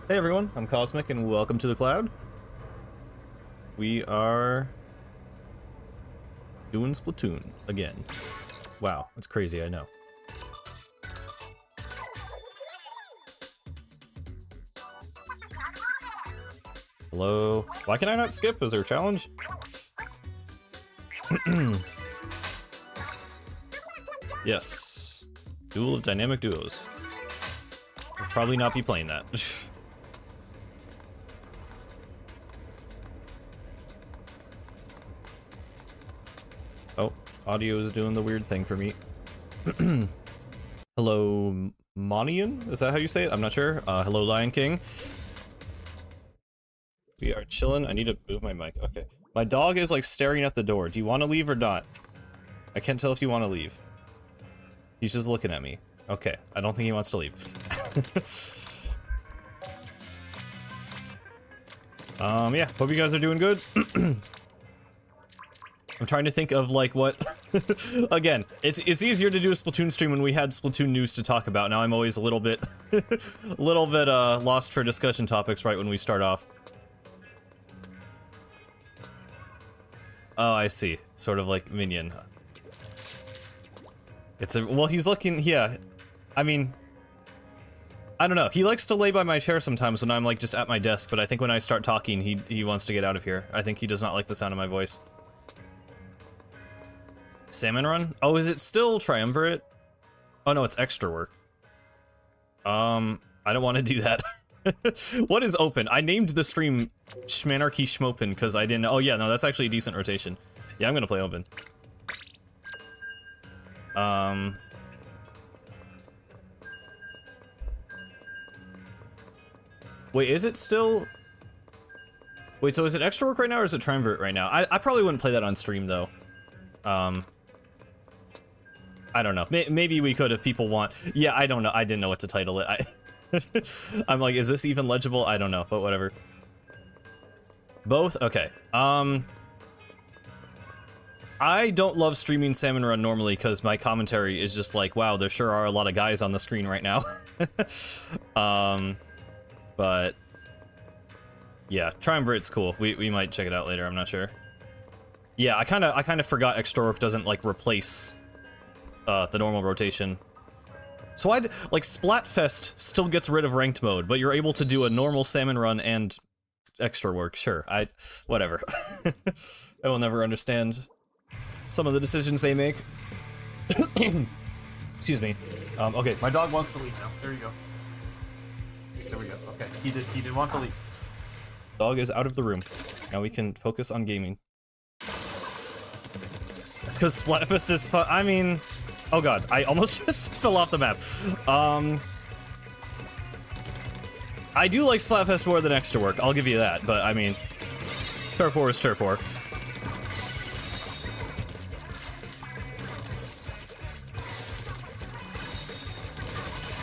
Hey everyone, I'm Cosmic and welcome to the cloud. We are doing Splatoon again. Wow, that's crazy, I know. Hello? Why can I not skip? Is there a challenge? Yes. Duel of Dynamic Duos. I'll probably not be playing that. Oh, audio is doing the weird thing for me. Hello, Monian? Is that how you say it? I'm not sure. Hello, Lion King. We are chilling. I need to move my mic. Okay. My dog is like staring at the door. Do you want to leave or not? I can't tell if you want to leave. He's just looking at me. Okay. I don't think he wants to leave. Yeah. Hope you guys are doing good. I'm trying to think of like what again, it's easier to do a Splatoon stream when we had Splatoon news to talk about. Now I'm always a little bit lost for discussion topics right when we start off. Oh, I see. Sort of like Minion. It's a well, he's looking, yeah. I mean, I don't know. He likes to lay by my chair sometimes when I'm like just at my desk, but I think when I start talking, he wants to get out of here. I think he does not like the sound of my voice. Salmon Run? Oh, is it still Triumvirate? Oh no, it's extra work. I don't want to do that. What is open? I named the stream Schmanarchy Schmopen because I didn't. Oh yeah, no, that's actually a decent rotation. Yeah, I'm gonna play open. Wait, is it still? Wait, so is it extra work right now or is it Triumvirate right now? I probably wouldn't play that on stream though. I don't know. Maybe we could if people want. Yeah, I don't know. I didn't know what to title it. I'm like, is this even legible? I don't know, but whatever. Both? Okay. I don't love streaming Salmon Run normally because my commentary is just like, wow, there sure are a lot of guys on the screen right now. But yeah, Triumvirate's cool. We might check it out later. I'm not sure. Yeah, I kind of forgot extra work doesn't like replace the normal rotation. So like Splatfest still gets rid of ranked mode, but you're able to do a normal Salmon Run and extra work. Sure, whatever. I will never understand some of the decisions they make. Excuse me. Okay, my dog wants to leave now. There you go. There we go. Okay, he did want to leave. Dog is out of the room. Now we can focus on gaming. It's because Splatfest is fun. I mean, oh god, I almost just fell off the map. I do like Splatfest more than extra work. I'll give you that. But I mean, Turf War is Turf War.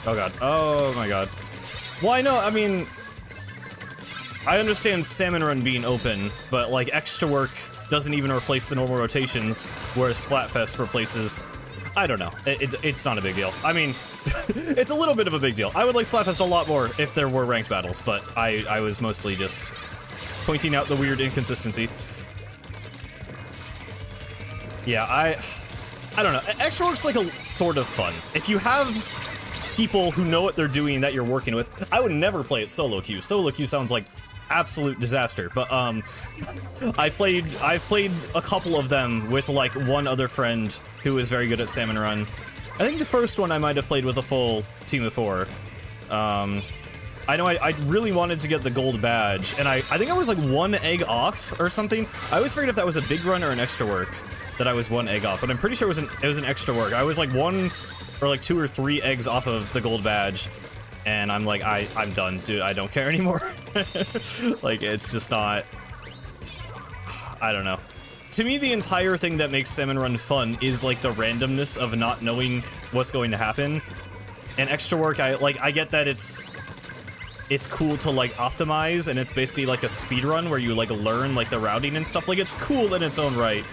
Oh god. Oh my god. Well, I know. I mean, I understand Salmon Run being open, but like extra work doesn't even replace the normal rotations, whereas Splatfest replaces. I don't know. It's not a big deal. I mean, it's a little bit of a big deal. I would like Splatfest a lot more if there were ranked battles, but I was mostly just pointing out the weird inconsistency. Yeah, I don't know. Extra work's like a sort of fun. If you have people who know what they're doing that you're working with, I would never play it solo queue. Solo queue sounds like absolute disaster, but I've played a couple of them with like one other friend who is very good at Salmon Run. I think the first one I might have played with a full team of 4. I know I really wanted to get the gold badge, and I think I was like 1 egg off or something. I always forget if that was a big run or an extra work that I was 1 egg off, but I'm pretty sure it was an extra work. I was like 1 or like 2 or 3 eggs off of the gold badge. And I'm like, I'm done, dude. I don't care anymore. Like, it's just not. I don't know. To me, the entire thing that makes Salmon Run fun is like the randomness of not knowing what's going to happen. And extra work, I get that it's cool to like optimize, and it's basically like a speed run where you like learn like the routing and stuff. Like, it's cool in its own right.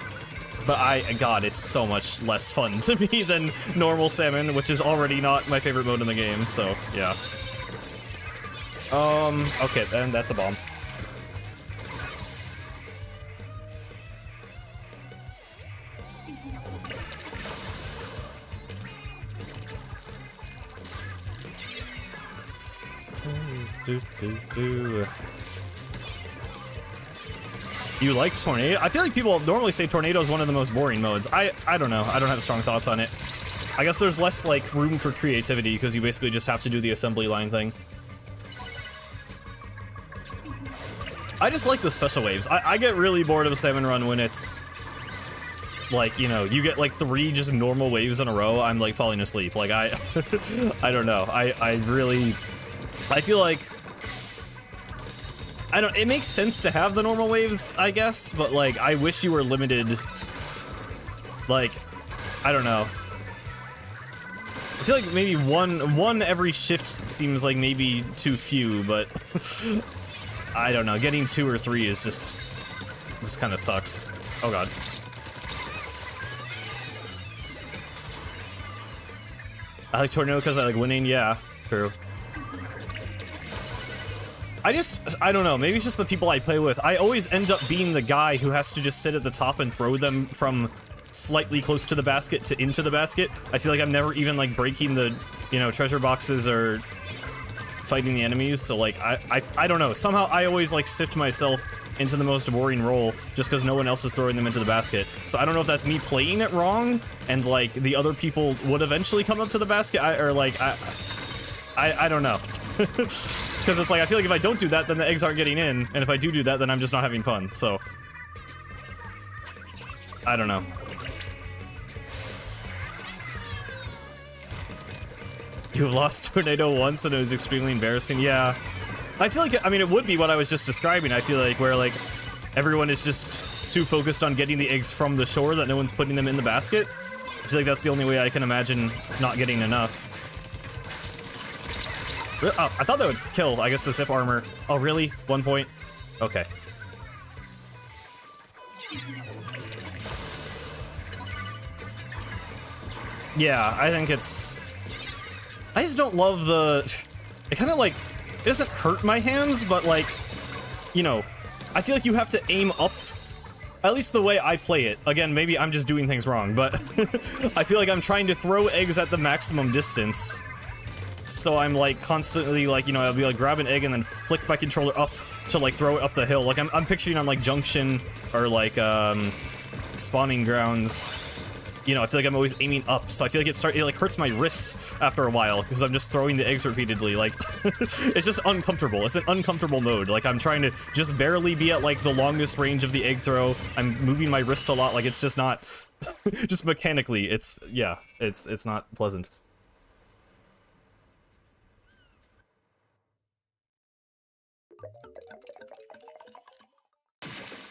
But God, it's so much less fun to me than normal Salmon, which is already not my favorite mode in the game, so, yeah. Okay, then that's a bomb. You like Tornado? I feel like people normally say Tornado is one of the most boring modes. I don't know. I don't have strong thoughts on it. I guess there's less, like, room for creativity because you basically just have to do the assembly line thing. I just like the special waves. I get really bored of Salmon Run when it's, like, you know, you get, like, 3 just normal waves in a row. I'm, like, falling asleep. Like, I don't know. I feel like... it makes sense to have the normal waves, I guess, but, like, I wish you were limited, like, I don't know. I feel like maybe one every shift seems like maybe too few, but I don't know. Getting 2 or 3 is just kind of sucks. Oh god. I like Tornado because I like winning. Yeah, true. I don't know, maybe it's just the people I play with. I always end up being the guy who has to just sit at the top and throw them from slightly close to the basket to into the basket. I feel like I'm never even, like, breaking the, you know, treasure boxes or fighting the enemies, so, like, I don't know. Somehow I always, like, sift myself into the most boring role just because no one else is throwing them into the basket. So I don't know if that's me playing it wrong, and, like, the other people would eventually come up to the basket, I don't know. Because it's like, I feel like if I don't do that, then the eggs aren't getting in, and if I do that, then I'm just not having fun, so... I don't know. You lost Tornado once and it was extremely embarrassing, yeah. I feel like, I mean, it would be what I was just describing, I feel like, where, like, everyone is just too focused on getting the eggs from the shore that no one's putting them in the basket. I feel like that's the only way I can imagine not getting enough. Oh, I thought that would kill, I guess, the zip armor. Oh, really? 1 point? Okay. Yeah, I think it's... I just don't love the... It kind of, like... It doesn't hurt my hands, but, like... You know, I feel like you have to aim up... At least the way I play it. Again, maybe I'm just doing things wrong, but... I feel like I'm trying to throw eggs at the maximum distance. So I'm, like, constantly, like, you know, I'll be, like, grab an egg and then flick my controller up to, like, throw it up the hill. Like, I'm picturing on, like, Junction or, like, spawning grounds. You know, I feel like I'm always aiming up, so I feel like it like, hurts my wrists after a while, because I'm just throwing the eggs repeatedly, like, it's just uncomfortable. It's an uncomfortable mode. Like, I'm trying to just barely be at, like, the longest range of the egg throw. I'm moving my wrist a lot, like, it's just not, just mechanically, it's, yeah, it's not pleasant.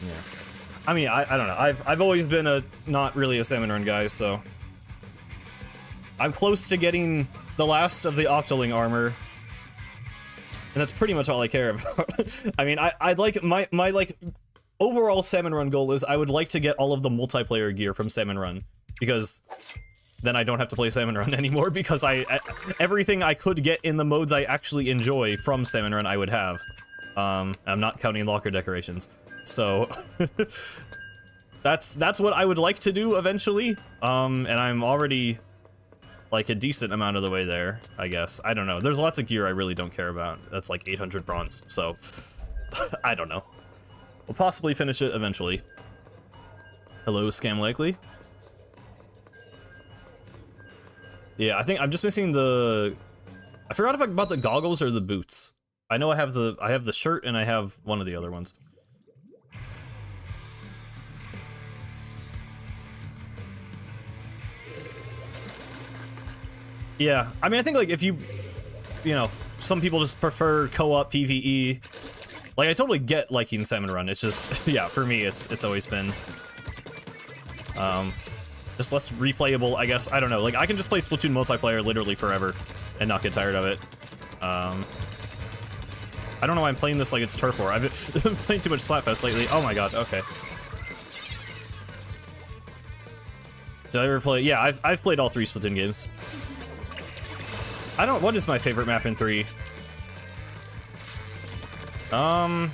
Yeah. I mean, I don't know. I've always been not really a Salmon Run guy, so I'm close to getting the last of the Octoling armor, and that's pretty much all I care about. I mean, I'd like my like overall Salmon Run goal is I would like to get all of the multiplayer gear from Salmon Run, because then I don't have to play Salmon Run anymore, because everything I could get in the modes I actually enjoy from Salmon Run I would have. I'm not counting locker decorations. So, that's what I would like to do eventually, and I'm already, like, a decent amount of the way there, I guess. I don't know. There's lots of gear I really don't care about. That's like 800 bronze, so, I don't know. We'll possibly finish it eventually. Hello, Scam Likely? Yeah, I think I'm just missing the... I forgot if I bought the goggles or the boots. I know I have the shirt and I have one of the other ones. Yeah, I mean, I think, like, if you know, some people just prefer co-op PvE. Like, I totally get liking Salmon Run. It's just, yeah, for me, it's always been, just less replayable, I guess. I don't know. Like, I can just play Splatoon multiplayer literally forever and not get tired of it. I don't know why I'm playing this like it's Turf War. I've been playing too much Splatfest lately. Oh my god, okay. Did I ever play? Yeah, I've played all 3 Splatoon games. What is my favorite map in 3? I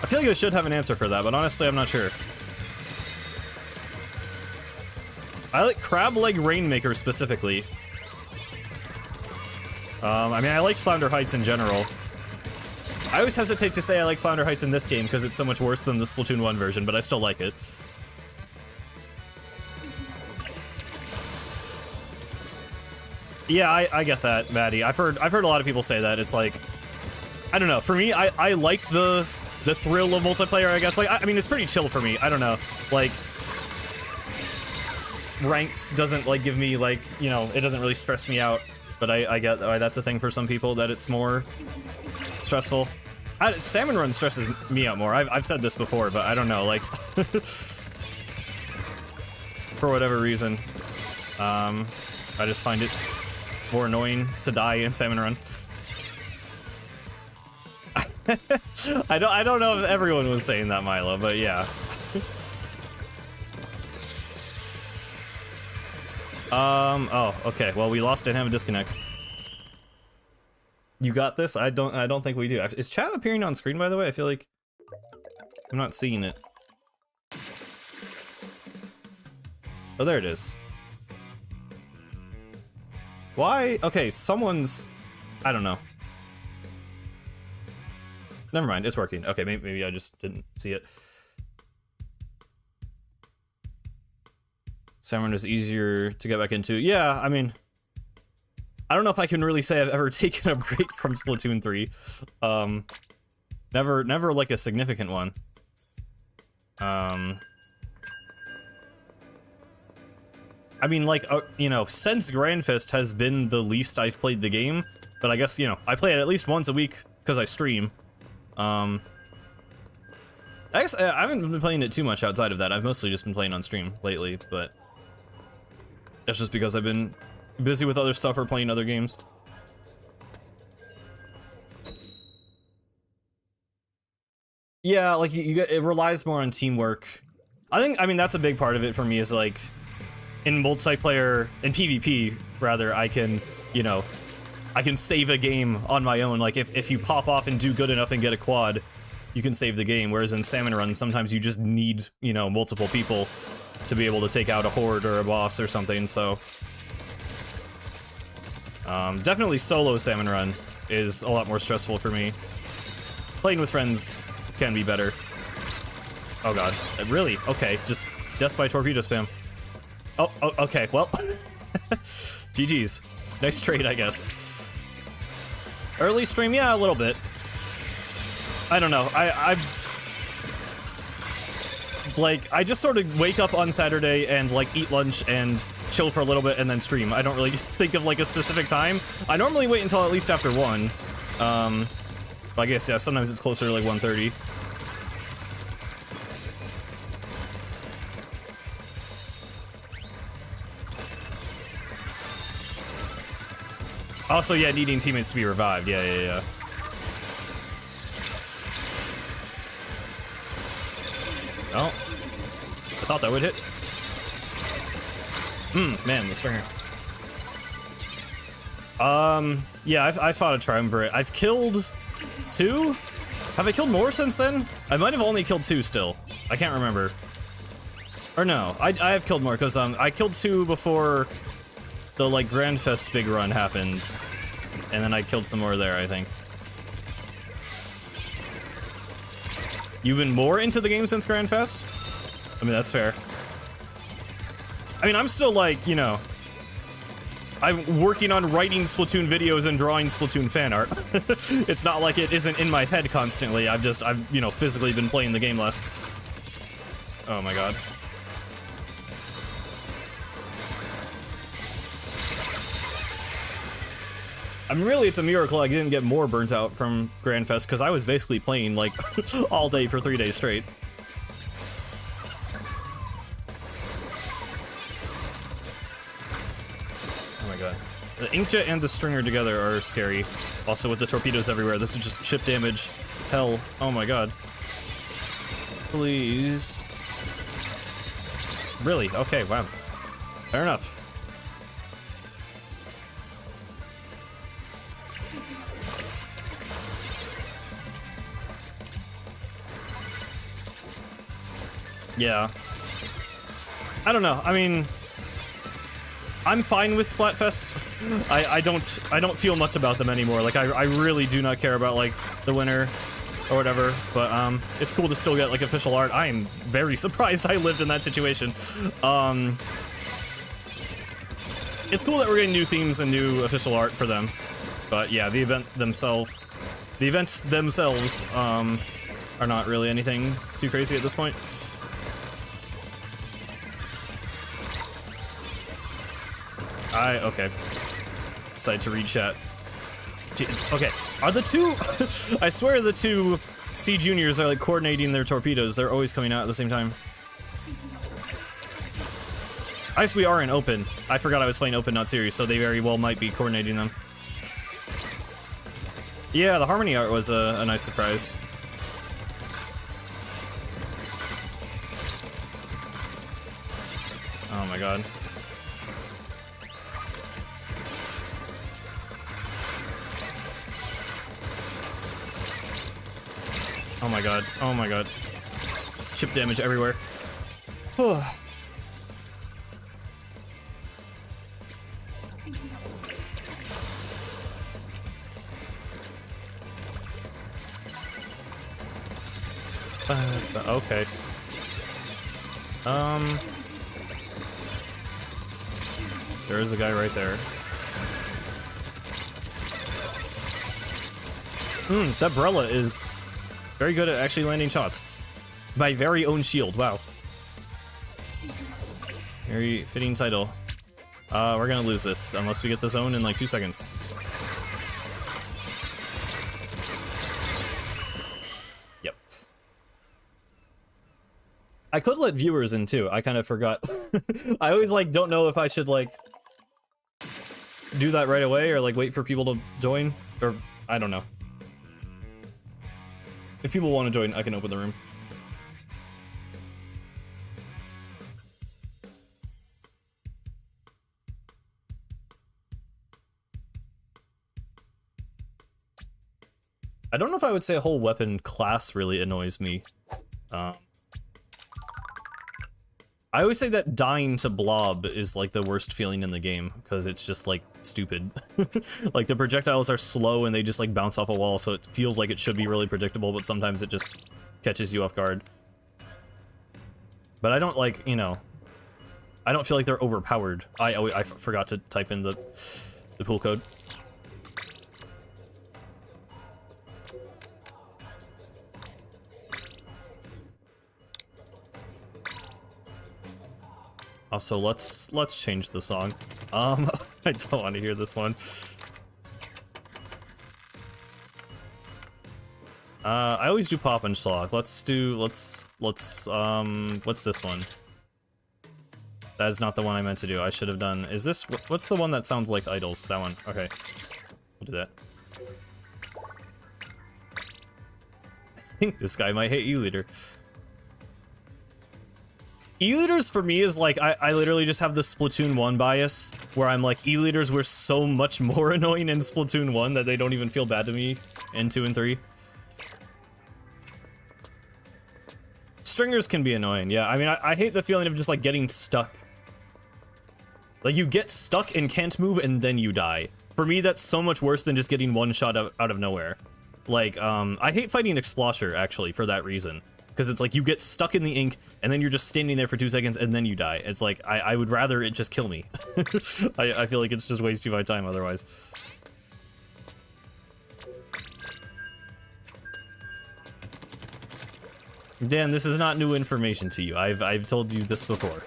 feel like I should have an answer for that, but honestly, I'm not sure. I like Crab Leg Rainmaker specifically. I mean, I like Flounder Heights in general. I always hesitate to say I like Flounder Heights in this game because it's so much worse than the Splatoon 1 version, but I still like it. Yeah, I get that, Maddie. I've heard a lot of people say that. It's like, I don't know. For me, I like the thrill of multiplayer, I guess. Like, I mean, it's pretty chill for me. I don't know. Like, ranked doesn't, like, give me, like, you know, it doesn't really stress me out. But I get that's a thing for some people, that it's more stressful. Salmon Run stresses me out more. I've said this before, but I don't know, like, for whatever reason. I just find it more annoying to die in Salmon Run. I don't know if everyone was saying that, Milo, but yeah. Oh, okay. Well, we lost and have a disconnect. You got this? I don't think we do. Is chat appearing on screen, by the way? I feel like I'm not seeing it. Oh, there it is. Why? Okay, someone's... I don't know. Never mind, it's working. Okay, maybe I just didn't see it. Salmon is easier to get back into. Yeah, I mean... I don't know if I can really say I've ever taken a break from Splatoon 3. Never like a significant one. I mean, like, you know, since Grandfest has been the least I've played the game, but I guess, you know, I play it at least once a week because I stream. I guess I haven't been playing it too much outside of that. I've mostly just been playing on stream lately, but that's just because I've been busy with other stuff or playing other games. Yeah, like, it relies more on teamwork. I mean, that's a big part of it for me, is like, in multiplayer, in PvP, rather, I can, you know, I can save a game on my own. Like, if you pop off and do good enough and get a quad, you can save the game, whereas in Salmon Run, sometimes you just need, you know, multiple people to be able to take out a horde or a boss or something, so... definitely solo Salmon Run is a lot more stressful for me. Playing with friends can be better. Oh god. Really? Okay, just death by torpedo spam. Oh, okay, well. GG's. Nice trade, I guess. Early stream? Yeah, a little bit. I don't know. I just sort of wake up on Saturday and, like, eat lunch and chill for a little bit and then stream. I don't really think of, like, a specific time. I normally wait until at least after 1. I guess, yeah, sometimes it's closer to, like, 1:30. Also, yeah, needing teammates to be revived. Yeah. Oh. I thought that would hit. Man, the stringer. Yeah, I fought a triumvirate. I've killed 2? Have I killed more since then? I might have only killed 2 still. I can't remember. Or no, I have killed more, because, I killed 2 before the, like, Grandfest big run happened. And then I killed some more there, I think. You've been more into the game since Grandfest? I mean, that's fair. I mean, I'm still, like, you know... I'm working on writing Splatoon videos and drawing Splatoon fan art. It's not like it isn't in my head constantly. I've, you know, physically been playing the game less. Oh my god. I mean, really, it's a miracle I didn't get more burnt out from Grandfest, because I was basically playing, like, all day for 3 days straight. Oh my god. The Inkjet and the Stringer together are scary. Also, with the torpedoes everywhere, this is just chip damage. Hell. Oh my god. Please. Really? Okay, wow. Fair enough. Yeah. I don't know. I mean, I'm fine with Splatfest. I don't feel much about them anymore. Like, I really do not care about, like, the winner or whatever, but, it's cool to still get, like, official art. I am very surprised I lived in that situation. It's cool that we're getting new themes and new official art for them, but yeah, the events themselves, are not really anything too crazy at this point. Okay. Decided to read chat. Okay, are the two... I swear the two C juniors are like coordinating their torpedoes. They're always coming out at the same time. I guess we are in open. I forgot I was playing open, not series, so they very well might be coordinating them. Yeah, the Harmony art was a nice surprise. Oh my god. Oh my god. Oh my god. Just chip damage everywhere. Okay. There's the guy right there. That Brella is very good at actually landing shots. My very own shield, wow. Very fitting title. We're gonna lose this unless we get the zone in like 2 seconds. Yep. I could let viewers in too, I kind of forgot. I always like don't know if I should like do that right away or like wait for people to join, or I don't know. If people want to join, I can open the room. I don't know if I would say a whole weapon class really annoys me. I always say that dying to Blob is like the worst feeling in the game, because it's just like stupid. Like the projectiles are slow and they just like bounce off a wall, so it feels like it should be really predictable, but sometimes it just catches you off guard. But I don't like, you know, I don't feel like they're overpowered. I forgot to type in the pool code. Also, let's change the song. I don't want to hear this one. I always do Pop and Slog. What's this one? That is not the one I meant to do. I should have done, is this, what's the one that sounds like Idols? That one, okay. We'll do that. I think this guy might hate E-Leader. E-Leaders for me is like, I literally just have the Splatoon 1 bias, where I'm like, E-Leaders were so much more annoying in Splatoon 1 that they don't even feel bad to me in 2 and 3. Stringers can be annoying, yeah. I mean, I hate the feeling of just like getting stuck. Like you get stuck and can't move and then you die. For me, that's so much worse than just getting one shot out of nowhere. Like, I hate fighting Explosher, actually, for that reason. Because it's like, you get stuck in the ink, and then you're just standing there for 2 seconds, and then you die. It's like, I would rather it just kill me. I feel like it's just wasting my time otherwise. Dan, this is not new information to you. I've told you this before.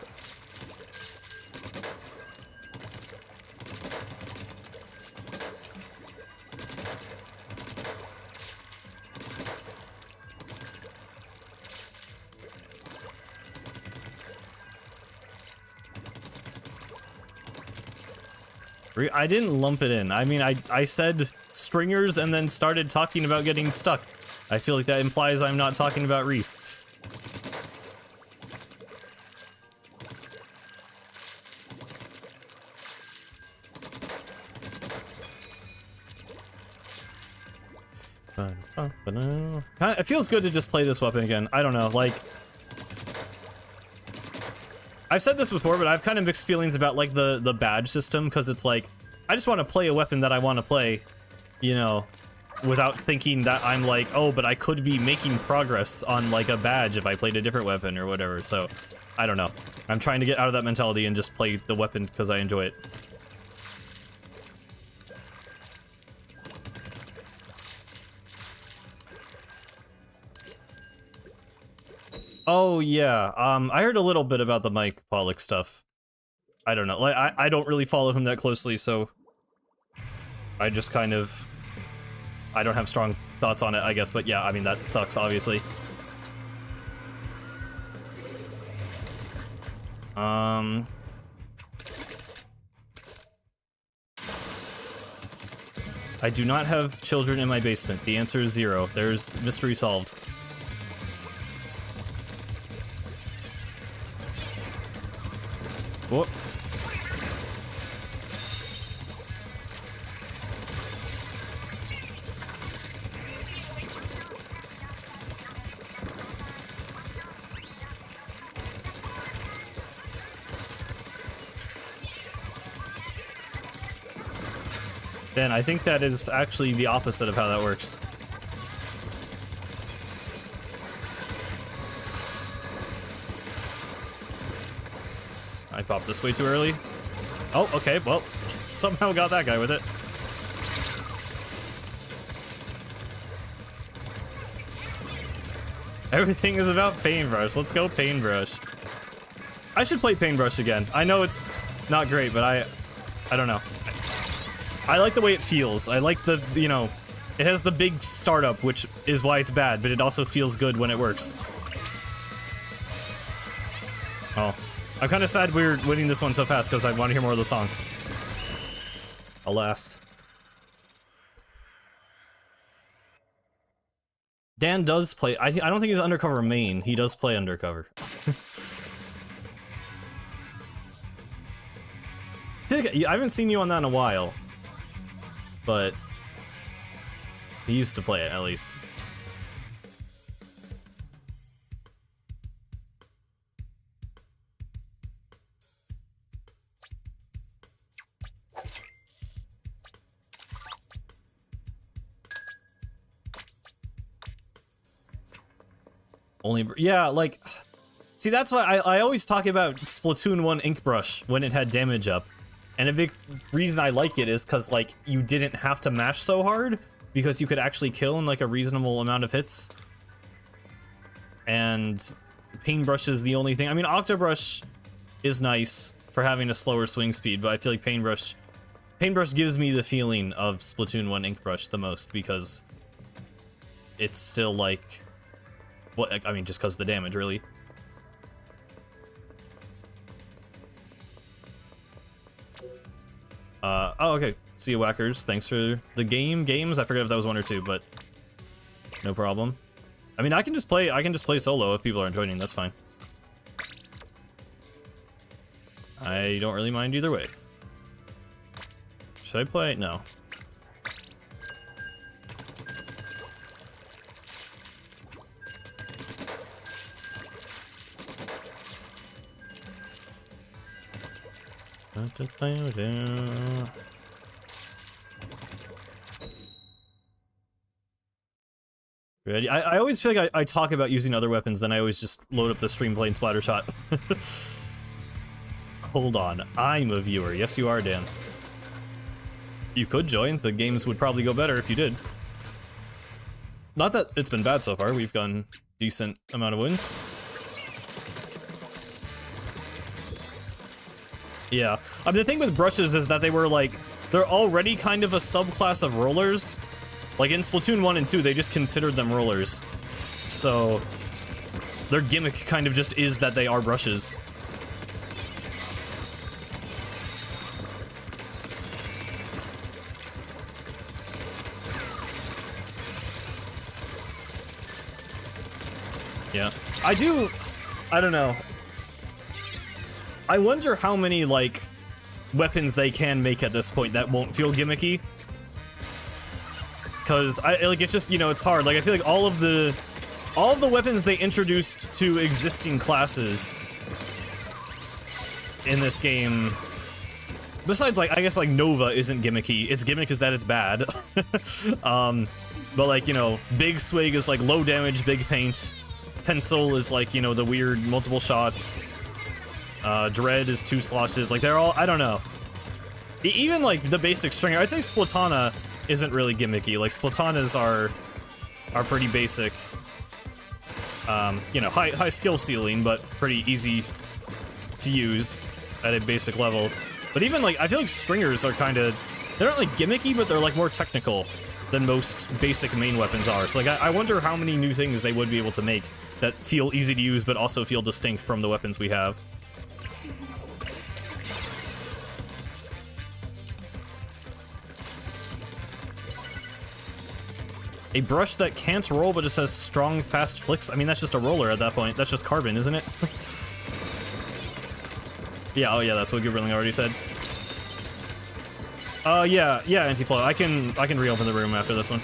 I didn't lump it in. I mean, I said stringers and then started talking about getting stuck. I feel like that implies I'm not talking about Reef. It feels good to just play this weapon again. I don't know, like... I've said this before, but I have kind of mixed feelings about like the badge system, because it's like I just want to play a weapon that I want to play, you know, without thinking that I'm like, oh, but I could be making progress on like a badge if I played a different weapon or whatever. So I don't know. I'm trying to get out of that mentality and just play the weapon because I enjoy it. Oh yeah, I heard a little bit about the Mike Pollock stuff. I don't know, like I don't really follow him that closely, so I just kind of, I don't have strong thoughts on it, I guess. But yeah, I mean that sucks, obviously. I do not have children in my basement. The answer is 0. There's mystery solved. Whoop. Dan, I think that is actually the opposite of how that works. I popped this way too early. Oh, okay, well, somehow got that guy with it. Everything is about Paintbrush. Let's go Paintbrush. I should play Paintbrush again. I know it's not great, but I don't know. I like the way it feels. I like the, you know, it has the big startup, which is why it's bad, but it also feels good when it works. Oh. I'm kind of sad we're winning this one so fast because I want to hear more of the song. Alas. Dan does play. I don't think he's undercover main. He does play undercover. I haven't seen you on that in a while. But he used to play it, at least. Only, yeah, like, see, that's why I always talk about Splatoon 1 Ink Brush when it had damage up. And a big reason I like it is because, like, you didn't have to mash so hard, because you could actually kill in, like, a reasonable amount of hits. And Paintbrush is the only thing. I mean, Octobrush is nice for having a slower swing speed, but I feel like Paintbrush gives me the feeling of Splatoon 1 Ink Brush the most, because it's still, like, well, I mean, just because of the damage, really. Oh, okay. See you, Whackers. Thanks for the games. I forget if that was 1 or 2, but no problem. I mean, I can just play solo if people aren't joining. That's fine. I don't really mind either way. Should I play? No. Ready? I always feel like I talk about using other weapons, then I always just load up the stream playing Splatter Shot. Hold on, I'm a viewer. Yes, you are, Dan. You could join. The games would probably go better if you did. Not that it's been bad so far. We've gotten decent amount of wins. Yeah. I mean, the thing with brushes is that they were like, they're already kind of a subclass of rollers. Like in Splatoon 1 and 2, they just considered them rollers. So their gimmick kind of just is that they are brushes. Yeah. I don't know. I wonder how many, like, weapons they can make at this point that won't feel gimmicky. Because, like, it's just, you know, it's hard. Like, I feel like all of the weapons they introduced to existing classes in this game, besides, like, I guess, like, Nova isn't gimmicky. Its gimmick is that it's bad. But, like, you know, Big Swig is, like, low damage, big paint. Pencil is, like, you know, the weird multiple shots. Dread is 2 sloshes. Like, they're all, I don't know. Even, like, the basic Stringer, I'd say Splatana isn't really gimmicky. Like, Splatanas are pretty basic. You know, high skill ceiling, but pretty easy to use at a basic level. But even, like, I feel like Stringers are kind of, they're not, like, gimmicky, but they're, like, more technical than most basic main weapons are. So, like, I wonder how many new things they would be able to make that feel easy to use, but also feel distinct from the weapons we have. A brush that can't roll, but just has strong, fast flicks? I mean, that's just a roller at that point. That's just carbon, isn't it? Yeah, oh yeah, that's what Gibberling already said. Yeah, Anti-Flow. I can reopen the room after this one.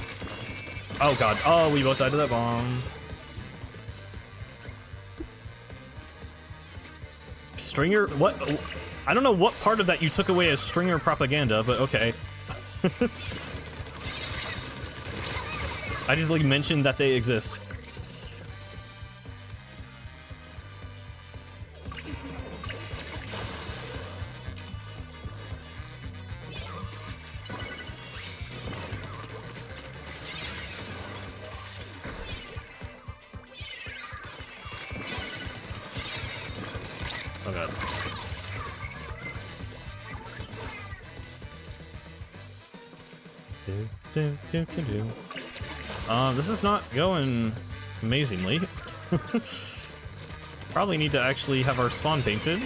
Oh god. Oh, we both died to that bomb. Stringer? What? I don't know what part of that you took away as Stringer propaganda, but okay. I just, like, mentioned that they exist. Oh god. This is not going amazingly. Probably need to actually have our spawn painted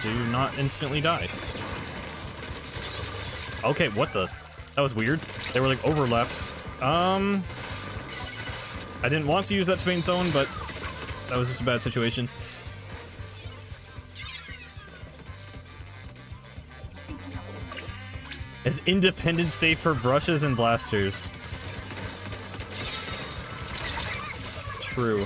to not instantly die. Okay, what the? That was weird. They were, like, overlapped. I didn't want to use that to paint zone, but that was just a bad situation. As Independence Day for brushes and blasters. True.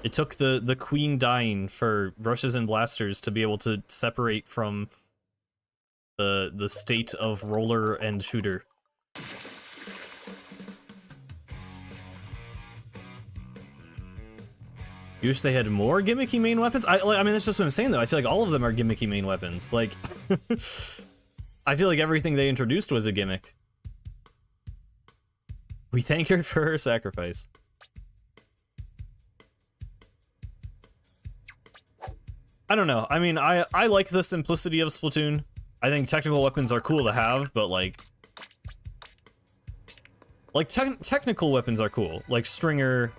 It took the queen dying for brushes and blasters to be able to separate from the state of roller and shooter. You wish they had more gimmicky main weapons? I mean, that's just what I'm saying, though. I feel like all of them are gimmicky main weapons. Like, I feel like everything they introduced was a gimmick. We thank her for her sacrifice. I don't know. I mean, I like the simplicity of Splatoon. I think technical weapons are cool to have, but, like... technical weapons are cool. Like, Stringer...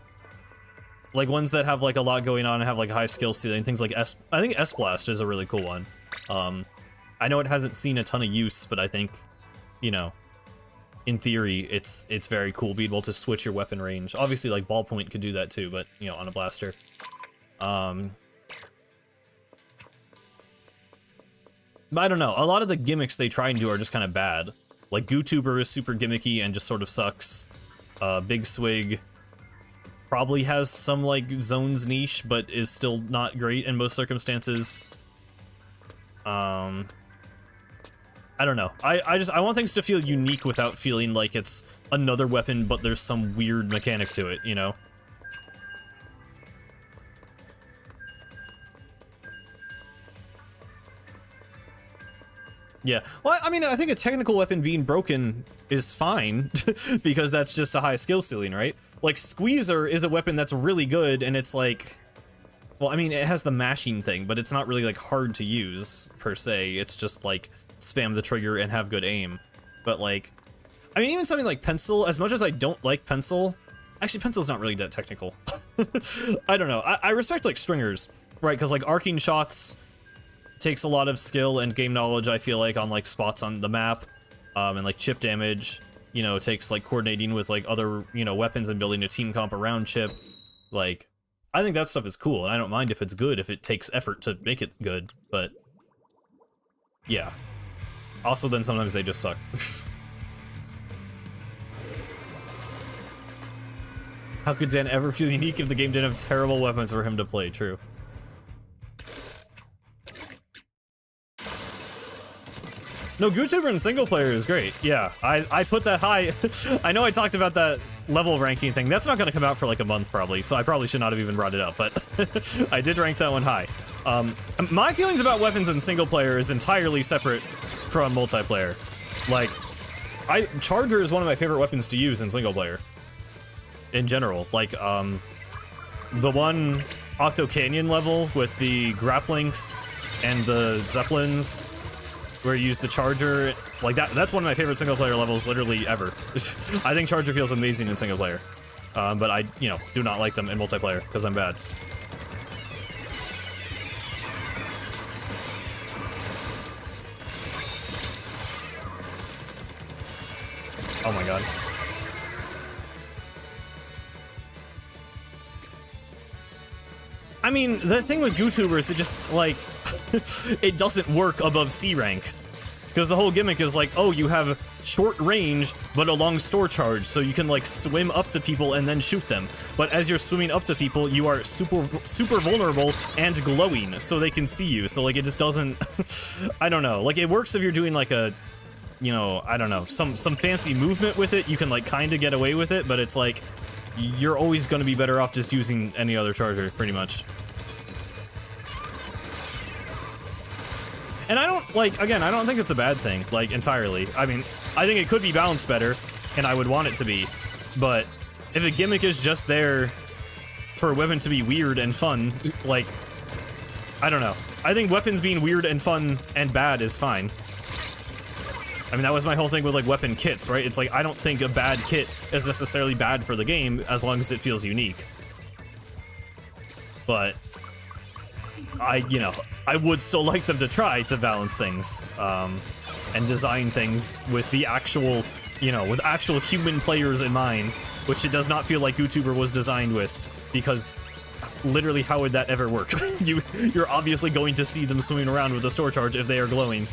Like, ones that have, like, a lot going on and have, like, high skill ceiling. Things like I think S-Blast is a really cool one. I know it hasn't seen a ton of use, but I think, you know, in theory, it's very cool being able to switch your weapon range. Obviously, like, Ballpoint could do that too, but, you know, on a blaster. But I don't know. A lot of the gimmicks they try and do are just kind of bad. Like, GooTuber is super gimmicky and just sort of sucks. Big Swig probably has some, like, zones niche, but is still not great in most circumstances. I don't know. I want things to feel unique without feeling like it's another weapon, but there's some weird mechanic to it, you know? Yeah, well, I mean, I think a technical weapon being broken is fine, because that's just a high skill ceiling, right? Like, Squeezer is a weapon that's really good, and it's like... Well, I mean, it has the mashing thing, but it's not really, like, hard to use, per se. It's just, like, spam the trigger and have good aim. But, like... I mean, even something like Pencil, as much as I don't like Pencil... Actually, Pencil's not really that technical. I don't know. I respect, like, Stringers, right? Because, like, arcing shots... takes a lot of skill and game knowledge, I feel like, on, like, spots on the map, and, like, chip damage, you know, takes, like, coordinating with, like, other, you know, weapons and building a team comp around chip. Like, I think that stuff is cool, and I don't mind if it's good, if it takes effort to make it good, but, yeah. Also, then sometimes they just suck. How could Dan ever feel unique if the game didn't have terrible weapons for him to play? True. No, GooTuber in single player is great. Yeah, I put that high. I know I talked about that level ranking thing. That's not going to come out for like a month probably, so I probably should not have even brought it up, but I did rank that one high. My feelings about weapons in single player is entirely separate from multiplayer. Like, Charger is one of my favorite weapons to use in single player. In general, like, the one Octo Canyon level with the grapplinks and the Zeppelins, where you use the Charger, like that's one of my favorite single player levels literally ever. I think Charger feels amazing in single player, but I, do not like them in multiplayer because I'm bad. Oh my god. I mean, the thing with GooTuber is it just, like, it doesn't work above C rank. Because the whole gimmick is like, oh, you have short range, but a long store charge, so you can, like, swim up to people and then shoot them. But as you're swimming up to people, you are super vulnerable and glowing, so they can see you. So, like, it just doesn't... I don't know. Like, it works if you're doing, like, a... I don't know, some fancy movement with it. You can, like, kind of get away with it, but it's like... You're always going to be better off just using any other charger, pretty much. And I don't, like, again, I don't think it's a bad thing, like, entirely. I mean, I think it could be balanced better, and I would want it to be. But if a gimmick is just there for a weapon to be weird and fun, like, I don't know. I think weapons being weird and fun and bad is fine. I mean, that was my whole thing with, like, weapon kits, right? It's like, I don't think a bad kit is necessarily bad for the game as long as it feels unique. But I would still like them to try to balance things, and design things with the actual, with actual human players in mind, which it does not feel like YouTuber was designed with, because literally how would that ever work? You're obviously going to see them swimming around with a store charge if they are glowing.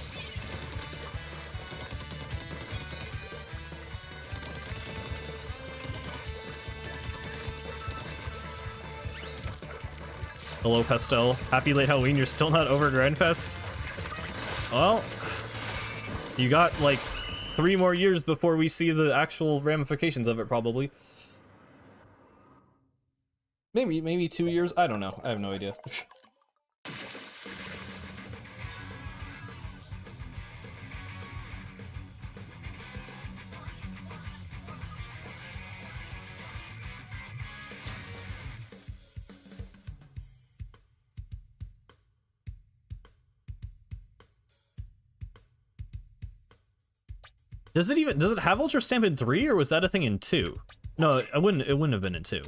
Hello, Pastel. Happy late Halloween. You're still not over Grandfest? Well, you got, like, 3 more years before we see the actual ramifications of it, probably. Maybe 2 years? I don't know. I have no idea. Does it have Ultra Stamp in 3, or was that a thing in 2? No, it wouldn't have been in 2.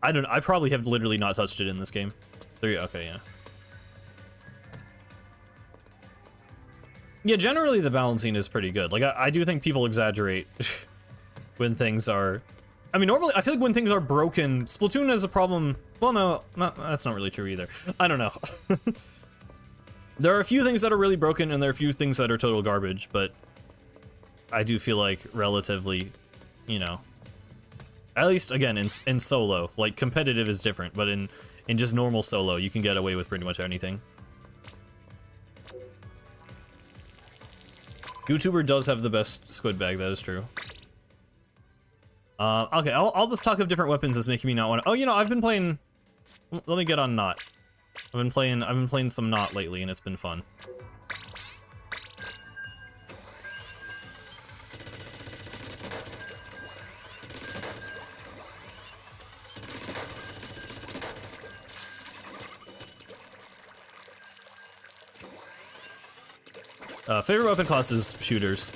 I probably have literally not touched it in this game. 3, okay, yeah. Yeah, generally the balancing is pretty good. Like, I do think people exaggerate when things are... I mean, normally, I feel like when things are broken, Splatoon has a problem... Well, no, that's not really true either. I don't know. There are a few things that are really broken, and there are a few things that are total garbage, but I do feel like relatively, at least, again, in solo, like, competitive is different, but in just normal solo, you can get away with pretty much anything. YouTuber does have the best squid bag, that is true. Okay, all this talk of different weapons is making me not want to... Oh, I've been playing... Let me get on Not. I've been playing some Not lately, and it's been fun. Favorite weapon class is shooters.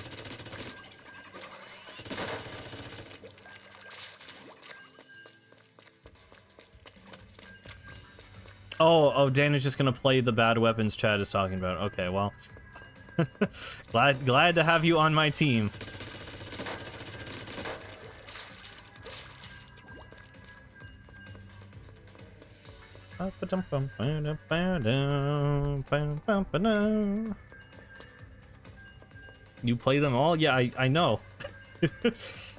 Oh, Dan is just gonna play the bad weapons Chad is talking about. Okay, well. glad to have you on my team. You play them all? Yeah, I know.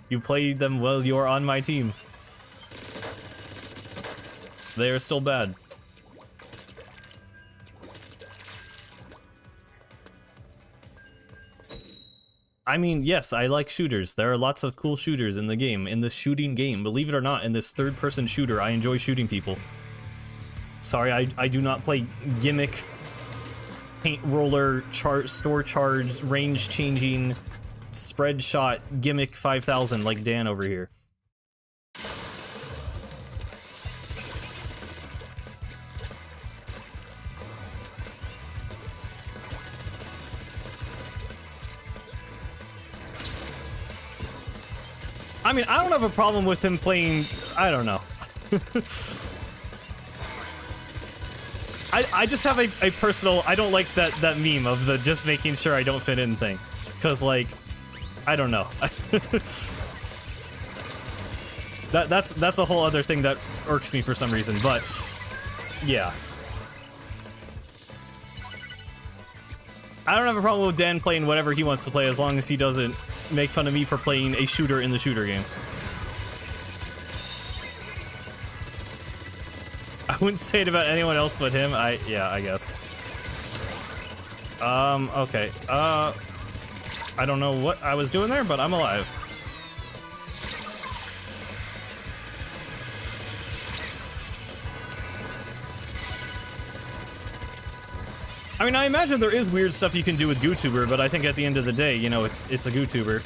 You play them while you're on my team. They are still bad. I mean, yes, I like shooters. There are lots of cool shooters in the game, in the shooting game. Believe it or not, in this third-person shooter, I enjoy shooting people. Sorry, I do not play gimmick, paint roller, store charge, range-changing, spread shot, gimmick 5000 like Dan over here. I mean, I don't have a problem with him playing, I don't know. I just have a personal, I don't like that meme of the just making sure I don't fit in thing. Cause like, I don't know. That's a whole other thing that irks me for some reason, but yeah. I don't have a problem with Dan playing whatever he wants to play as long as he doesn't make fun of me for playing a shooter in the shooter game. I wouldn't say it about anyone else but him. Yeah, I guess. Okay. I don't know what I was doing there, but I'm alive. I mean, I imagine there is weird stuff you can do with GooTuber, but I think at the end of the day, you know, it's a GooTuber.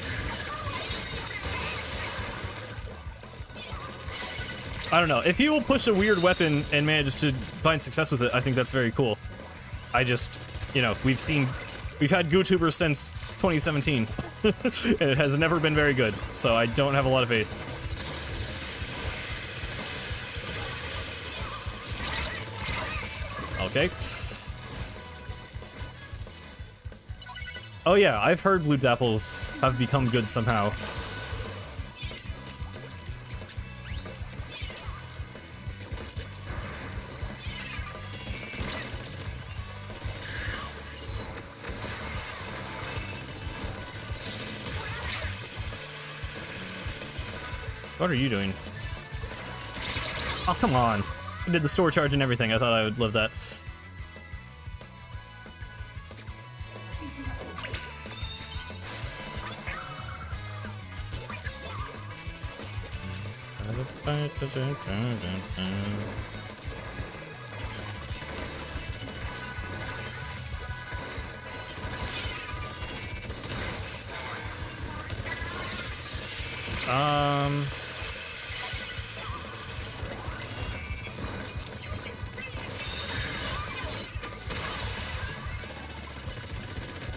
I don't know. If he will push a weird weapon and manages to find success with it, I think that's very cool. I just, you know, we've had GooTubers since 2017, and it has never been very good, so I don't have a lot of faith. Okay. Oh yeah, I've heard Blue Dapples have become good somehow. What are you doing? Oh, come on. I did the store charge and everything. I thought I would love that.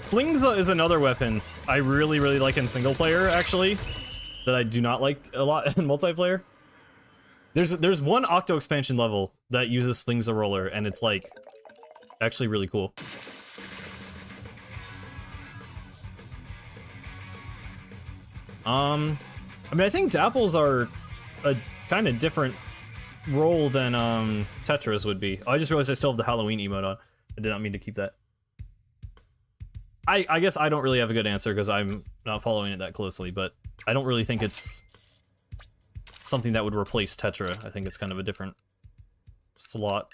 Flingza is another weapon I really like in single player, actually, that I do not like a lot in multiplayer. There's one Octo expansion level that uses Flingza Roller, and it's like actually really cool. I mean, I think Dapples are a kind of different role than Tetras would be. Oh, I just realized I still have the Halloween emote on. I did not mean to keep that. I guess I don't really have a good answer because I'm not following it that closely, but I don't really think it's something that would replace Tetra. I think it's kind of a different slot.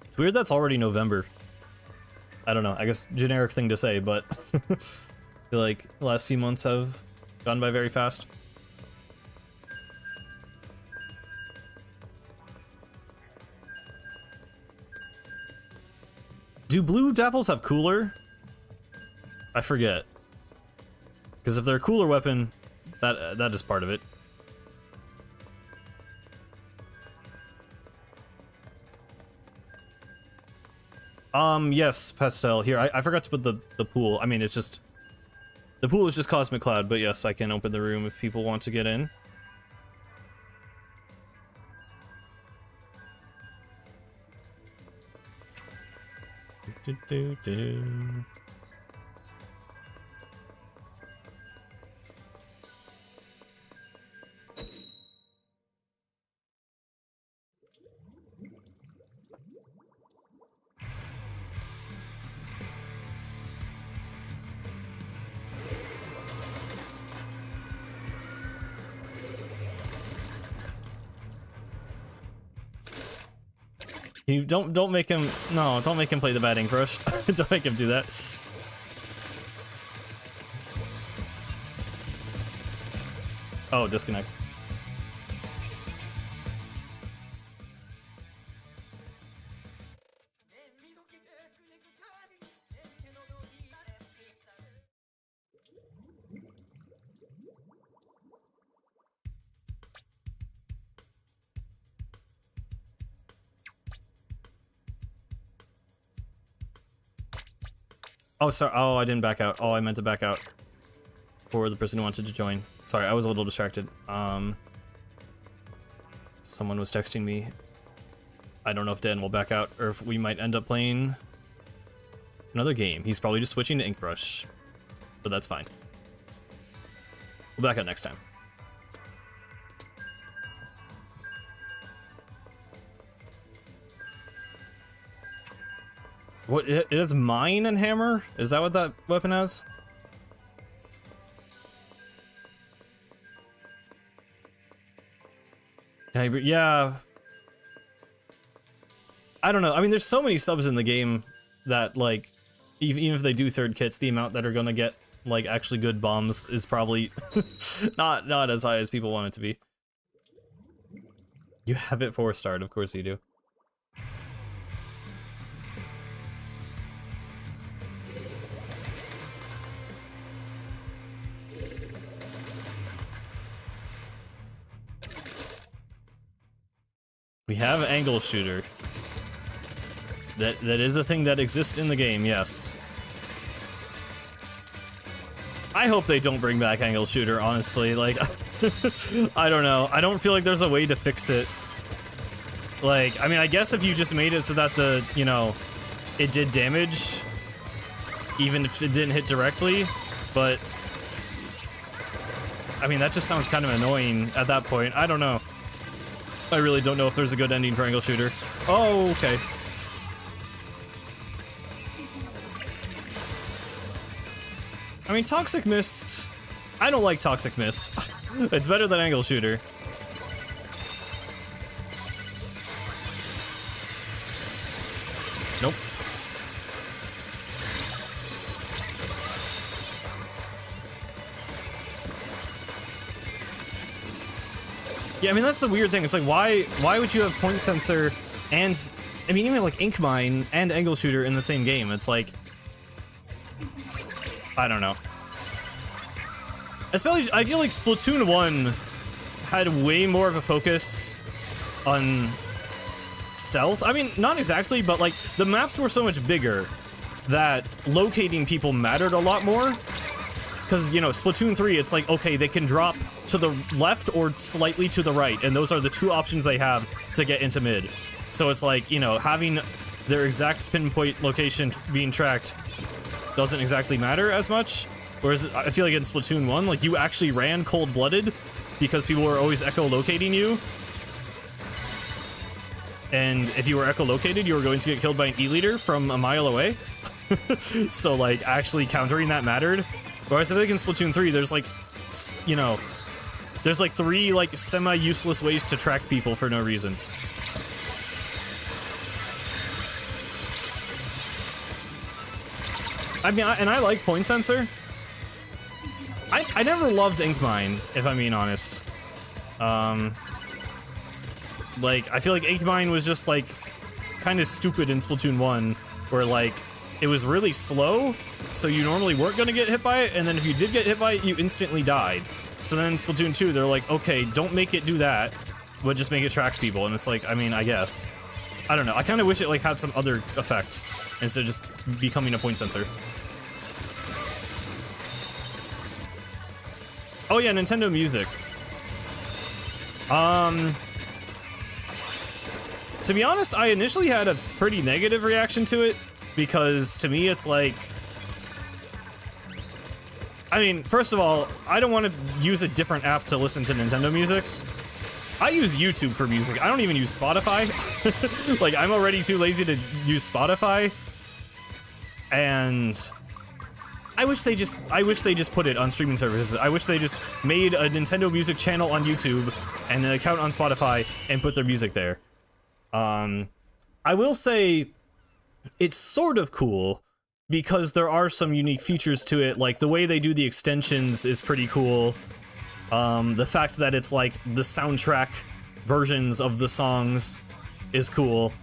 It's weird that's already November. I don't know, I guess generic thing to say, but I feel like the last few months have gone by very fast. Do blue Dapples have cooler? I forget. Because if they're a cooler weapon, that is part of it. Yes, Pastel. Here, I forgot to put the pool. I mean, it's just... The pool is just Cosmic Cloud, but yes, I can open the room if people want to get in. You don't make him, no, don't make him play the batting brush. Don't make him do that. Oh, disconnect. Oh, sorry. Oh, I didn't back out. Oh, I meant to back out for the person who wanted to join. Sorry, I was a little distracted. Someone was texting me. I don't know if Dan will back out or if we might end up playing another game. He's probably just switching to Inkbrush, but that's fine. We'll back out next time. What, it is mine and hammer? Is that what that weapon has? Yeah. I don't know. I mean, there's so many subs in the game that, like, even if they do third kits, the amount that are gonna get, like, actually good bombs is probably not as high as people want it to be. You have it 4-starred, of course you do. We have an angle shooter. That is a thing that exists in the game, yes. I hope they don't bring back angle shooter, honestly. Like, I don't know. I don't feel like there's a way to fix it. Like, I mean, I guess if you just made it so that the, you know, it did damage, even if it didn't hit directly, but I mean, that just sounds kind of annoying at that point. I don't know. I really don't know if there's a good ending for angle shooter. Oh, okay. I mean, Toxic Mist... I don't like Toxic Mist. It's better than angle shooter. Nope. Yeah, I mean, that's the weird thing. It's like, why would you have point sensor and, I mean, even like Ink Mine and angle shooter in the same game? It's like, I don't know. Especially, I feel like Splatoon 1 had way more of a focus on stealth. I mean, not exactly, but like, the maps were so much bigger that locating people mattered a lot more. Because, you know, Splatoon 3, it's like, okay, they can drop to the left or slightly to the right, and those are the two options they have to get into mid. So it's like, you know, having their exact pinpoint location being tracked doesn't exactly matter as much. Whereas I feel like in Splatoon 1, like, you actually ran cold-blooded because people were always echolocating you. And if you were echolocated, you were going to get killed by an E-liter from a mile away. So, like, actually countering that mattered. Whereas I think in Splatoon 3, there's, like, you know, there's, like, 3, like, semi-useless ways to track people for no reason. I mean, and I like point sensor. I never loved Ink Mine, if I'm being honest. Like, I feel like Ink Mine was just, like, kind of stupid in Splatoon 1, where, like, it was really slow, so you normally weren't gonna get hit by it, and then if you did get hit by it, you instantly died. So then in Splatoon 2, they're like, okay, don't make it do that, but just make it track people, and it's like, I mean, I guess. I don't know. I kind of wish it like had some other effect instead of just becoming a point sensor. Oh yeah, Nintendo Music. To be honest, I initially had a pretty negative reaction to it because to me it's like, I mean, first of all, I don't want to use a different app to listen to Nintendo Music. I use YouTube for music. I don't even use Spotify. Like, I'm already too lazy to use Spotify. And I wish they just put it on streaming services. I wish they just made a Nintendo Music channel on YouTube and an account on Spotify and put their music there. I will say it's sort of cool because there are some unique features to it, like the way they do the extensions is pretty cool. The fact that it's like the soundtrack versions of the songs is cool.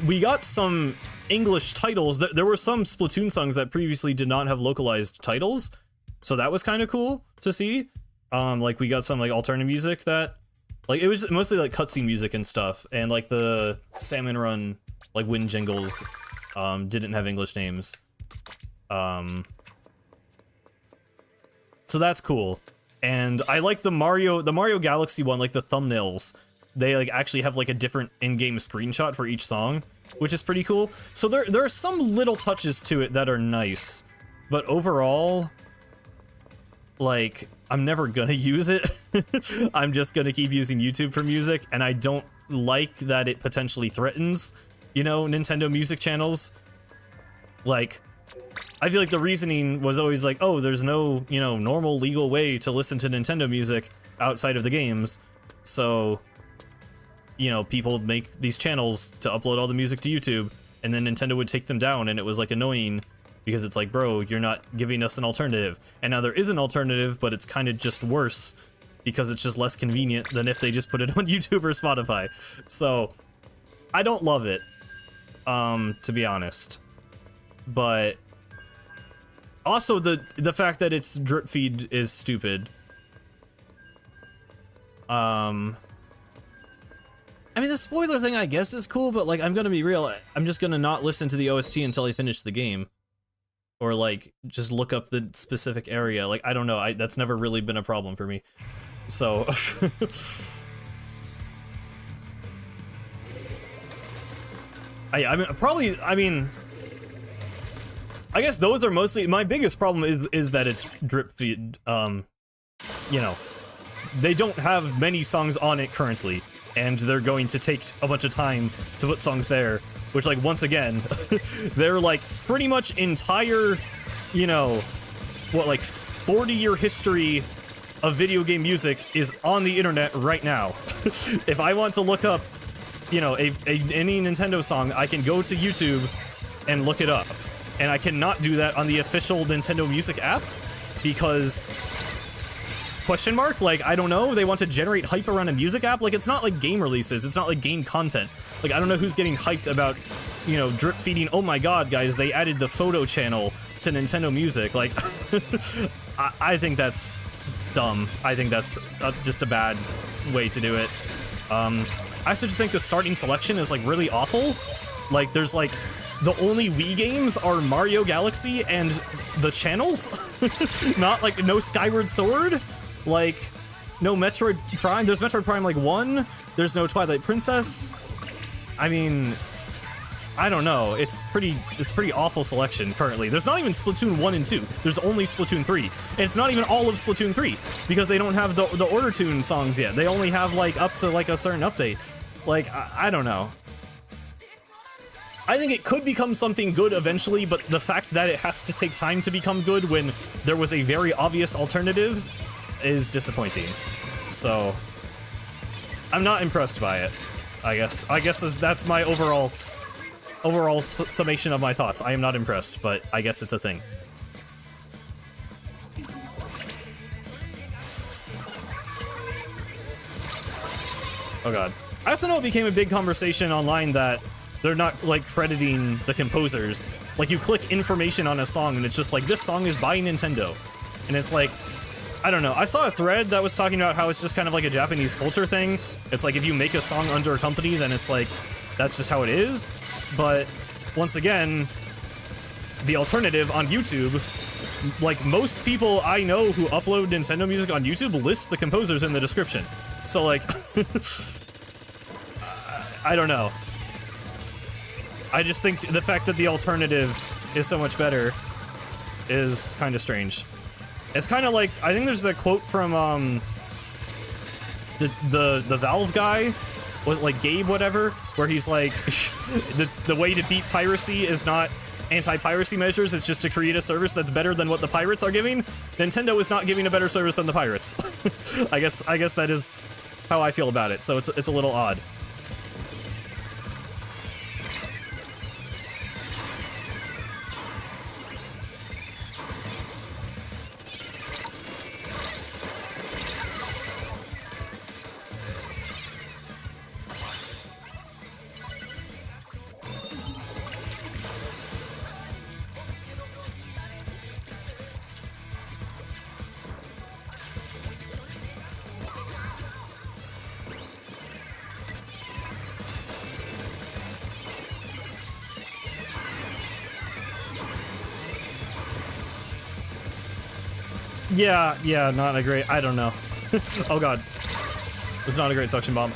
We got some English titles. There were some Splatoon songs that previously did not have localized titles, so that was kind of cool to see. Like we got some like alternative music that, like, it was mostly like cutscene music and stuff, and like the Salmon Run like wind jingles didn't have English names. So that's cool. And I like the Mario Galaxy one, like the thumbnails. They like actually have like a different in-game screenshot for each song, which is pretty cool. So there are some little touches to it that are nice, but overall, like, I'm never gonna use it. I'm just gonna keep using YouTube for music, and I don't like that it potentially threatens, you know, Nintendo Music channels. Like, I feel like the reasoning was always like, oh, there's no, you know, normal legal way to listen to Nintendo music outside of the games, so, you know, people make these channels to upload all the music to YouTube, and then Nintendo would take them down, and it was like annoying because it's like, bro, you're not giving us an alternative. And now there is an alternative, but it's kind of just worse because it's just less convenient than if they just put it on YouTube or Spotify. So I don't love it, to be honest. But also the fact that it's drip feed is stupid. I mean, the spoiler thing I guess is cool, but like, I'm gonna be real, I'm just gonna not listen to the OST until I finish the game. Or like, just look up the specific area. Like, I don't know, that's never really been a problem for me. So I mean, I guess those are mostly, my biggest problem is that it's drip feed. You know, they don't have many songs on it currently, and they're going to take a bunch of time to put songs there, which, like, once again, they're like pretty much entire, you know, what, like 40-year history of video game music is on the internet right now. If I want to look up, you know, any Nintendo song, I can go to YouTube and look it up. And I cannot do that on the official Nintendo Music app because, question mark, like, I don't know, they want to generate hype around a music app? Like, it's not like game releases, it's not like game content. Like, I don't know who's getting hyped about, you know, drip feeding, oh my god, guys, they added the photo channel to Nintendo Music. Like, I think that's dumb. I think that's just a bad way to do it. I also just think the starting selection is, like, really awful. Like, there's, like, the only Wii games are Mario Galaxy and the channels. Not, like, no Skyward Sword. Like, no Metroid Prime. There's Metroid Prime, like, 1. There's no Twilight Princess. I mean, I don't know. It's pretty awful selection currently. There's not even Splatoon 1 and 2. There's only Splatoon 3. And it's not even all of Splatoon 3 because they don't have the Order Tune songs yet. They only have, like, up to, like, a certain update. Like, I don't know. I think it could become something good eventually, but the fact that it has to take time to become good when there was a very obvious alternative is disappointing. So, I'm not impressed by it, I guess. I guess that's my overall summation of my thoughts. I am not impressed, but I guess it's a thing. Oh god. I also know it became a big conversation online that they're not, like, crediting the composers. Like, you click information on a song and it's just like, this song is by Nintendo. And it's like, I don't know. I saw a thread that was talking about how it's just kind of like a Japanese culture thing. It's like if you make a song under a company, then it's like, that's just how it is. But once again, the alternative on YouTube, like most people I know who upload Nintendo music on YouTube list the composers in the description. So like, I don't know. I just think the fact that the alternative is so much better is kind of strange. It's kind of like, I think there's that quote from the Valve guy, was like Gabe whatever, where he's like, the way to beat piracy is not anti-piracy measures, it's just to create a service that's better than what the pirates are giving. Nintendo is not giving a better service than the pirates. I guess that is how I feel about it, so it's a little odd. Yeah, not a great, I don't know. Oh god. It's not a great suction bomb.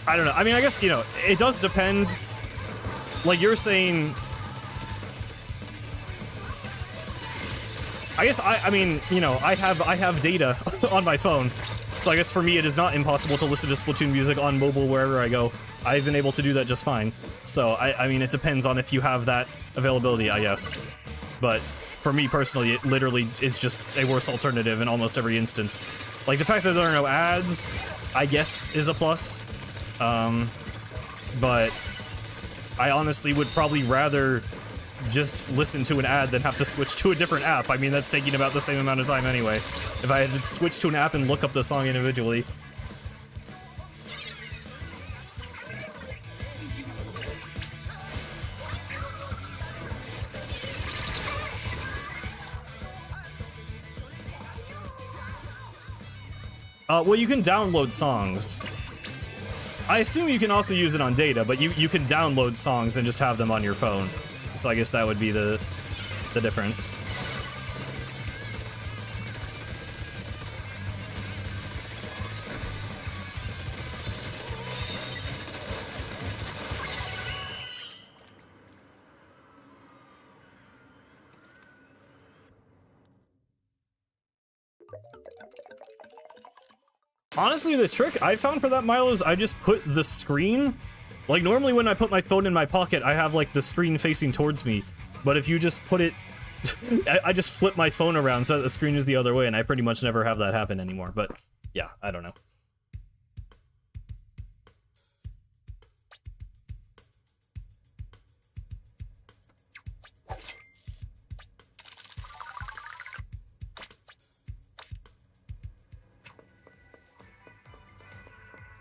I don't know. I mean, I guess, you know, it does depend. Like you're saying, I guess I mean, you know, I have data on my phone. So I guess for me it is not impossible to listen to Splatoon music on mobile wherever I go. I've been able to do that just fine. So I mean, it depends on if you have that availability, I guess. But for me personally, it literally is just a worse alternative in almost every instance. Like the fact that there are no ads, I guess, is a plus. But I honestly would probably rather just listen to an ad than have to switch to a different app. I mean, that's taking about the same amount of time anyway. If I had to switch to an app and look up the song individually. Well, you can download songs. I assume you can also use it on data, but you can download songs and just have them on your phone. So I guess that would be the difference. Honestly, the trick I found for that, Milo, is I just put the screen... Like, normally when I put my phone in my pocket, I have, like, the screen facing towards me. But if you just put it... I just flip my phone around so that the screen is the other way, and I pretty much never have that happen anymore. But, yeah, I don't know.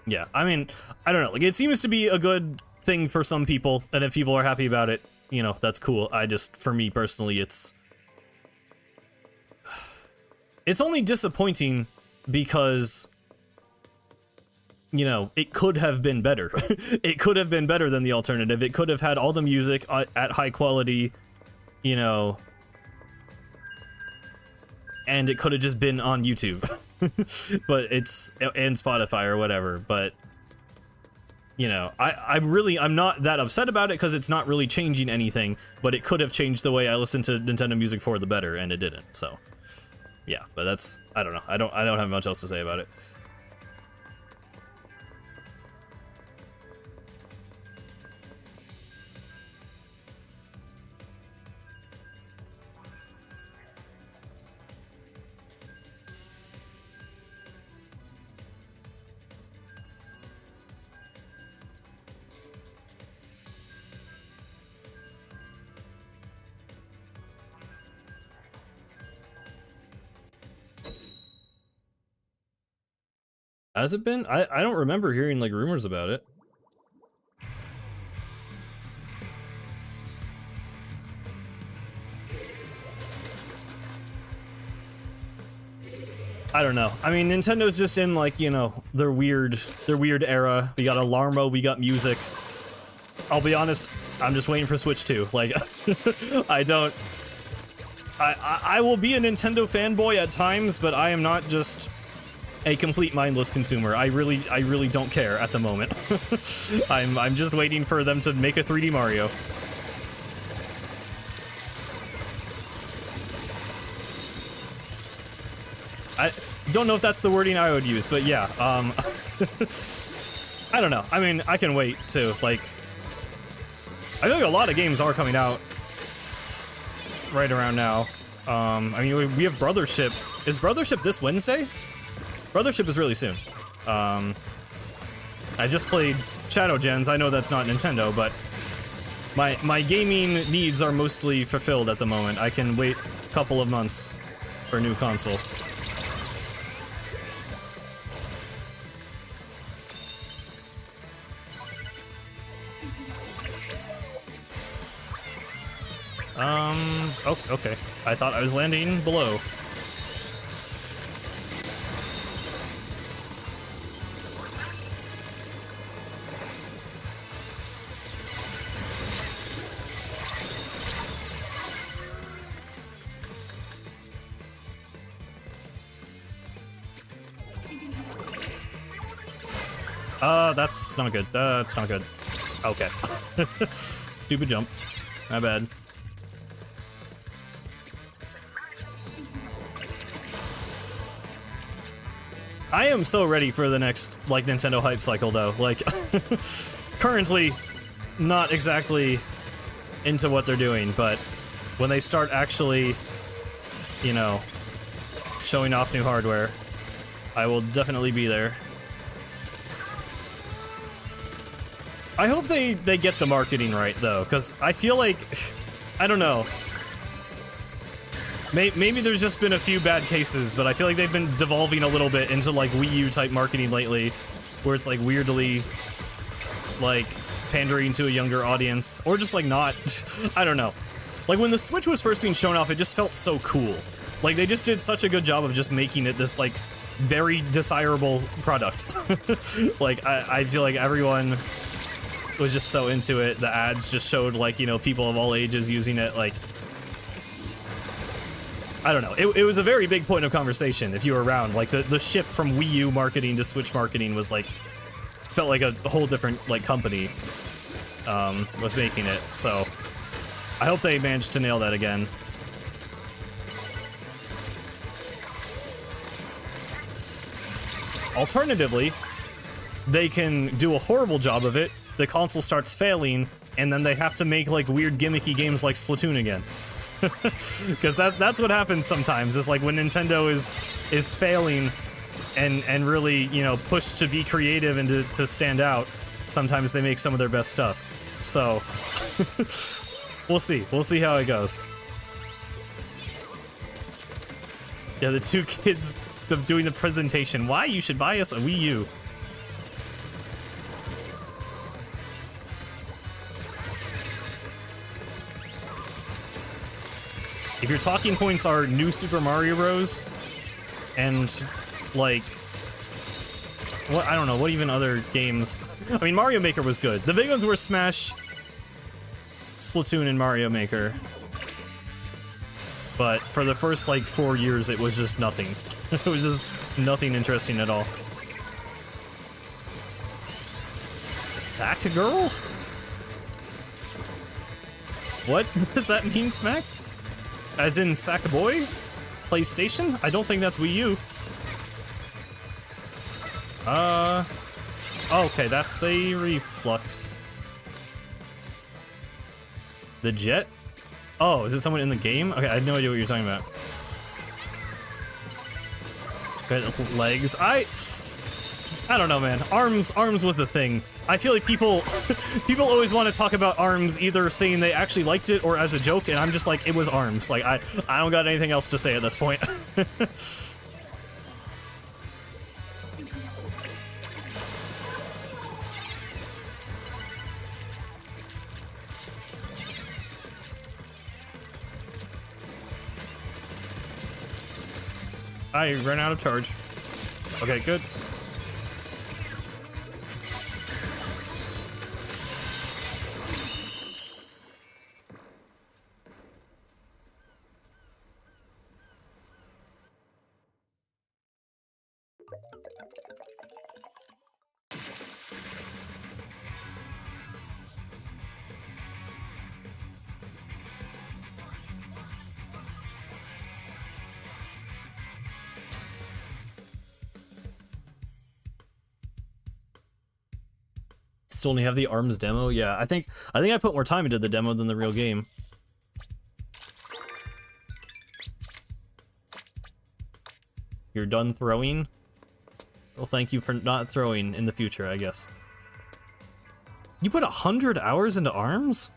Yeah, I mean, I don't know. Like, it seems to be a good thing for some people, and if people are happy about it, you know, that's cool. I just, for me personally, it's only disappointing because, you know, it could have been better. It could have been better than the alternative. It could have had all the music at high quality, you know, and it could have just been on YouTube. But it's, and Spotify or whatever, but, you know, I'm not that upset about it because it's not really changing anything, but it could have changed the way I listen to Nintendo music for the better, and it didn't, so, yeah, but that's, I don't know, I don't have much else to say about it. Has it been? I don't remember hearing, like, rumors about it. I don't know. I mean, Nintendo's just in, like, you know, their weird era. We got Alarmo, we got music. I'll be honest, I'm just waiting for Switch 2. Like, I will be a Nintendo fanboy at times, but I am not just a complete mindless consumer. I really don't care at the moment. I'm just waiting for them to make a 3D Mario. I don't know if that's the wording I would use, but yeah, I don't know. I mean, I can wait too. Like, I feel like a lot of games are coming out right around now. I mean, we have Brothership. Is Brothership this Wednesday? Brothership is really soon. I just played Shadow Gens. I know that's not Nintendo, but my gaming needs are mostly fulfilled at the moment. I can wait a couple of months for a new console. Oh, okay. I thought I was landing below. That's not good. That's not good. Okay. Stupid jump. My bad. I am so ready for the next, like, Nintendo hype cycle, though. Like, currently, not exactly into what they're doing, but when they start actually, you know, showing off new hardware, I will definitely be there. I hope they get the marketing right, though, because I feel like, I don't know. Maybe there's just been a few bad cases, but I feel like they've been devolving a little bit into, like, Wii U type marketing lately, where it's, like, weirdly, like, pandering to a younger audience, or just, like, not. I don't know. Like, when the Switch was first being shown off, it just felt so cool. Like, they just did such a good job of just making it this, like, very desirable product. Like, I feel like everyone was just so into it. The ads just showed, like, you know, people of all ages using it, like, I don't know. It was a very big point of conversation if you were around. Like, the shift from Wii U marketing to Switch marketing was, like, felt like a whole different, like, company was making it. So I hope they managed to nail that again. Alternatively, they can do a horrible job of it, the console starts failing, and then they have to make, like, weird gimmicky games like Splatoon again. Because that's what happens sometimes. It's like when Nintendo is failing and really, you know, pushed to be creative and to stand out, sometimes they make some of their best stuff. So we'll see how it goes. Yeah, the two kids doing the presentation. Why you should buy us a Wii U. If your talking points are New Super Mario Bros. And, like, what, I don't know, what even other games? I mean, Mario Maker was good. The big ones were Smash, Splatoon, and Mario Maker. But for the first, like, 4 years, it was just nothing. It was just nothing interesting at all. Sack Girl? What does that mean, Smack? As in Sackboy? PlayStation? I don't think that's Wii U. Okay, that's a reflux. The jet? Oh, is it someone in the game? Okay, I had no idea what you're talking about. Okay, legs. I don't know, man. Arms was the thing. I feel like people always want to talk about ARMS either saying they actually liked it or as a joke, and I'm just like, it was ARMS. Like, I don't got anything else to say at this point. I ran out of charge. Okay, good. Still only have the ARMS demo? Yeah, I think I put more time into the demo than the real game. You're done throwing? Well, thank you for not throwing in the future, I guess. You put 100 hours into ARMS?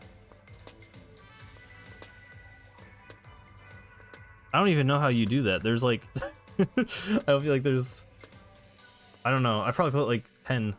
I don't even know how you do that. There's like... I feel like there's... I don't know. I probably put like 10.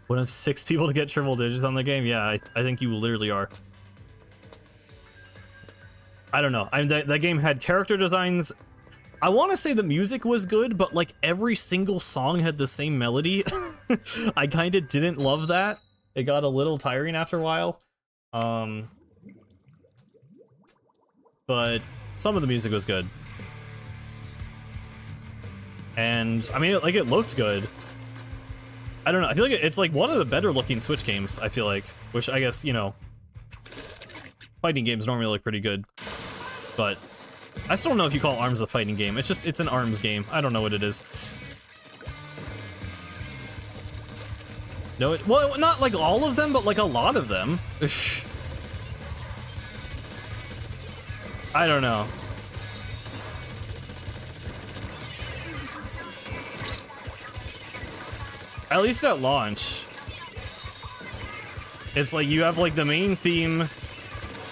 One of 6 people to get triple digits on the game? Yeah, I think you literally are. I don't know. That game had character designs. I want to say the music was good, but like every single song had the same melody. I kind of didn't love that. It got a little tiring after a while. But some of the music was good. And I mean, like, it looked good. I don't know, I feel like it's like one of the better looking Switch games, I feel like. Which I guess, you know, fighting games normally look pretty good. But I still don't know if you call ARMS a fighting game. It's just, it's an ARMS game. I don't know what it is. No, well, not like all of them, but like a lot of them. I don't know. At least at launch. It's like you have like the main theme,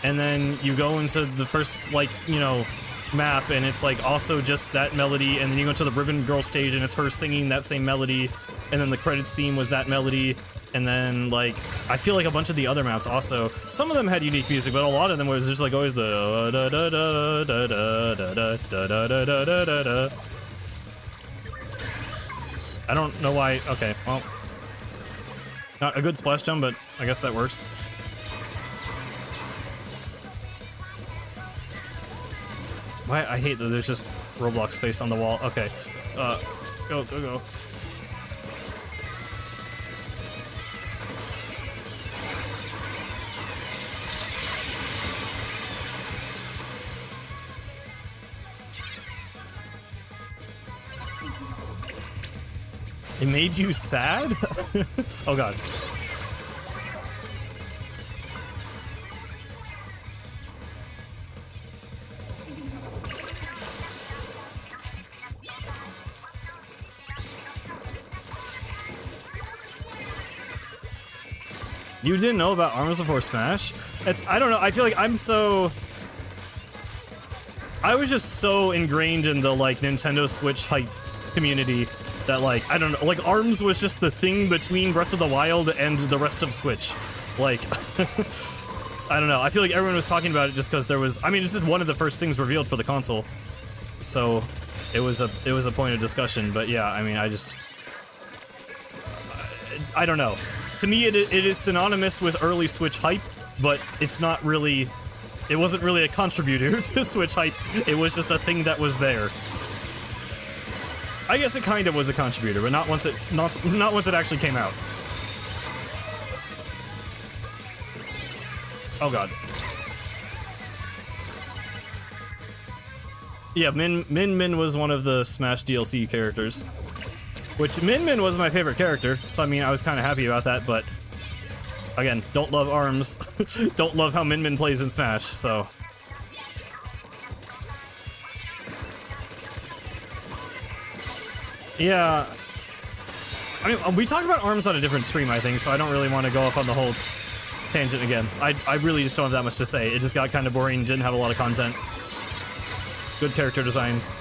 and then you go into the first, like, you know, map, and it's like also just that melody, and then you go to the Ribbon Girl stage and it's her singing that same melody, and then the credits theme was that melody, and then like I feel like a bunch of the other maps also, some of them had unique music, but a lot of them was just like always the da da da da da da da da da da da da da. I don't know why. Okay, well, not a good splash jump, but I guess that works. Why I hate that there's just Roblox face on the wall. Okay, go, go, go. It made you sad? Oh god. You didn't know about ARMS before Smash? I don't know, I feel like I was just so ingrained in the, like, Nintendo Switch hype community that, like, I don't know, like, ARMS was just the thing between Breath of the Wild and the rest of Switch. Like, I don't know, I feel like everyone was talking about it just because there was, I mean, this is one of the first things revealed for the console. So, it was a point of discussion, but yeah, I mean, I don't know. To me, it is synonymous with early Switch hype, but it's not really, it wasn't really a contributor to Switch hype, it was just a thing that was there. I guess it kind of was a contributor, but not once it actually came out. Oh god. Yeah, Min was one of the Smash DLC characters. Which, Min was my favorite character, so I mean, I was kind of happy about that, but... Again, don't love ARMS. Don't love how Min plays in Smash, so... Yeah, I mean, we talked about ARMS on a different stream, I think, so I don't really want to go up on the whole tangent again. I really just don't have that much to say. It just got kind of boring, didn't have a lot of content. Good character designs.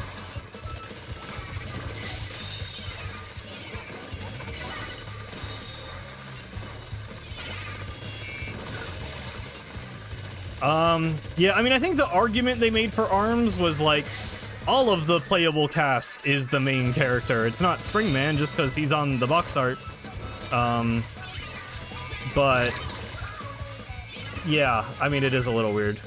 Yeah, I mean, I think the argument they made for ARMS was like, all of the playable cast is the main character. It's not Springman just because he's on the box art. But yeah, I mean, it is a little weird.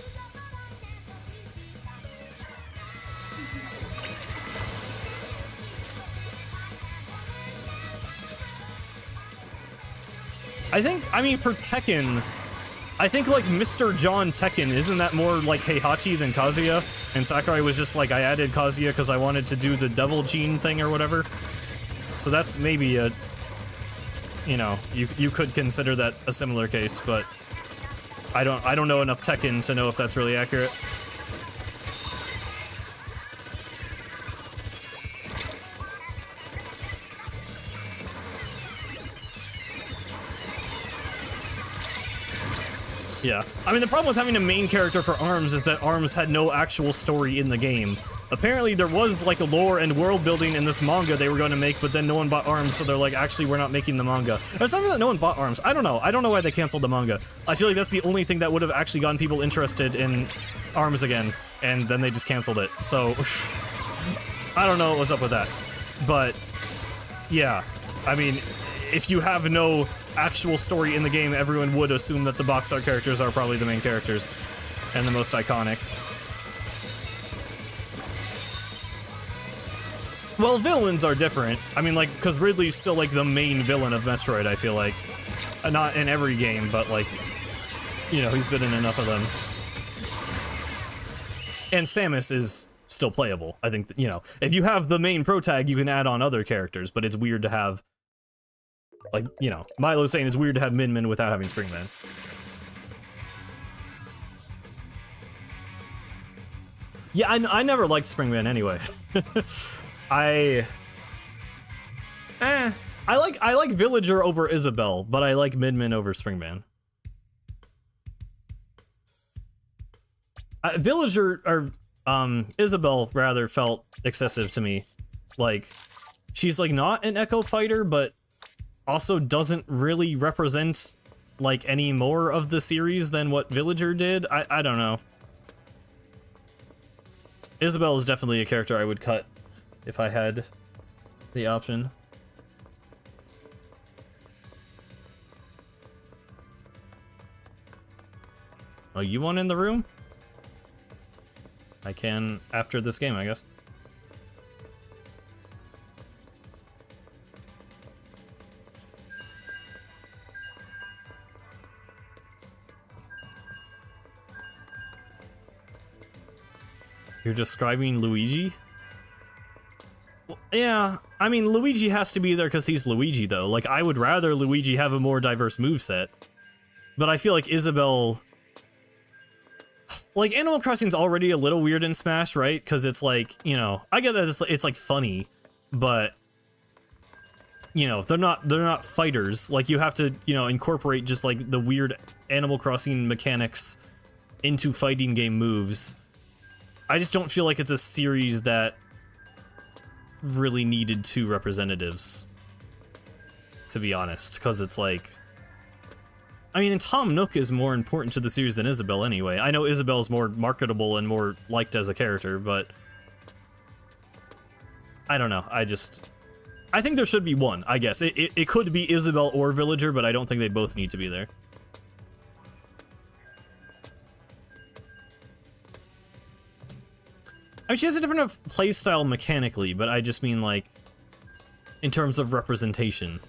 I mean, for Tekken, I think, like, Mr. John Tekken, isn't that more like Heihachi than Kazuya? And Sakurai was just like, I added Kazuya because I wanted to do the Devil Gene thing or whatever. So that's maybe a, you know, you could consider that a similar case, but I don't know enough Tekken to know if that's really accurate. Yeah. I mean, the problem with having a main character for ARMS is that ARMS had no actual story in the game. Apparently, there was, like, a lore and world building in this manga they were going to make, but then no one bought ARMS, so they're like, actually, we're not making the manga. It's not that no one bought ARMS. I don't know. I don't know why they canceled the manga. I feel like that's the only thing that would have actually gotten people interested in ARMS again, and then they just canceled it. So, I don't know what was up with that. But, yeah. I mean, if you have no actual story in the game, everyone would assume that the box art characters are probably the main characters and the most iconic. Well, villains are different. I mean, like, because Ridley's still, like, the main villain of Metroid, I feel like. Not in every game, but, like, you know, he's been in enough of them. And Samus is still playable. I think, you know, if you have the main pro tag, you can add on other characters, but it's weird to have, like, you know, Milo's saying it's weird to have Min Min without having Springman. Yeah, I never liked Springman anyway. I like Villager over Isabelle, but I like Min Min over Springman. Villager, or Isabelle rather, felt excessive to me. Like, she's like not an Echo fighter, but also doesn't really represent like any more of the series than what Villager did. I don't know. Isabelle is definitely a character I would cut if I had the option. Oh, you want in the room? I can after this game, I guess. You're describing Luigi? Well, yeah, I mean, Luigi has to be there because he's Luigi, though. Like, I would rather Luigi have a more diverse moveset. But I feel like Isabelle... Like, Animal Crossing's already a little weird in Smash, right? Because it's like, you know, I get that it's like funny, but... You know, they're not fighters. Like, you have to, you know, incorporate just, like, the weird Animal Crossing mechanics into fighting game moves. I just don't feel like it's a series that really needed two representatives, to be honest, because it's like... I mean, and Tom Nook is more important to the series than Isabelle anyway. I know Isabelle's more marketable and more liked as a character, but... I don't know, I think there should be one, I guess. It could be Isabelle or Villager, but I don't think they both need to be there. I mean, she has a different playstyle mechanically, but I just mean, like, in terms of representation.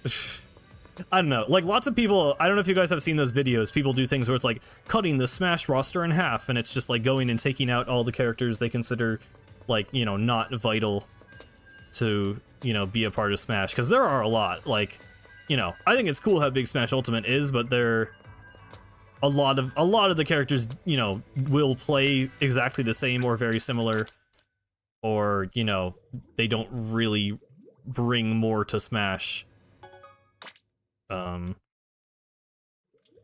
I don't know. Like, lots of people, I don't know if you guys have seen those videos, people do things where it's like, cutting the Smash roster in half, and it's just like going and taking out all the characters they consider, like, you know, not vital to, you know, be a part of Smash. Because there are a lot. Like, you know, I think it's cool how big Smash Ultimate is, but a lot of the characters, you know, will play exactly the same or very similar. Or, you know, they don't really bring more to Smash.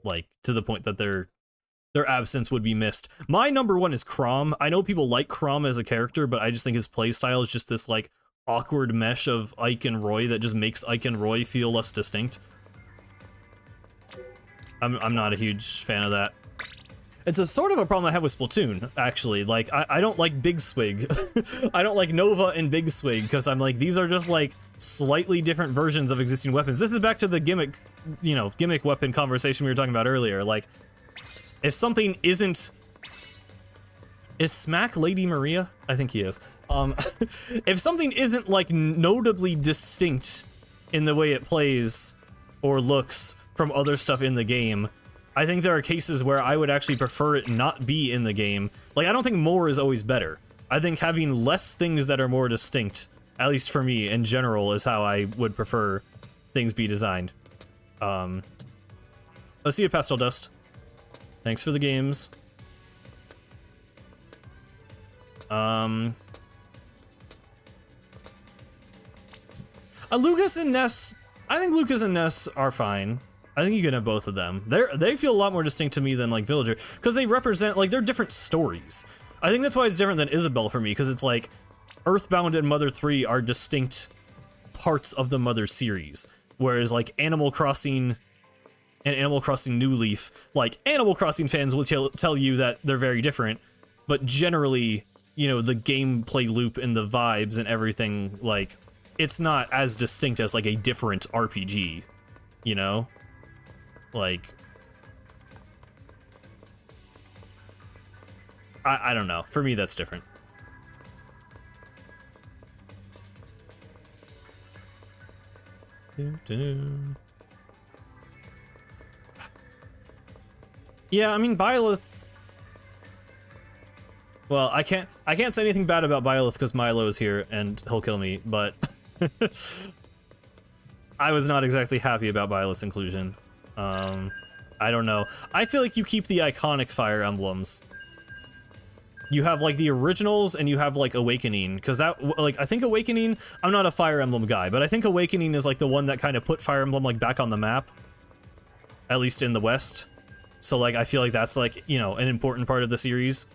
like to the point that their absence would be missed. My number one is Chrom. I know people like Chrom as a character, but I just think his playstyle is just this like awkward mesh of Ike and Roy that just makes Ike and Roy feel less distinct. I'm not a huge fan of that. It's a sort of a problem I have with Splatoon, actually. Like, I don't like Big Swig. I don't like Nova and Big Swig, because I'm like, these are just, like, slightly different versions of existing weapons. This is back to the gimmick, you know, gimmick weapon conversation we were talking about earlier. Like, if something isn't... Is Smack Lady Maria? I think he is. If something isn't, like, notably distinct in the way it plays or looks from other stuff in the game, I think there are cases where I would actually prefer it not be in the game. Like, I don't think more is always better. I think having less things that are more distinct, at least for me in general, is how I would prefer things be designed. Let's see you, Pastel Dust. Thanks for the games. Lucas and Ness, I think Lucas and Ness are fine. I think you can have both of them. They feel a lot more distinct to me than like Villager, because they represent, like, they're different stories. I think that's why it's different than Isabelle for me, because it's like Earthbound and Mother 3 are distinct parts of the Mother series, whereas like Animal Crossing and Animal Crossing New Leaf, like Animal Crossing fans will tell you that they're very different, but generally, you know, the gameplay loop and the vibes and everything, like, it's not as distinct as like a different RPG, you know? Like, I don't know. For me, that's different. Yeah, I mean, Byleth. Well, I can't say anything bad about Byleth because Milo is here and he'll kill me, but I was not exactly happy about Byleth's inclusion. I don't know. I feel like you keep the iconic Fire Emblems. You have, like, the originals, and you have, like, Awakening, because that, like, I think Awakening, I'm not a Fire Emblem guy, but I think Awakening is, like, the one that kind of put Fire Emblem, like, back on the map. At least in the West. So, like, I feel like that's, like, you know, an important part of the series.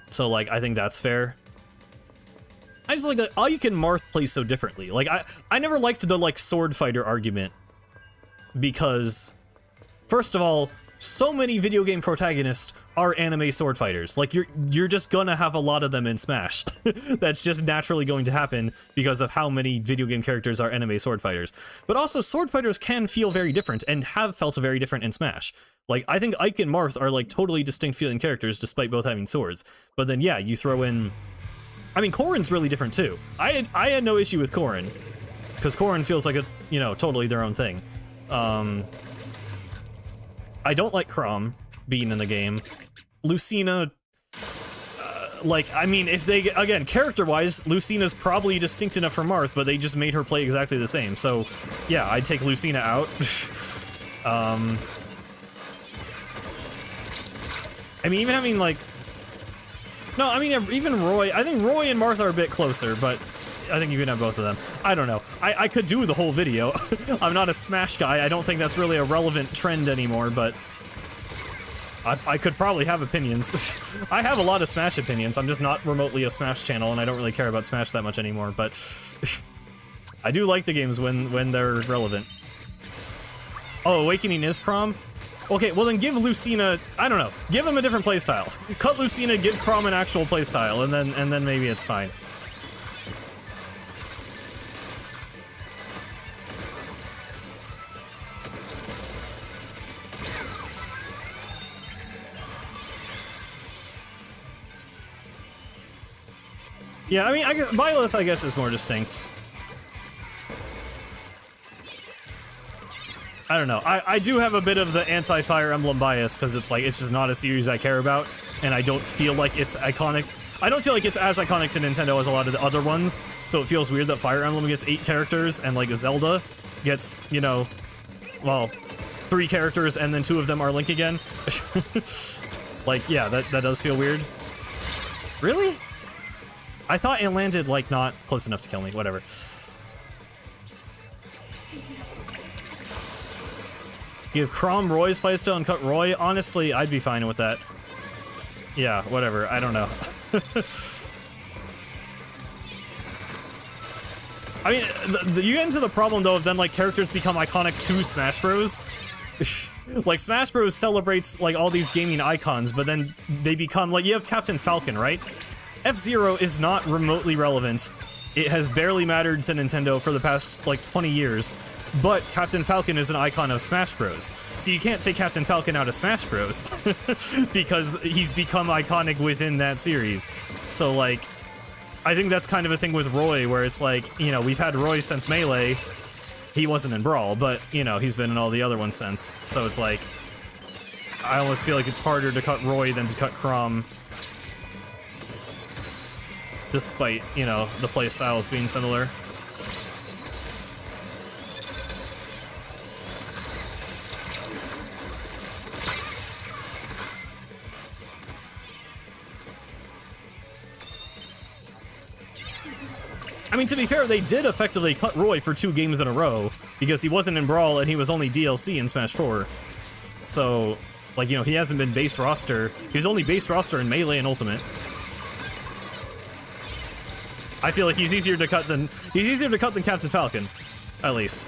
So, like, I think that's fair. I just like that All You Can Marth plays so differently. Like, I never liked the, like, sword fighter argument. Because, first of all, so many video game protagonists are anime sword fighters. Like, you're just gonna have a lot of them in Smash. That's just naturally going to happen because of how many video game characters are anime sword fighters. But also, sword fighters can feel very different and have felt very different in Smash. Like, I think Ike and Marth are, like, totally distinct feeling characters despite both having swords. But then, yeah, you throw in... I mean, Corrin's really different, too. I had no issue with Corrin, because Corrin feels like a, you know, totally their own thing. I don't like Chrom being in the game. Lucina, like, I mean, if they, again, character-wise, Lucina's probably distinct enough from Marth, but they just made her play exactly the same. So, yeah, I'd take Lucina out. I mean, even having, like... No, I mean, even Roy... I think Roy and Marth are a bit closer, but... I think you can have both of them. I don't know. I could do the whole video. I'm not a Smash guy. I don't think that's really a relevant trend anymore, but... I could probably have opinions. I have a lot of Smash opinions. I'm just not remotely a Smash channel, and I don't really care about Smash that much anymore, but... I do like the games when they're relevant. Oh, Awakening is Chrom? Okay, well then give Lucina... I don't know. Give him a different playstyle. Cut Lucina, give Chrom an actual playstyle, and then maybe it's fine. Yeah, I mean, Byleth, I guess, is more distinct. I don't know. I do have a bit of the anti-Fire Emblem bias, because it's like, it's just not a series I care about, and I don't feel like it's iconic. I don't feel like it's as iconic to Nintendo as a lot of the other ones, so it feels weird that Fire Emblem gets 8 characters, and, like, Zelda gets, you know, well, 3 characters, and then 2 of them are Link again. Like, yeah, that does feel weird. Really? I thought it landed, like, not close enough to kill me. Whatever. Give Chrom Roy's playstyle and cut Roy. Honestly, I'd be fine with that. Yeah, whatever. I don't know. I mean, you get into the problem, though, of then, like, characters become iconic to Smash Bros. Like, Smash Bros celebrates, like, all these gaming icons, but then they become, like, you have Captain Falcon, right? F-Zero is not remotely relevant. It has barely mattered to Nintendo for the past, like, 20 years. But Captain Falcon is an icon of Smash Bros. So you can't take Captain Falcon out of Smash Bros. Because he's become iconic within that series. So, like, I think that's kind of a thing with Roy, where it's like, you know, we've had Roy since Melee. He wasn't in Brawl, but, you know, he's been in all the other ones since. So it's like, I almost feel like it's harder to cut Roy than to cut Chrom. Despite, you know, the playstyles being similar. I mean, to be fair, they did effectively cut Roy for 2 games in a row, because he wasn't in Brawl and he was only DLC in Smash 4. So, like, you know, he hasn't been base roster. He was only base roster in Melee and Ultimate. I feel like he's easier to cut than Captain Falcon, at least.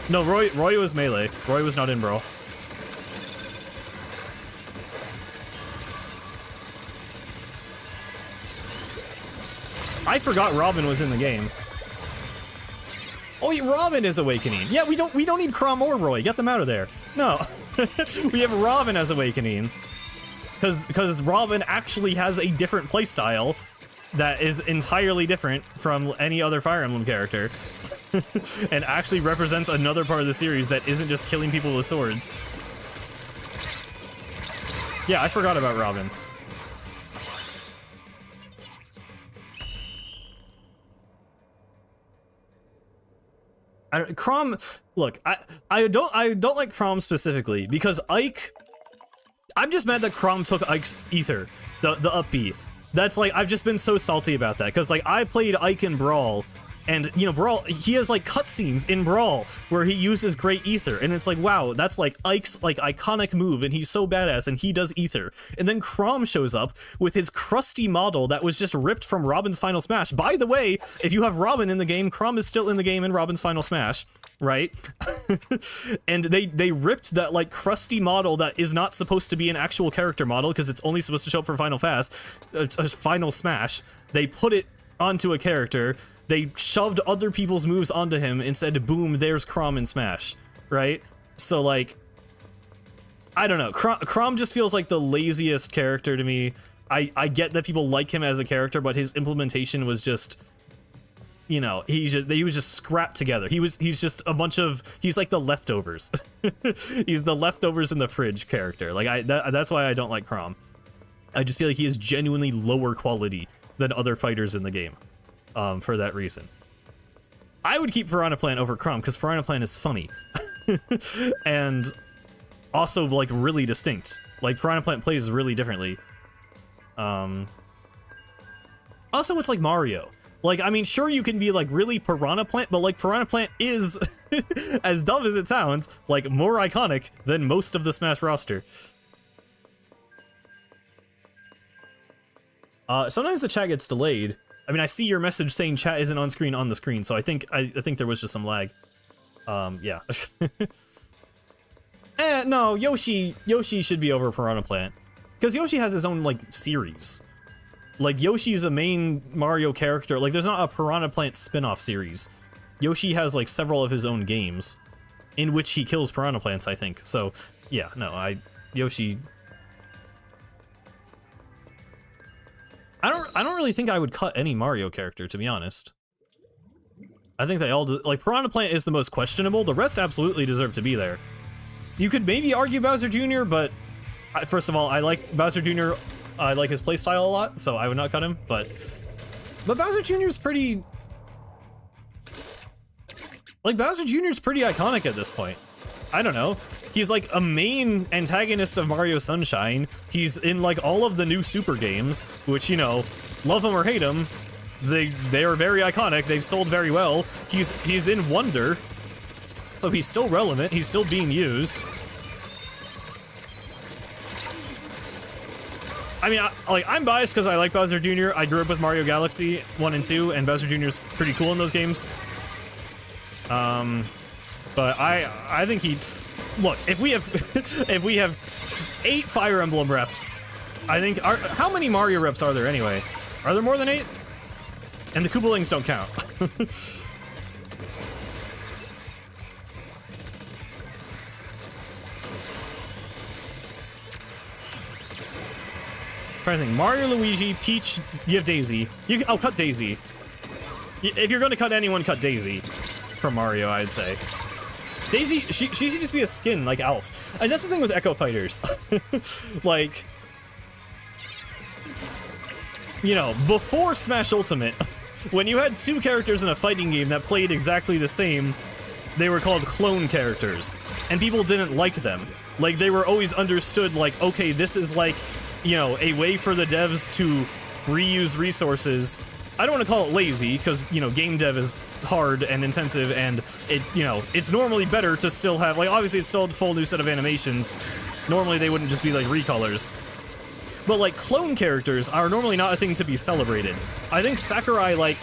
No, Roy was Melee. Roy was not in Brawl. I forgot Robin was in the game. Oh, yeah, Robin is Awakening. Yeah, we don't need Chrom or Roy. Get them out of there. No, we have Robin as Awakening, because Robin actually has a different playstyle that is entirely different from any other Fire Emblem character, and actually represents another part of the series that isn't just killing people with swords. Yeah, I forgot about Robin. Chrom, look, I don't like Chrom specifically because Ike. I'm just mad that Chrom took Ike's ether, the up B. That's like, I've just been so salty about that because, like, I played Ike in Brawl, and, you know, Brawl, he has like cutscenes in Brawl where he uses Great Ether, and it's like, wow, that's like Ike's like iconic move, and he's so badass, and he does Ether. And then Chrom shows up with his crusty model that was just ripped from Robin's Final Smash. By the way, if you have Robin in the game, Chrom is still in the game in Robin's Final Smash, right? And they ripped that like crusty model that is not supposed to be an actual character model because it's only supposed to show up for Final Smash. They put it onto a character. They shoved other people's moves onto him and said, boom, there's Chrom in Smash, right? So, like, I don't know. Chrom just feels like the laziest character to me. I get that people like him as a character, but his implementation was just, you know, he was just scrapped together. He's just a bunch of, he's like the leftovers. He's the leftovers in the fridge character. Like, that's why I don't like Chrom. I just feel like he is genuinely lower quality than other fighters in the game. For that reason. I would keep Piranha Plant over Chrom, because Piranha Plant is funny. And also, like, really distinct. Like, Piranha Plant plays really differently. Also, it's like Mario. Like, I mean, sure, you can be, like, really Piranha Plant, but, like, Piranha Plant is, as dumb as it sounds, like, more iconic than most of the Smash roster. Sometimes the chat gets delayed. I mean, I see your message saying chat isn't on screen on the screen, so I think there was just some lag. Yeah. No, Yoshi should be over Piranha Plant. Because Yoshi has his own, like, series. Like, Yoshi's a main Mario character. Like, there's not a Piranha Plant spin-off series. Yoshi has, like, several of his own games in which he kills Piranha Plants, I think. So, yeah, no, Yoshi... I don't really think I would cut any Mario character, to be honest. I think they all like, Piranha Plant is the most questionable. The rest absolutely deserve to be there. So you could maybe argue Bowser Jr., but first of all, I like Bowser Jr. I like his playstyle a lot, so I would not cut him. But Bowser Jr. is pretty, like, Bowser Jr. is pretty iconic at this point. I don't know. He's like a main antagonist of Mario Sunshine. He's in like all of the new Super games, which, you know, love him or hate him, they are very iconic. They've sold very well. He's in Wonder. So he's still relevant, he's still being used. I mean, I'm biased because I like Bowser Jr. I grew up with Mario Galaxy 1 and 2, and Bowser Jr. is pretty cool in those games. But I think he... Look, if we have if we have 8 Fire Emblem reps, I think... How many Mario reps are there anyway? Are there more than 8? And the Koopalings don't count. Trying to think. Mario, Luigi, Peach, you have Daisy. Oh, cut Daisy. If you're going to cut anyone, cut Daisy. From Mario, I'd say. Daisy, she should just be a skin, like Alf. And that's the thing with Echo Fighters. Like... You know, before Smash Ultimate, when you had 2 characters in a fighting game that played exactly the same, they were called clone characters. And people didn't like them. Like, they were always understood, like, okay, this is like... You know, a way for the devs to reuse resources. I don't want to call it lazy, because, you know, game dev is hard and intensive, and it, you know, it's normally better to still have, like, obviously it's still a full new set of animations. Normally they wouldn't just be, like, recolors. But, like, clone characters are normally not a thing to be celebrated. I think Sakurai, like...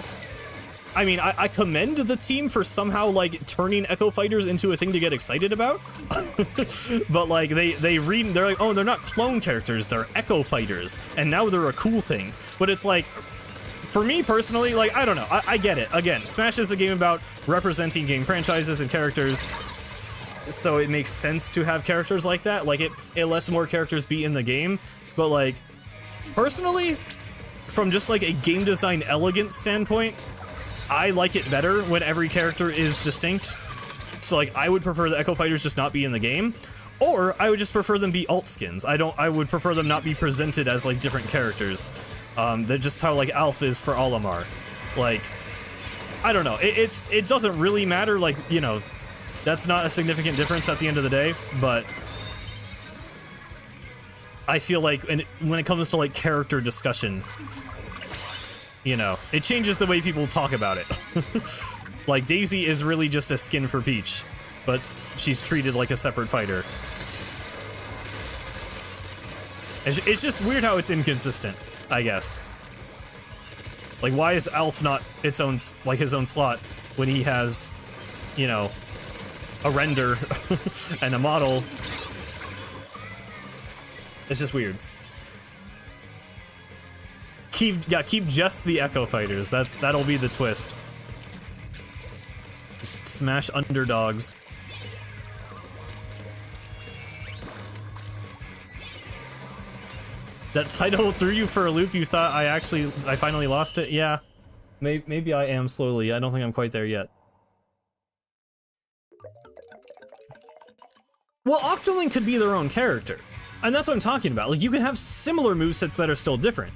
I mean, I commend the team for somehow, like, turning Echo Fighters into a thing to get excited about. But, like, they're like, oh, they're not clone characters, they're Echo Fighters, and now they're a cool thing. But it's like, for me personally, like, I don't know, I get it. Again, Smash is a game about representing game franchises and characters, so it makes sense to have characters like that. Like, it lets more characters be in the game, but, like, personally, from just, like, a game design elegance standpoint, I like it better when every character is distinct. So, like, I would prefer the Echo Fighters just not be in the game, or I would just prefer them be alt skins. I would prefer them not be presented as, like, different characters. They're just how, like, Alf is for Olimar. Like, I don't know. It doesn't really matter, like, you know, that's not a significant difference at the end of the day, but I feel like when it comes to, like, character discussion, you know, it changes the way people talk about it. Like, Daisy is really just a skin for Peach, but she's treated like a separate fighter. It's just weird how it's inconsistent, I guess. Like, why is Alf not its own, like, his own slot when he has, you know, a render and a model? It's just weird. Keep just the Echo Fighters. That'll be the twist. Just smash underdogs. That title threw you for a loop. You thought I finally lost it? Yeah. Maybe I am slowly. I don't think I'm quite there yet. Well, Octoling could be their own character. And that's what I'm talking about. Like, you can have similar movesets that are still different.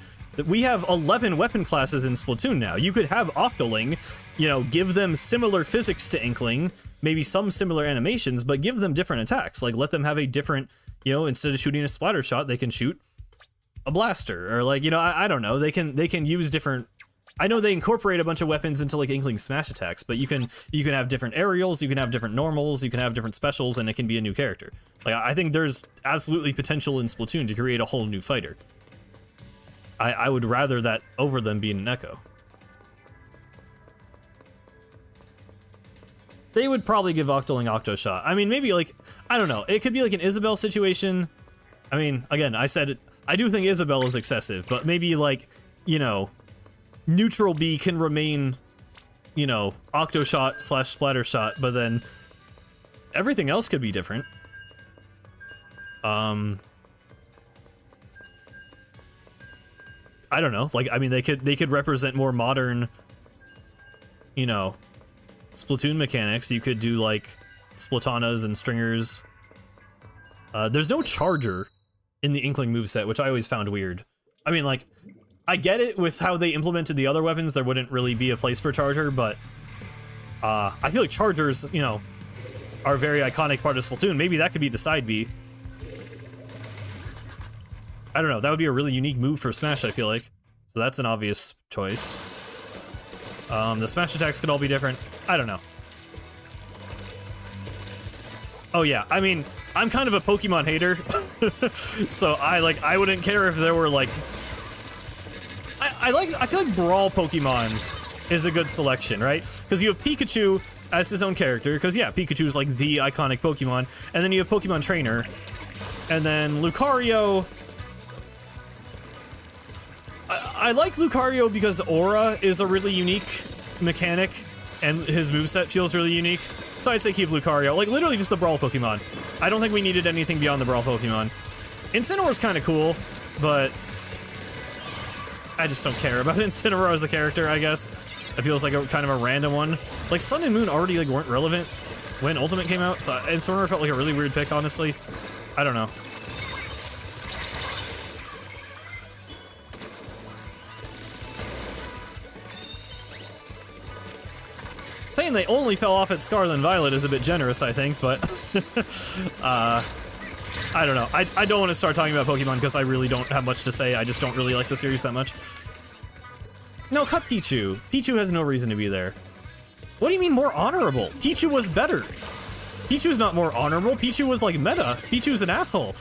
We have 11 weapon classes in Splatoon now. You could have Octoling, you know, give them similar physics to Inkling, maybe some similar animations, but give them different attacks. Like, let them have a different, you know, instead of shooting a splatter shot, they can shoot a blaster. Or, like, you know, I don't know. They can use different... I know they incorporate a bunch of weapons into, like, Inkling smash attacks, but you can have different aerials, you can have different normals, you can have different specials, and it can be a new character. Like, I think there's absolutely potential in Splatoon to create a whole new fighter. I would rather that over them being an Echo. They would probably give Octoling Octo Shot. I mean, maybe, like, I don't know. It could be like an Isabelle situation. I mean, again, I said it. I do think Isabelle is excessive, but maybe, like, you know, Neutral B can remain, you know, Octo Shot / Splatter Shot, but then everything else could be different. I don't know. Like, I mean, they could represent more modern, you know, Splatoon mechanics. You could do, like, Splatanas and Stringers. There's no Charger in the Inkling moveset, which I always found weird. I mean, like, I get it with how they implemented the other weapons, there wouldn't really be a place for Charger, but I feel like Chargers, you know, are a very iconic part of Splatoon. Maybe that could be the side B. I don't know, that would be a really unique move for Smash, I feel like. So that's an obvious choice. The Smash attacks could all be different. I don't know. Oh yeah, I mean, I'm kind of a Pokemon hater, so I wouldn't care if there were like, I feel like Brawl Pokemon is a good selection, right? Because you have Pikachu as his own character, because yeah, Pikachu is like the iconic Pokemon, and then you have Pokemon Trainer, and then Lucario. I like Lucario because Aura is a really unique mechanic, and his moveset feels really unique. So I'd say keep Lucario. Like, literally just the Brawl Pokemon. I don't think we needed anything beyond the Brawl Pokemon. Incineroar's kind of cool, but I just don't care about Incineroar as a character, I guess. It feels like a kind of a random one. Like, Sun and Moon already like weren't relevant when Ultimate came out, so Incineroar felt like a really weird pick, honestly. I don't know. Saying they only fell off at Scarlet and Violet is a bit generous, I think, but I don't know. I don't want to start talking about Pokemon because I really don't have much to say. I just don't really like the series that much. No, cut Pichu. Pichu has no reason to be there. What do you mean more honorable? Pichu was better. Pichu's not more honorable. Pichu was like meta. Pichu's an asshole.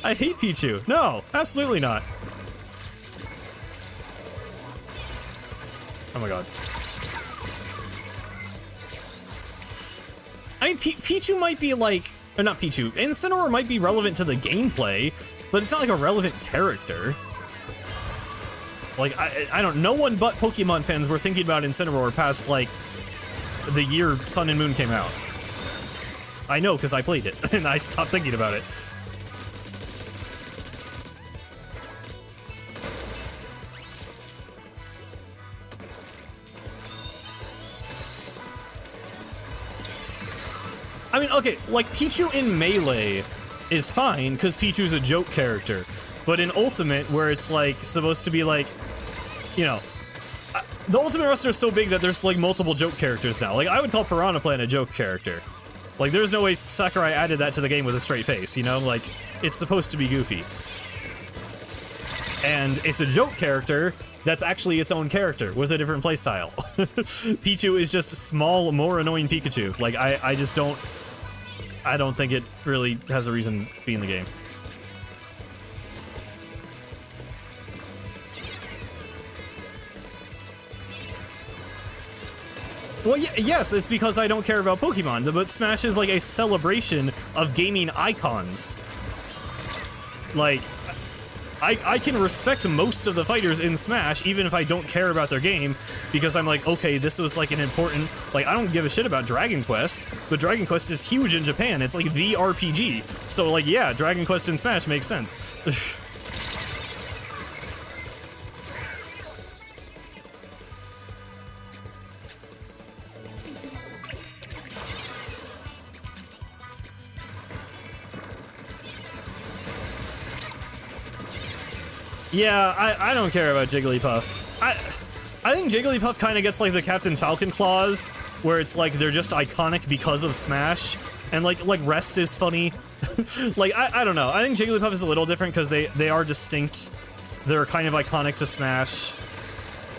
I hate Pichu. No, absolutely not. Oh my god. I mean, Pichu might be like, or not Pichu, Incineroar might be relevant to the gameplay, but it's not like a relevant character. Like, I don't, no one but Pokemon fans were thinking about Incineroar past, like, the year Sun and Moon came out. I know, because I played it, and I stopped thinking about it. I mean, okay, like, Pichu in Melee is fine, because Pichu's a joke character. But in Ultimate, where it's, like, supposed to be, like, you know... the Ultimate roster is so big that there's, like, multiple joke characters now. Like, I would call Piranha Plant a joke character. Like, there's no way Sakurai added that to the game with a straight face, you know? Like, it's supposed to be goofy. And it's a joke character that's actually its own character with a different playstyle. Pichu is just small, more annoying Pikachu. Like, I just don't... I don't think it really has a reason to be in the game. Well, yes, it's because I don't care about Pokemon, but Smash is like a celebration of gaming icons. Like, I can respect most of the fighters in Smash, even if I don't care about their game, because I'm like, okay, this was like an important... Like, I don't give a shit about Dragon Quest, but Dragon Quest is huge in Japan. It's like the RPG. So, like, yeah, Dragon Quest in Smash makes sense. Yeah, I don't care about Jigglypuff. I think Jigglypuff kind of gets like the Captain Falcon clause, where it's like they're just iconic because of Smash, and like Rest is funny. Like, I don't know. I think Jigglypuff is a little different because they are distinct. They're kind of iconic to Smash.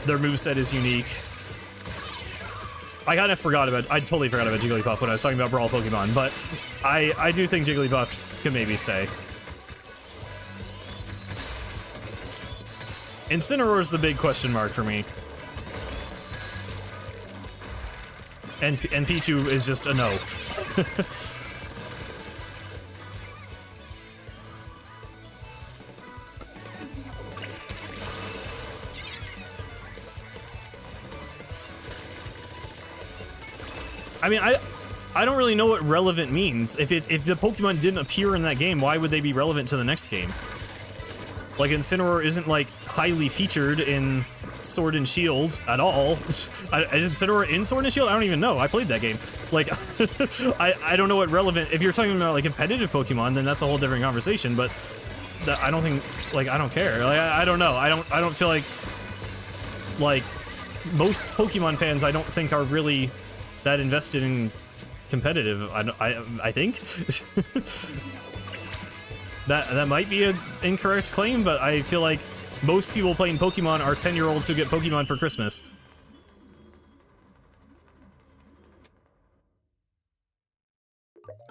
Their moveset is unique. I totally forgot about Jigglypuff when I was talking about Brawl Pokemon, but I do think Jigglypuff can maybe stay. Incineroar is the big question mark for me. And Pichu is just a no. I mean, I don't really know what relevant means. If the Pokemon didn't appear in that game, why would they be relevant to the next game? Like, Incineroar isn't, like, highly featured in Sword and Shield at all. Is Incineroar in Sword and Shield? I don't even know. I played that game. Like, I don't know what relevant... If you're talking about, like, competitive Pokemon, then that's a whole different conversation, but I don't think... Like, I don't care. Like, I don't know. I don't feel like... Like, most Pokemon fans, I don't think are really that invested in competitive, I think. That might be an incorrect claim, but I feel like most people playing Pokemon are 10-year-olds who get Pokemon for Christmas.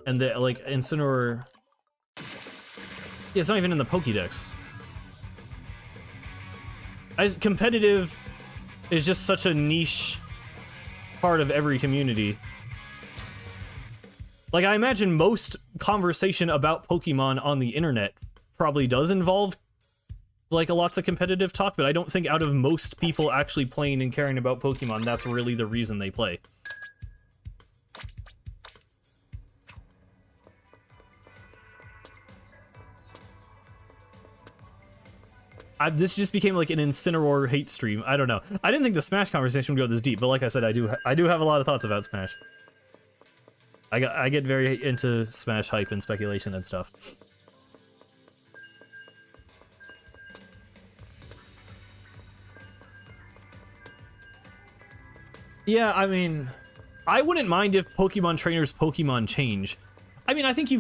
And the, like, Incineroar... Yeah, it's not even in the Pokédex. Competitive is just such a niche part of every community. Like, I imagine most conversation about Pokemon on the internet probably does involve, like, lots of competitive talk, but I don't think out of most people actually playing and caring about Pokemon, that's really the reason they play. This just became like an Incineroar hate stream. I don't know. I didn't think the Smash conversation would go this deep, but like I said, I do have a lot of thoughts about Smash. I get very into Smash hype and speculation and stuff. Yeah, I mean, I wouldn't mind if Pokemon trainers' Pokemon change. I mean, I think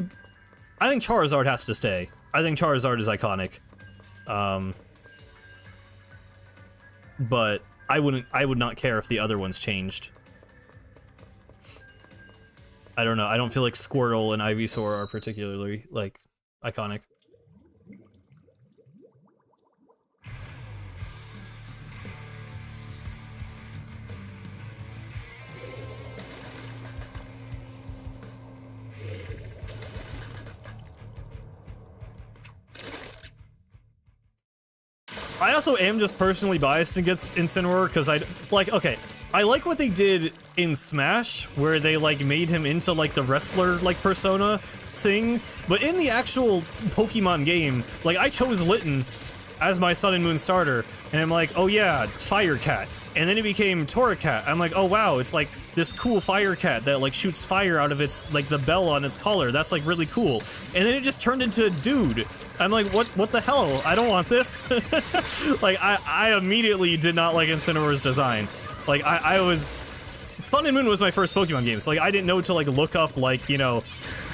Charizard has to stay. I think Charizard is iconic. But I would not care if the other ones changed. I don't know. I don't feel like Squirtle and Ivysaur are particularly, like, iconic. I also am just personally biased against Incineroar, because okay, I like what they did in Smash, where they, like, made him into, like, the wrestler, like, persona thing, but in the actual Pokemon game, like, I chose Litten as my Sun and Moon starter, and I'm like, oh yeah, Fire Cat. And then it became Torracat. I'm like, oh wow, it's like this cool fire cat that like shoots fire out of its, like, the bell on its collar. That's like really cool. And then it just turned into a dude. I'm like, what the hell? I don't want this. Like, I immediately did not like Incineroar's design. Like, I was... Sun and Moon was my first Pokemon game, so like I didn't know to like look up, like, you know,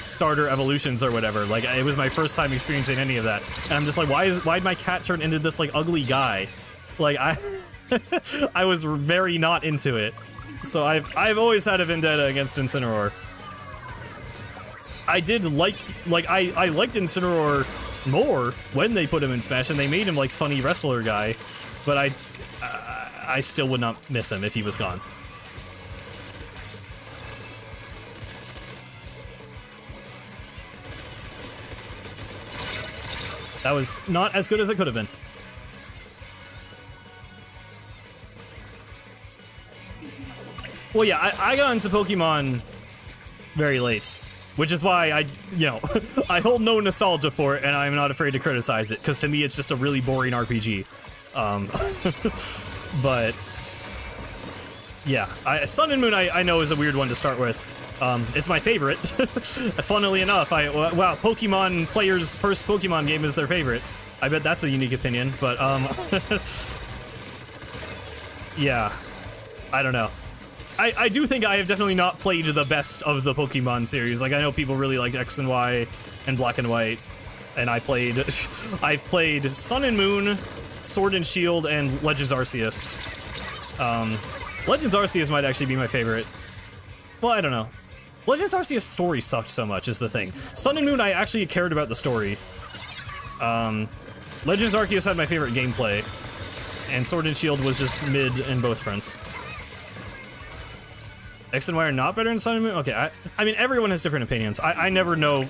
starter evolutions or whatever. Like, it was my first time experiencing any of that. And I'm just like, why'd my cat turn into this like ugly guy? Like, I was very not into it. So I've always had a vendetta against Incineroar. I did like I liked Incineroar more when they put him in Smash and they made him like funny wrestler guy, but I still would not miss him if he was gone. That was not as good as it could have been. Well, yeah, I got into Pokemon very late, which is why I, you know, I hold no nostalgia for it, and I'm not afraid to criticize it, because to me it's just a really boring RPG. But, yeah, Sun and Moon I know is a weird one to start with. It's my favorite. Funnily enough, wow, Pokemon players' first Pokemon game is their favorite. I bet that's a unique opinion, but, yeah, I don't know. I do think I have definitely not played the best of the Pokemon series. Like, I know people really like X and Y and Black and White, and I've played Sun and Moon, Sword and Shield, and Legends Arceus. Legends Arceus might actually be my favorite. Well, I don't know. Legends Arceus' story sucked so much, is the thing. Sun and Moon, I actually cared about the story. Legends Arceus had my favorite gameplay, and Sword and Shield was just mid in both fronts. X and Y are not better than Sun and Moon? Okay, I mean, everyone has different opinions. I never know.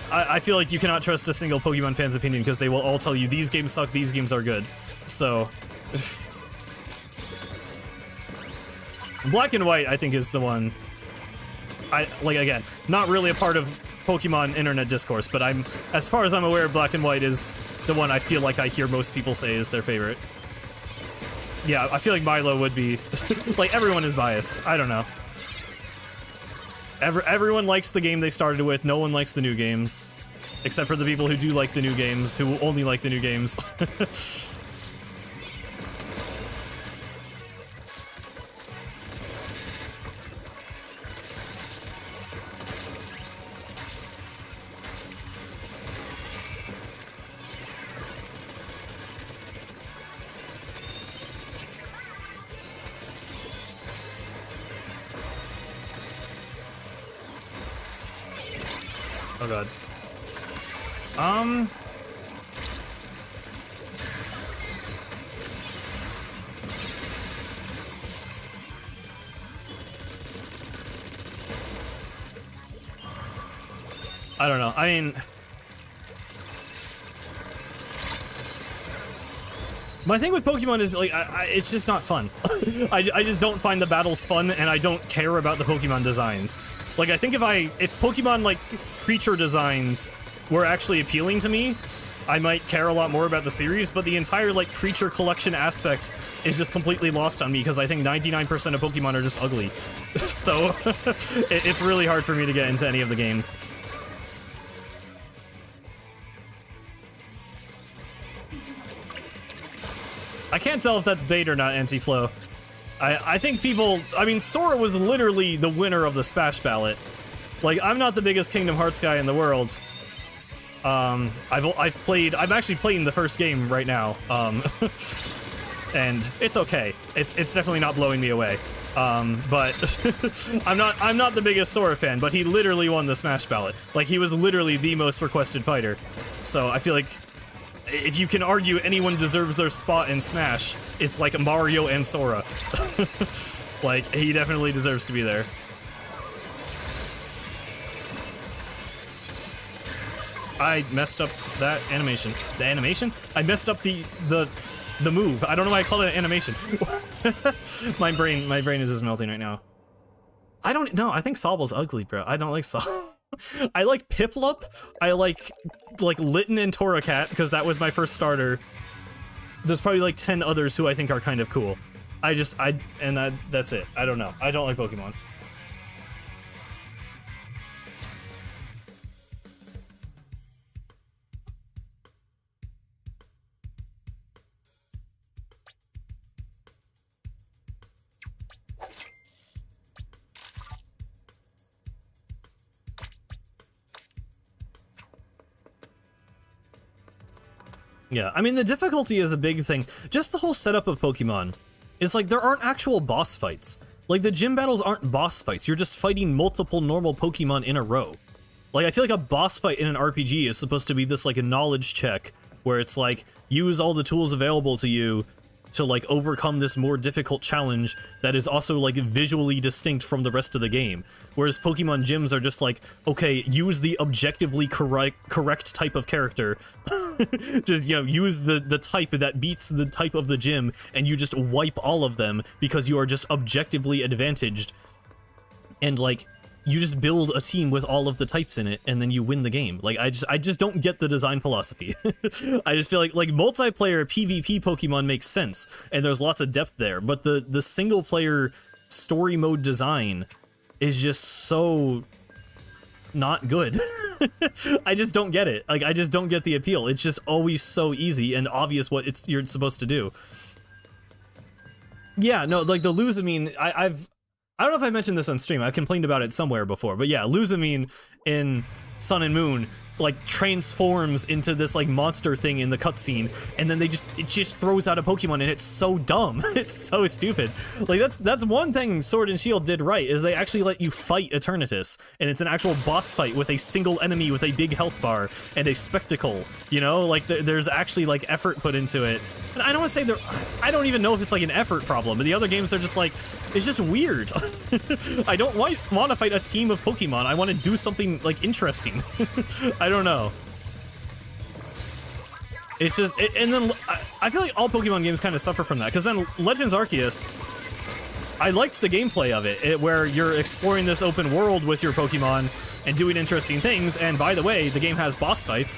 I feel like you cannot trust a single Pokemon fan's opinion, because they will all tell you, these games suck, these games are good. So... Black and White, I think, is the one... like, again, not really a part of Pokemon internet discourse, but as far as I'm aware, Black and White is the one I feel like I hear most people say is their favorite. Yeah, I feel like Milo would be... like, everyone is biased. I don't know. Everyone likes the game they started with. No one likes the new games. Except for the people who do like the new games, who only like the new games. Oh god. I don't know. I mean, my thing with Pokemon is, like, it's just not fun. I just don't find the battles fun, and I don't care about the Pokemon designs. Like, I think if Pokemon, like, creature designs were actually appealing to me, I might care a lot more about the series, but the entire, like, creature collection aspect is just completely lost on me, because I think 99% of Pokemon are just ugly. So, it's really hard for me to get into any of the games. I can't tell if that's bait or not, Anti-Flow. I think people... I mean, Sora was literally the winner of the Smash ballot. Like, I'm not the biggest Kingdom Hearts guy in the world. I'm actually playing the first game right now. And it's okay. It's definitely not blowing me away. But I'm not the biggest Sora fan, but he literally won the Smash ballot. Like, he was literally the most requested fighter. So I feel like if you can argue anyone deserves their spot in Smash, it's like Mario and Sora. Like, he definitely deserves to be there. I messed up that animation. The animation? I messed up the move. I don't know why I call it an animation. my brain is just melting right now. I don't know. I think Sobble's ugly, bro. I don't like Sobble. I like Piplup. I like Litten and Torracat, because that was my first starter. There's probably like 10 others who I think are kind of cool. That's it. I don't know. I don't like Pokemon. Yeah, I mean, the difficulty is the big thing. Just the whole setup of Pokemon is like, there aren't actual boss fights. Like, the gym battles aren't boss fights. You're just fighting multiple normal Pokemon in a row. Like, I feel like a boss fight in an RPG is supposed to be this, like, a knowledge check, where it's like, use all the tools available to you to, like, overcome this more difficult challenge that is also, like, visually distinct from the rest of the game. Whereas Pokemon gyms are just like, okay, use the objectively correct type of character. Just, you know, use the type that beats the type of the gym, and you just wipe all of them because you are just objectively advantaged. And, like, you just build a team with all of the types in it, and then you win the game. Like, I just don't get the design philosophy. I just feel like multiplayer PvP Pokemon makes sense, and there's lots of depth there, but the single player story mode design is just so not good. I just don't get it. Like, I just don't get the appeal. It's just always so easy and obvious what you're supposed to do. Yeah, no, like the Luzamine, I don't know if I mentioned this on stream. I've complained about it somewhere before, but yeah, Luzamine in Sun and Moon, like, transforms into this, like, monster thing in the cutscene, and then it just throws out a Pokemon, and it's so dumb. It's so stupid. Like, that's one thing Sword and Shield did right, is they actually let you fight Eternatus, and it's an actual boss fight with a single enemy with a big health bar and a spectacle, you know? Like, there's actually, like, effort put into it. And I don't want to say I don't even know if it's, like, an effort problem, but the other games are just, like, it's just weird. I don't want to fight a team of Pokemon. I want to do something, like, interesting. I don't know. It's just, and then I feel like all Pokemon games kind of suffer from that, because then Legends Arceus, I liked the gameplay of it, where you're exploring this open world with your Pokemon and doing interesting things, and by the way, the game has boss fights,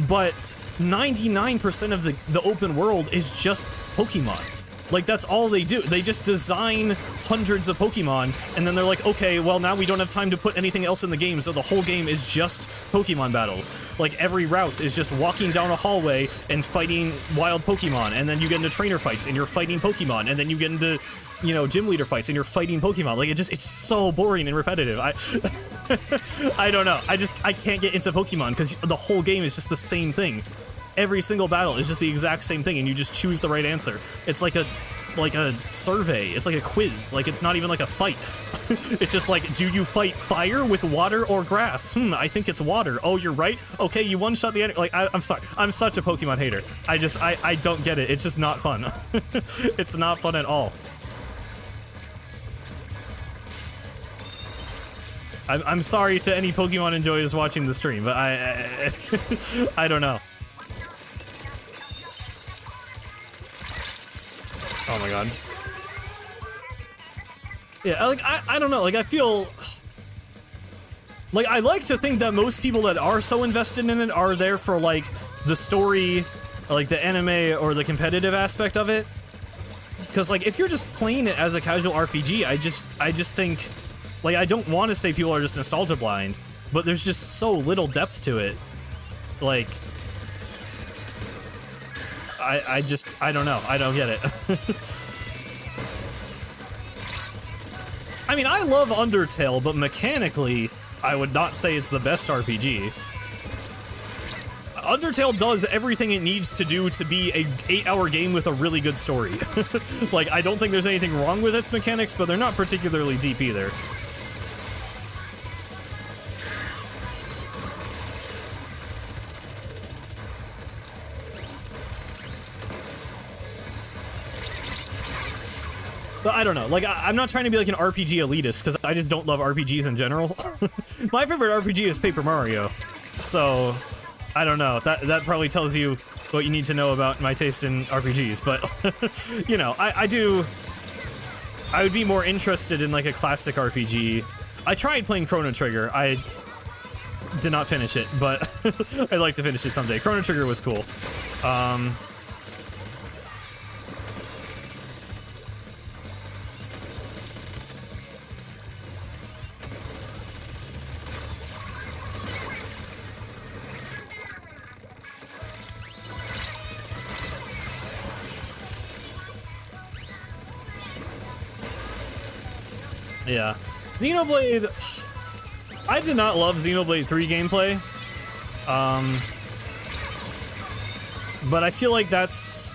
but 99% of the open world is just Pokemon. Like, that's all they do. They just design hundreds of Pokemon, and then they're like, okay, well, now we don't have time to put anything else in the game, so the whole game is just Pokemon battles. Like, every route is just walking down a hallway and fighting wild Pokemon, and then you get into trainer fights, and you're fighting Pokemon, and then you get into, you know, gym leader fights, and you're fighting Pokemon. Like, it's so boring and repetitive. I don't know. I can't get into Pokemon, because the whole game is just the same thing. Every single battle is just the exact same thing, and you just choose the right answer. It's like like a survey. It's like a quiz. Like, it's not even like a fight. It's just like, do you fight fire with water or grass? I think it's water. Oh, you're right. Okay, you one-shot the enemy. Like, I'm sorry. I'm such a Pokemon hater. I don't get it. It's just not fun. It's not fun at all. I'm sorry to any Pokemon enjoyers watching the stream, but I don't know. Oh my god. Yeah, like, I don't know, like, I feel... Like, I like to think that most people that are so invested in it are there for, like, the story, or, like, the anime, or the competitive aspect of it. Because, like, if you're just playing it as a casual RPG, I just think... Like, I don't want to say people are just nostalgia blind, but there's just so little depth to it. Like... I don't know. I don't get it. I mean, I love Undertale, but mechanically, I would not say it's the best RPG. Undertale does everything it needs to do to be a 8-hour game with a really good story. Like, I don't think there's anything wrong with its mechanics, but they're not particularly deep either. But I don't know, like, I'm not trying to be like an RPG elitist, because I just don't love RPGs in general. My favorite RPG is Paper Mario, so I don't know, that probably tells you what you need to know about my taste in RPGs, but, you know, I would be more interested in, like, a classic RPG. I tried playing Chrono Trigger, I did not finish it, but I'd like to finish it someday. Chrono Trigger was cool. Yeah. Xenoblade... I did not love Xenoblade 3 gameplay. But I feel like that's...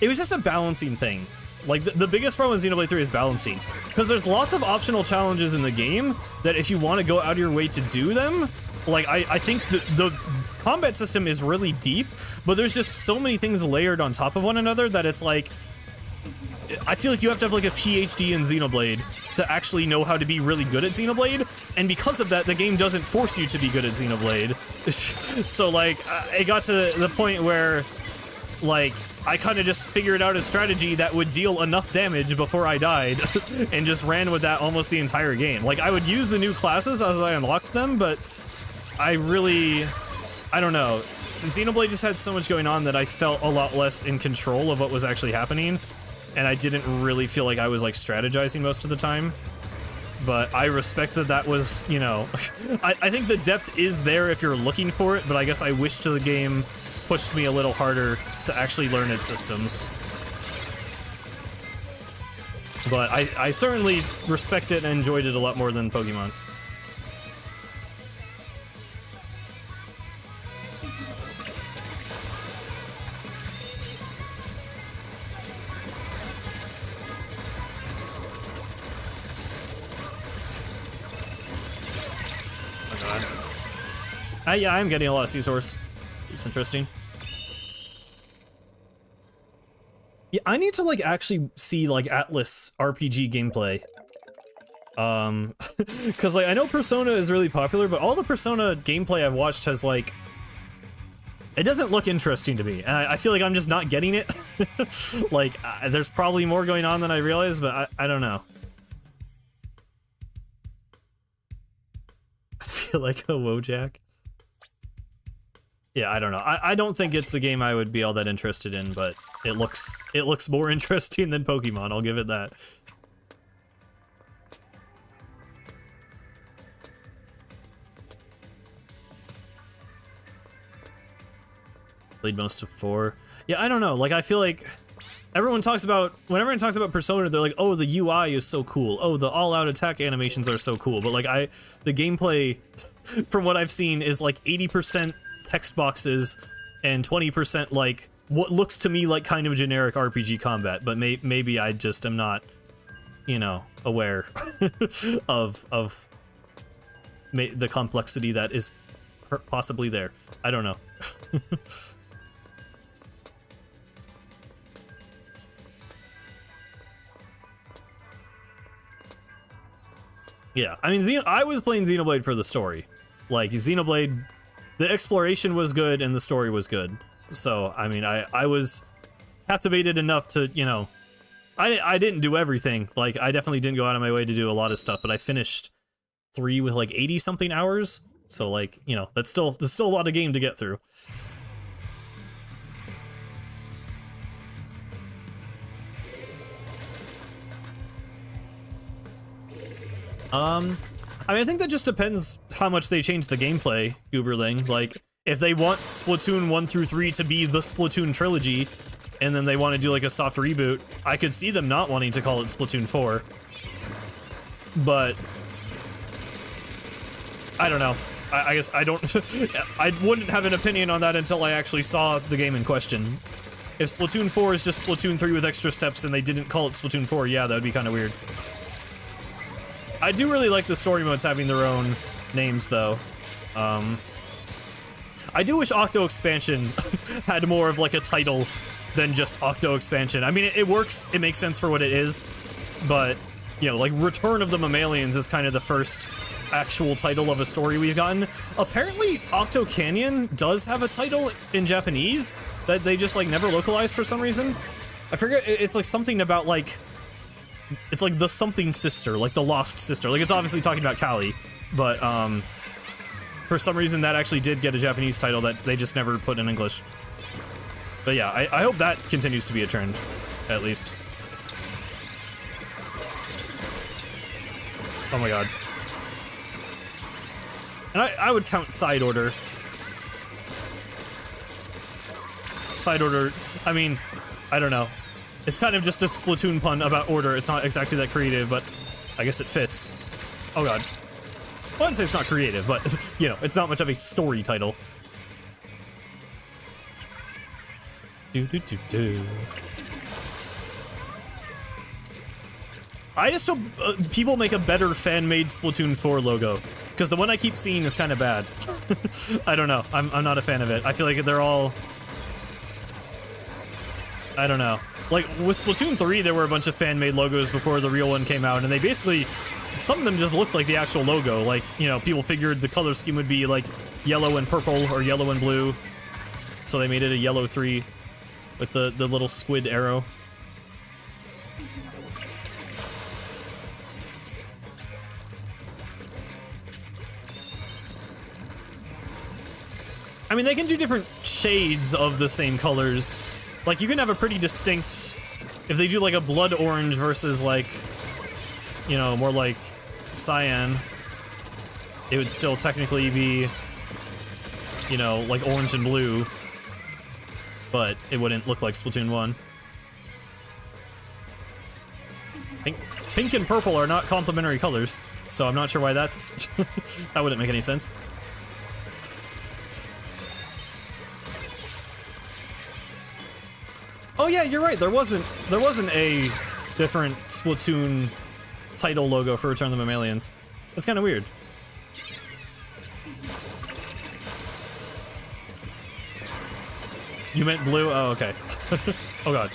It was just a balancing thing. Like, the biggest problem with Xenoblade 3 is balancing. Because there's lots of optional challenges in the game that if you want to go out of your way to do them, like, I think the combat system is really deep, but there's just so many things layered on top of one another that it's like... I feel like you have to have, like, a PhD in Xenoblade to actually know how to be really good at Xenoblade, and because of that, the game doesn't force you to be good at Xenoblade. So, like, it got to the point where, like, I kind of just figured out a strategy that would deal enough damage before I died, and just ran with that almost the entire game. Like, I would use the new classes as I unlocked them, but I don't know. Xenoblade just had so much going on that I felt a lot less in control of what was actually happening. And I didn't really feel like I was, like, strategizing most of the time. But I respect that that was, you know... I think the depth is there if you're looking for it, but I guess I wish the game pushed me a little harder to actually learn its systems. But I certainly respect it and enjoyed it a lot more than Pokemon. Yeah, I'm getting a lot of Seasours. It's interesting. Yeah, I need to, like, actually see, like, Atlas RPG gameplay. Because, like, I know Persona is really popular, but all the Persona gameplay I've watched has, like... It doesn't look interesting to me, and I feel like I'm just not getting it. Like, there's probably more going on than I realize, but I don't know. I feel like a Wojak. Yeah, I don't know. I don't think it's a game I would be all that interested in, but it looks more interesting than Pokemon, I'll give it that. Played most of 4. Yeah, I don't know. Like, I feel like everyone talks about, when everyone talks about Persona, they're like, oh, the UI is so cool. Oh, the all-out attack animations are so cool. But, like, the gameplay, from what I've seen, is like 80% text boxes and 20% like what looks to me like kind of generic RPG combat, but maybe I just am not, you know, aware of the complexity that is possibly there. I don't know. Yeah, I mean, I was playing Xenoblade for the story. Like, Xenoblade, the exploration was good and the story was good. So, I mean, I was captivated enough to, you know, I didn't do everything. Like, I definitely didn't go out of my way to do a lot of stuff, but I finished 3 with like 80-something hours. So, like, you know, that's still a lot of game to get through. I mean, I think that just depends how much they change the gameplay, Gooberling. Like, if they want Splatoon 1 through 3 to be the Splatoon trilogy, and then they want to do like a soft reboot, I could see them not wanting to call it Splatoon 4. But I don't know. I guess I don't... I wouldn't have an opinion on that until I actually saw the game in question. If Splatoon 4 is just Splatoon 3 with extra steps and they didn't call it Splatoon 4, yeah, that would be kind of weird. I do really like the story modes having their own names, though. I do wish Octo Expansion had more of, like, a title than just Octo Expansion. I mean, it works, it makes sense for what it is, but, you know, like, Return of the Mammalians is kind of the first actual title of a story we've gotten. Apparently, Octo Canyon does have a title in Japanese that they just, like, never localized for some reason. I forget, it's, like, something about, like... It's like the something sister, like the lost sister. Like, it's obviously talking about Callie, but for some reason that actually did get a Japanese title that they just never put in English. But yeah, I hope that continues to be a trend, at least. Oh my god. And I would count Side Order. Side Order, I mean, I don't know. It's kind of just a Splatoon pun about order. It's not exactly that creative, but I guess it fits. Oh god. I wouldn't say it's not creative, but, you know, it's not much of a story title. I just hope people make a better fan-made Splatoon 4 logo, because the one I keep seeing is kind of bad. I don't know. I'm not a fan of it. I feel like they're all... I don't know. Like, with Splatoon 3, there were a bunch of fan-made logos before the real one came out, and they basically... Some of them just looked like the actual logo. Like, you know, people figured the color scheme would be, like, yellow and purple, or yellow and blue. So they made it a yellow 3 with the little squid arrow. I mean, they can do different shades of the same colors. Like, you can have a pretty distinct... If they do, like, a blood orange versus, like, you know, more like cyan, it would still technically be, you know, like orange and blue, but it wouldn't look like Splatoon 1. Pink and purple are not complementary colors, so I'm not sure why that's... that wouldn't make any sense. Oh yeah, you're right. There wasn't a different Splatoon title logo for Return of the Mammalians. That's kind of weird. You meant blue? Oh, okay. Oh god.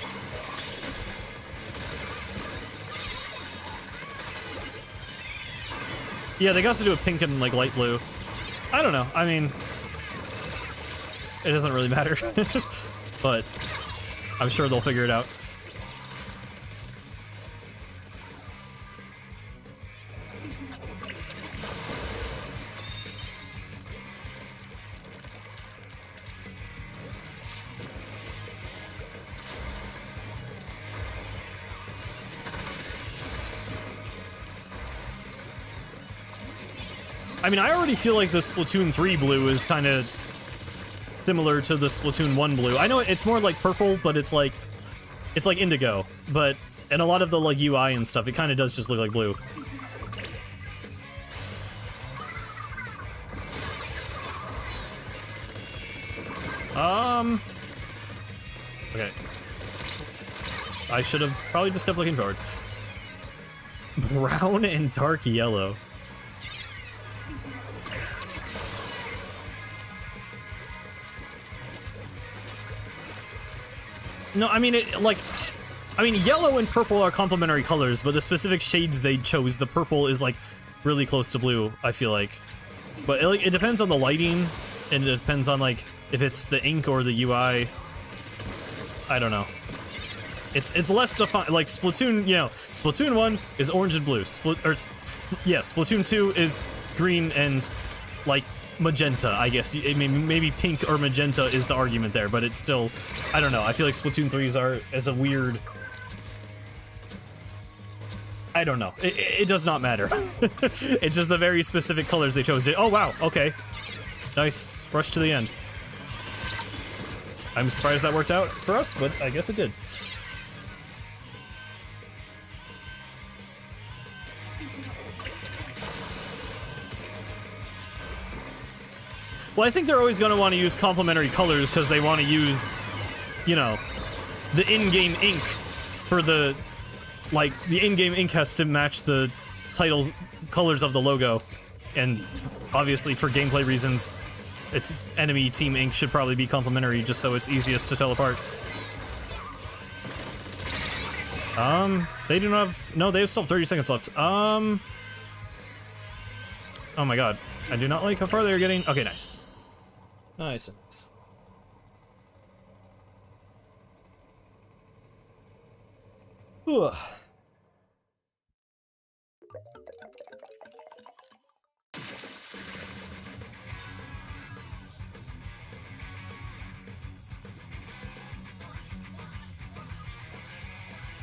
Yeah, they can also do a pink and like light blue. I don't know. I mean, it doesn't really matter. But I'm sure they'll figure it out. I mean, I already feel like the Splatoon 3 blue is kind of similar to the Splatoon 1 blue. I know it's more like purple, but it's like indigo. But in a lot of the like UI and stuff, it kind of does just look like blue. Okay. I should have probably just kept looking forward. Brown and dark yellow. No, I mean, yellow and purple are complementary colors, but the specific shades they chose, the purple is, like, really close to blue, I feel like. But, it depends on the lighting, and it depends on, like, if it's the ink or the UI. I don't know. It's less defined, like, Splatoon, you know, Splatoon 1 is orange and blue. Splatoon 2 is green and, like, magenta, I guess. Maybe pink or magenta is the argument there, but it's still, I don't know. I feel like Splatoon 3s are as a weird... I don't know. It does not matter. It's just the very specific colors they chose. Oh, wow. Okay. Nice rush to the end. I'm surprised that worked out for us, but I guess it did. Well, I think they're always going to want to use complementary colors because they want to use, you know, the in-game ink for the... Like, the in-game ink has to match the title colors of the logo. And obviously, for gameplay reasons, its enemy team ink should probably be complementary just so it's easiest to tell apart. They do not have... No, they still have 30 seconds left. Oh my god. I do not like how far they're getting. Okay, nice. Nice. Ugh.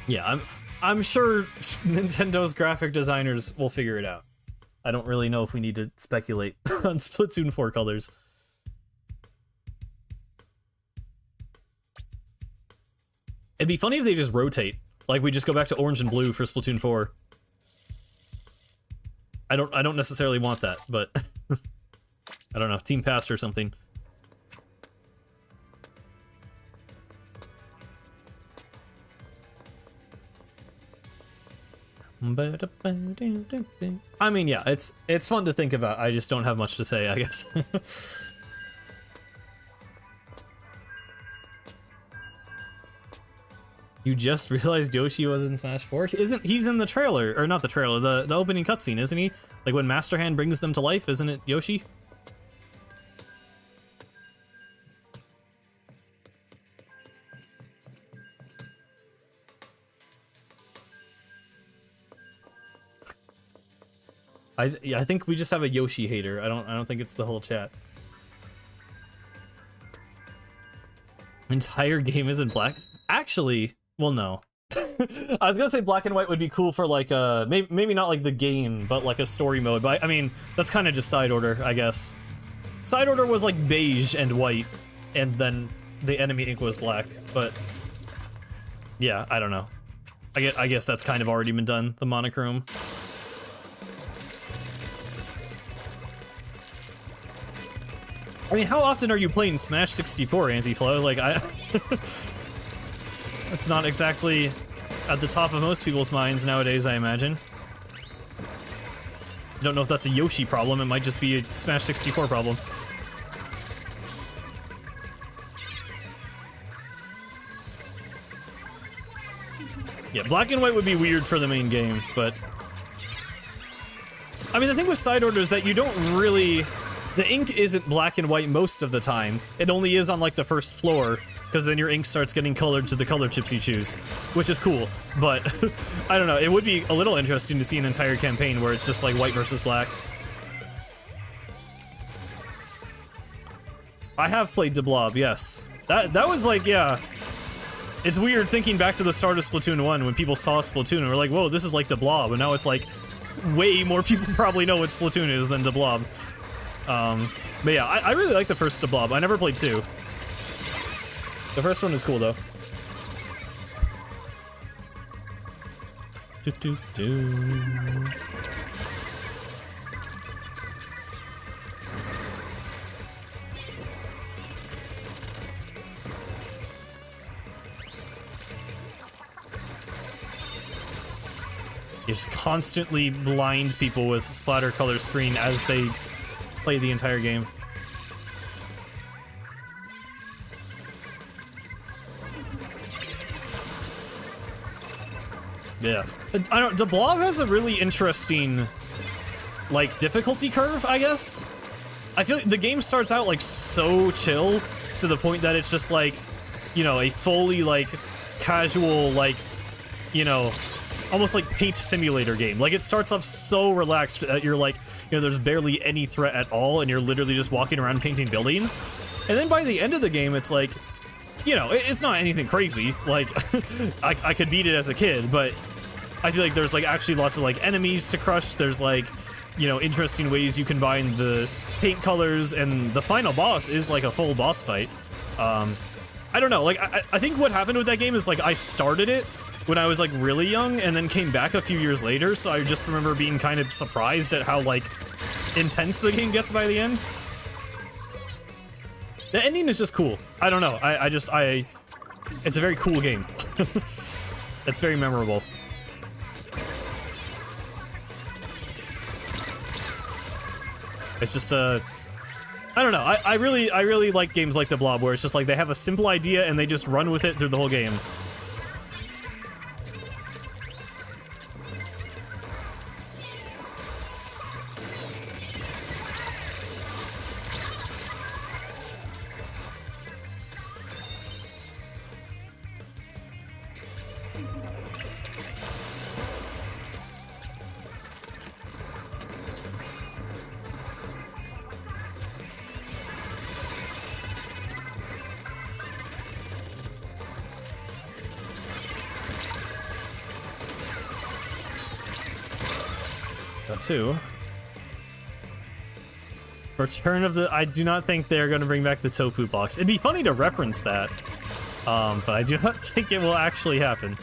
Yeah, I'm sure Nintendo's graphic designers will figure it out. I don't really know if we need to speculate on Splatoon 4 colors. It'd be funny if they just rotate. Like, we just go back to orange and blue for Splatoon 4. I don't necessarily want that, but... I don't know, Team Past or something. I mean, yeah, it's fun to think about. I just don't have much to say, I guess. You just realized Yoshi was in Smash 4? He's in the trailer, or not the trailer, the opening cutscene, isn't he? Like when Master Hand brings them to life, isn't it Yoshi? I think we just have a Yoshi hater. I don't think it's the whole chat. Entire game isn't black. Actually, well, no. I was gonna say black and white would be cool for like maybe not like the game, but like a story mode. But I mean, that's kind of just side order, I guess. Side order was like beige and white, and then the enemy ink was black. But yeah, I don't know. I guess that's kind of already been done. The monochrome. I mean, how often are you playing Smash 64, Anti-Flow? Like, That's not exactly at the top of most people's minds nowadays, I imagine. I don't know if that's a Yoshi problem, it might just be a Smash 64 problem. Yeah, black and white would be weird for the main game, but... I mean, the thing with side order is that you don't really... The ink isn't black and white most of the time. It only is on, like, the first floor, because then your ink starts getting colored to the color chips you choose, which is cool, but I don't know, it would be a little interesting to see an entire campaign where it's just, like, white versus black. I have played DeBlob, yes. That was, like, yeah. It's weird thinking back to the start of Splatoon 1 when people saw Splatoon and were like, whoa, this is like DeBlob, and now it's like, way more people probably know what Splatoon is than DeBlob. But yeah, I really like the first DeBlob. I never played 2. The first one is cool, though. just constantly blind people with splatter color screen as they play the entire game. Yeah. I don't, the Blob has a really interesting, like, difficulty curve, I guess. I feel like the game starts out, like, so chill to the point that it's just, like, you know, a fully, like, casual, like, you know, almost like paint simulator game. Like, it starts off so relaxed that you're like, you know, there's barely any threat at all, and you're literally just walking around painting buildings. And then by the end of the game, it's like, you know, it's not anything crazy. Like, I could beat it as a kid, but I feel like there's, like, actually lots of, like, enemies to crush. There's, like, you know, interesting ways you combine the paint colors, and the final boss is, like, a full boss fight. I don't know, like, I think what happened with that game is, like, I started it when I was, like, really young, and then came back a few years later, so I just remember being kind of surprised at how, like, intense the game gets by the end. The ending is just cool. I don't know, it's a very cool game. It's very memorable. It's just I don't know. I really like games like The Blob, where it's just like they have a simple idea and they just run with it through the whole game. Too. Return of the... I do not think they're going to bring back the tofu box. It'd be funny to reference that, but I do not think it will actually happen.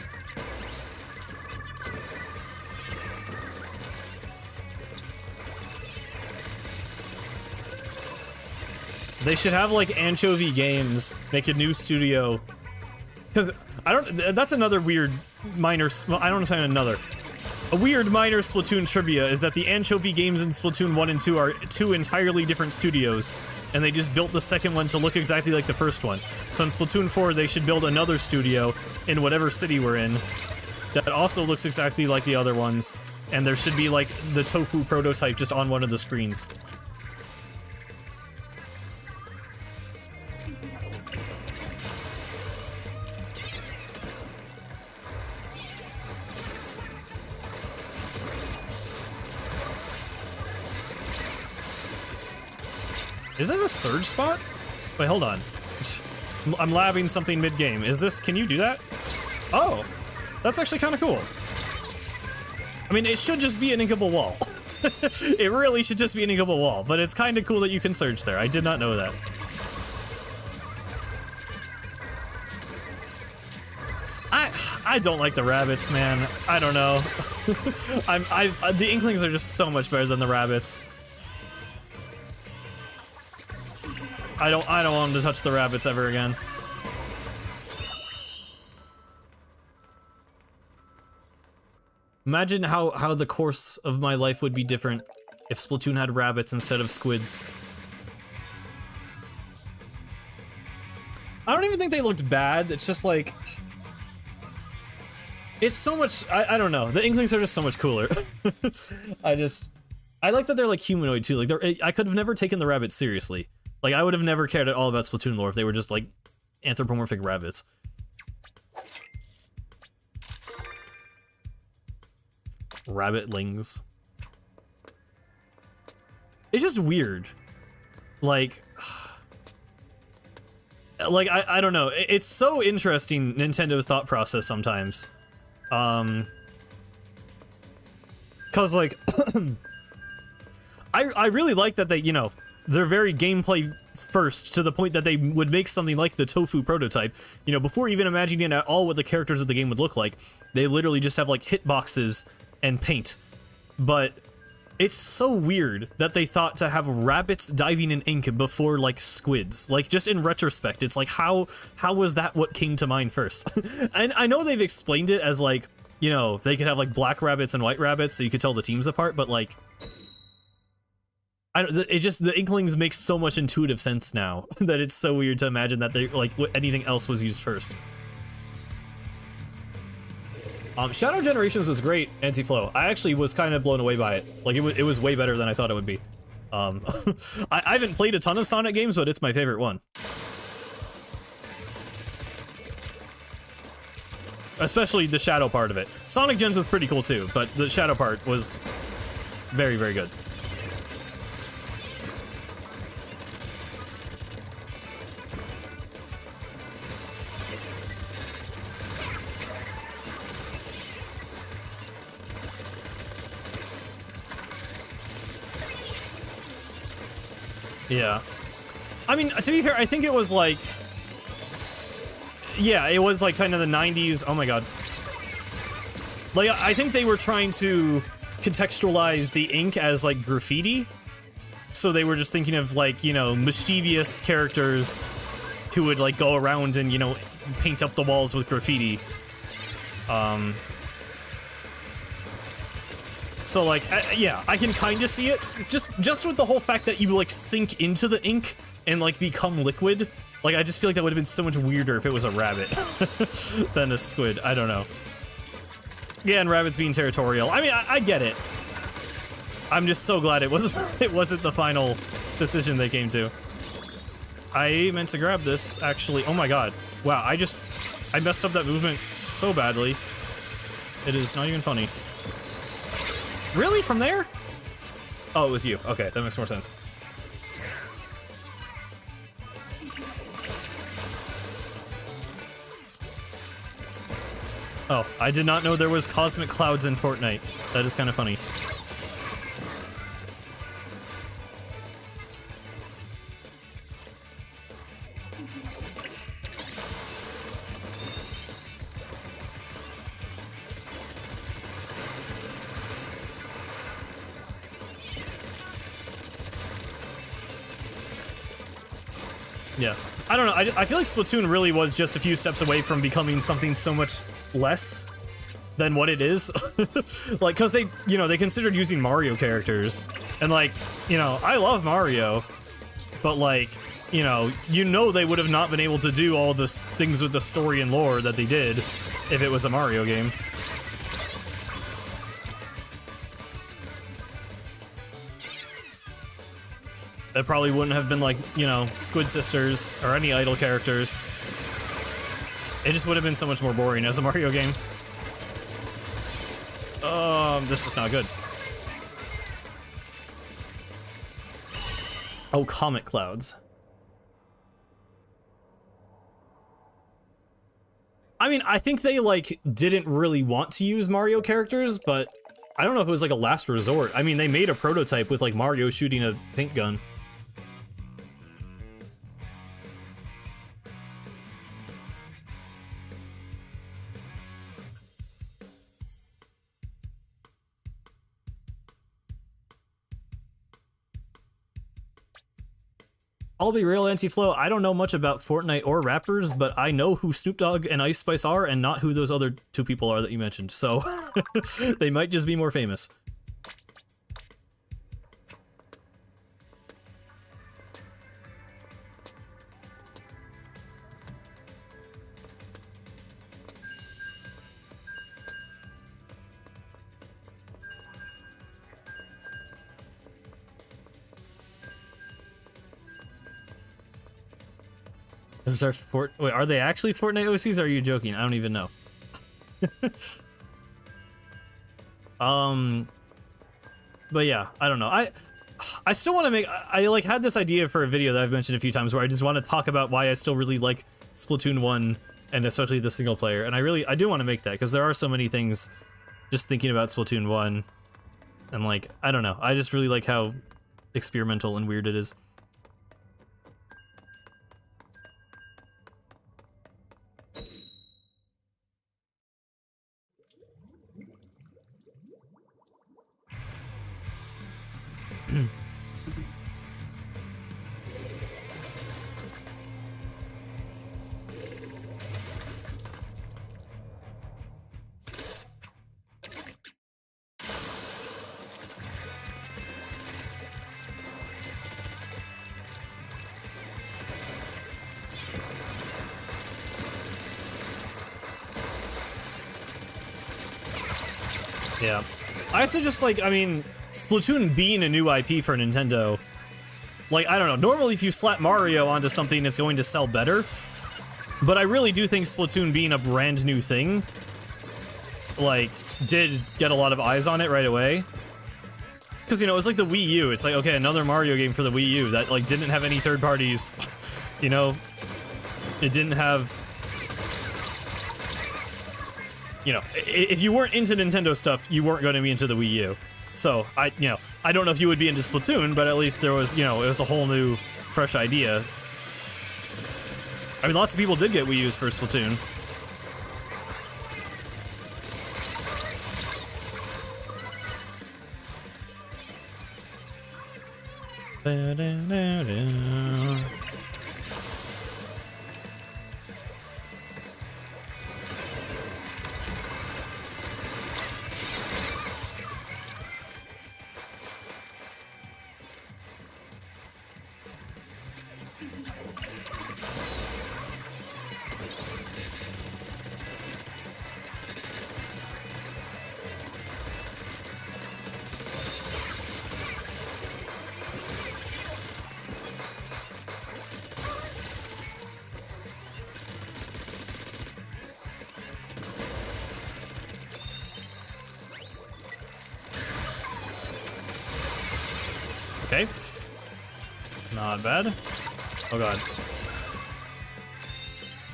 They should have, like, Anchovy Games make a new studio. Because, I don't... That's another weird minor... Well, I don't understand another... A weird minor Splatoon trivia is that the Anchovy games in Splatoon 1 and 2 are two entirely different studios, and they just built the second one to look exactly like the first one. So in Splatoon 4, they should build another studio in whatever city we're in that also looks exactly like the other ones, and there should be, like, the tofu prototype just on one of the screens. Is this a surge spot? Wait, hold on. I'm labbing something mid-game. Is this... Can you do that? Oh! That's actually kind of cool. I mean, it should just be an inkable wall. It really should just be an inkable wall, but it's kind of cool that you can surge there. I did not know that. I don't like the rabbits, man. I don't know. The Inklings are just so much better than the rabbits. I don't want them to touch the rabbits ever again. Imagine how the course of my life would be different if Splatoon had rabbits instead of squids. I don't even think they looked bad. It's just like... It's so much... I don't know. The Inklings are just so much cooler. I like that they're, like, humanoid, too. Like, I could have never taken the rabbits seriously. Like, I would have never cared at all about Splatoon lore if they were just, like, anthropomorphic rabbits. Rabbitlings. It's just weird. Like... I don't know. It's so interesting, Nintendo's thought process sometimes. Cause, like... I really like that they, you know... They're very gameplay first, to the point that they would make something like the tofu prototype. You know, before even imagining at all what the characters of the game would look like, they literally just have, like, hitboxes and paint. But it's so weird that they thought to have rabbits diving in ink before, like, squids. Like, just in retrospect, it's like, how was that what came to mind first? And I know they've explained it as, like, you know, they could have like black rabbits and white rabbits so you could tell the teams apart, but like, it just, the Inklings make so much intuitive sense now that it's so weird to imagine that they like anything else was used first. Shadow Generations was great, Anti-Flow. I actually was kind of blown away by it. Like, it was way better than I thought it would be. I haven't played a ton of Sonic games, but it's my favorite one. Especially the Shadow part of it. Sonic Gens was pretty cool too, but the Shadow part was very, very good. Yeah. I mean, to be fair, I think it was like... Yeah, it was like kind of the 90s. Oh my god. Like, I think they were trying to contextualize the ink as like graffiti. So they were just thinking of like, you know, mischievous characters who would like go around and, you know, paint up the walls with graffiti. So like, yeah, I can kind of see it. Just with the whole fact that you like sink into the ink and like become liquid. Like, I just feel like that would have been so much weirder if it was a rabbit than a squid. I don't know. Yeah, and rabbits being territorial. I mean, I get it. I'm just so glad it wasn't the final decision they came to. I meant to grab this, actually. Oh my god. Wow, I messed up that movement so badly. It is not even funny. Really? From there? Oh, it was you. Okay, that makes more sense. Oh, I did not know there was cosmic clouds in Fortnite. That is kind of funny. Yeah. I don't know, I feel like Splatoon really was just a few steps away from becoming something so much less than what it is. Like, cause they, you know, they considered using Mario characters, and like, you know, I love Mario, but like, you know they would have not been able to do all the things with the story and lore that they did if it was a Mario game. It probably wouldn't have been like, you know, Squid Sisters or any idol characters. It just would have been so much more boring as a Mario game. This is not good. Oh, comet clouds. I mean, I think they, like, didn't really want to use Mario characters, but I don't know if it was, like, a last resort. I mean, they made a prototype with, like, Mario shooting a paint gun. I'll be real, Anti-Flow, I don't know much about Fortnite or rappers, but I know who Snoop Dogg and Ice Spice are, and not who those other two people are that you mentioned, so they might just be more famous. Those are wait, are they actually Fortnite OCs, or are you joking? I don't even know. But yeah, I don't know. I still want to make, I like had this idea for a video that I've mentioned a few times where I just want to talk about why I still really like Splatoon 1 and especially the single player. And I do want to make that because there are so many things just thinking about Splatoon 1 and like, I don't know. I just really like how experimental and weird it is. Yeah. I also just, like, I mean, Splatoon being a new IP for Nintendo, like, I don't know, normally if you slap Mario onto something, it's going to sell better, but I really do think Splatoon being a brand new thing, like, did get a lot of eyes on it right away. Because, you know, it was like the Wii U. It's like, okay, another Mario game for the Wii U that, like, didn't have any third parties. You know, it didn't have... You know, if you weren't into Nintendo stuff, you weren't going to be into the Wii U. So, I don't know if you would be into Splatoon, but at least there was, you know, it was a whole new, fresh idea. I mean, lots of people did get Wii U's for Splatoon. Okay. Not bad. Oh god.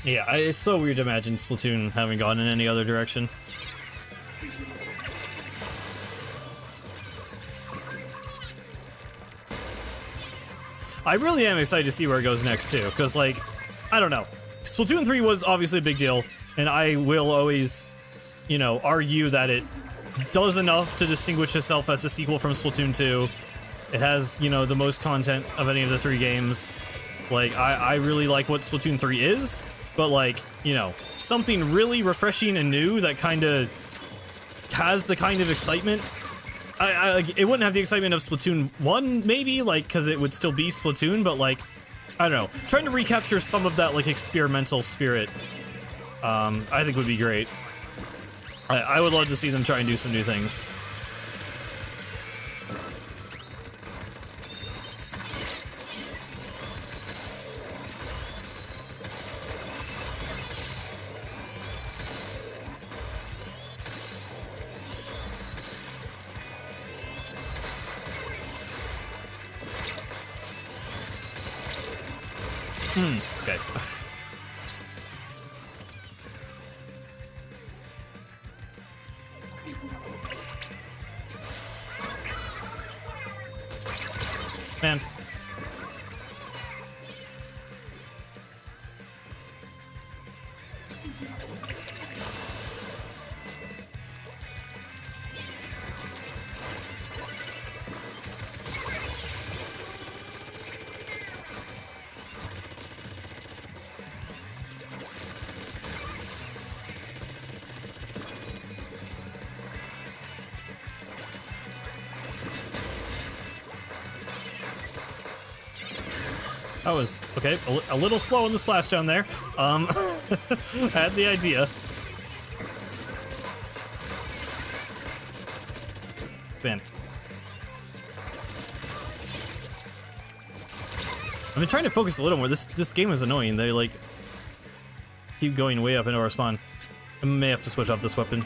Yeah, it's so weird to imagine Splatoon having gone in any other direction. I really am excited to see where it goes next, too, because, like, I don't know. Splatoon 3 was obviously a big deal, and I will always, you know, argue that it does enough to distinguish itself as a sequel from Splatoon 2. It has, you know, the most content of any of the 3 games. Like, I really like what Splatoon 3 is, but, like, you know, something really refreshing and new that kind of has the kind of excitement. It wouldn't have the excitement of Splatoon 1, maybe, like, because it would still be Splatoon, but, like, I don't know. Trying to recapture some of that, like, experimental spirit, I think would be great. I would love to see them try and do some new things. Okay. Man. That was, okay, a little slow in the splashdown there. I had the idea. Man. I've been trying to focus a little more. This game is annoying. They, like, keep going way up into our spawn. I may have to switch off this weapon.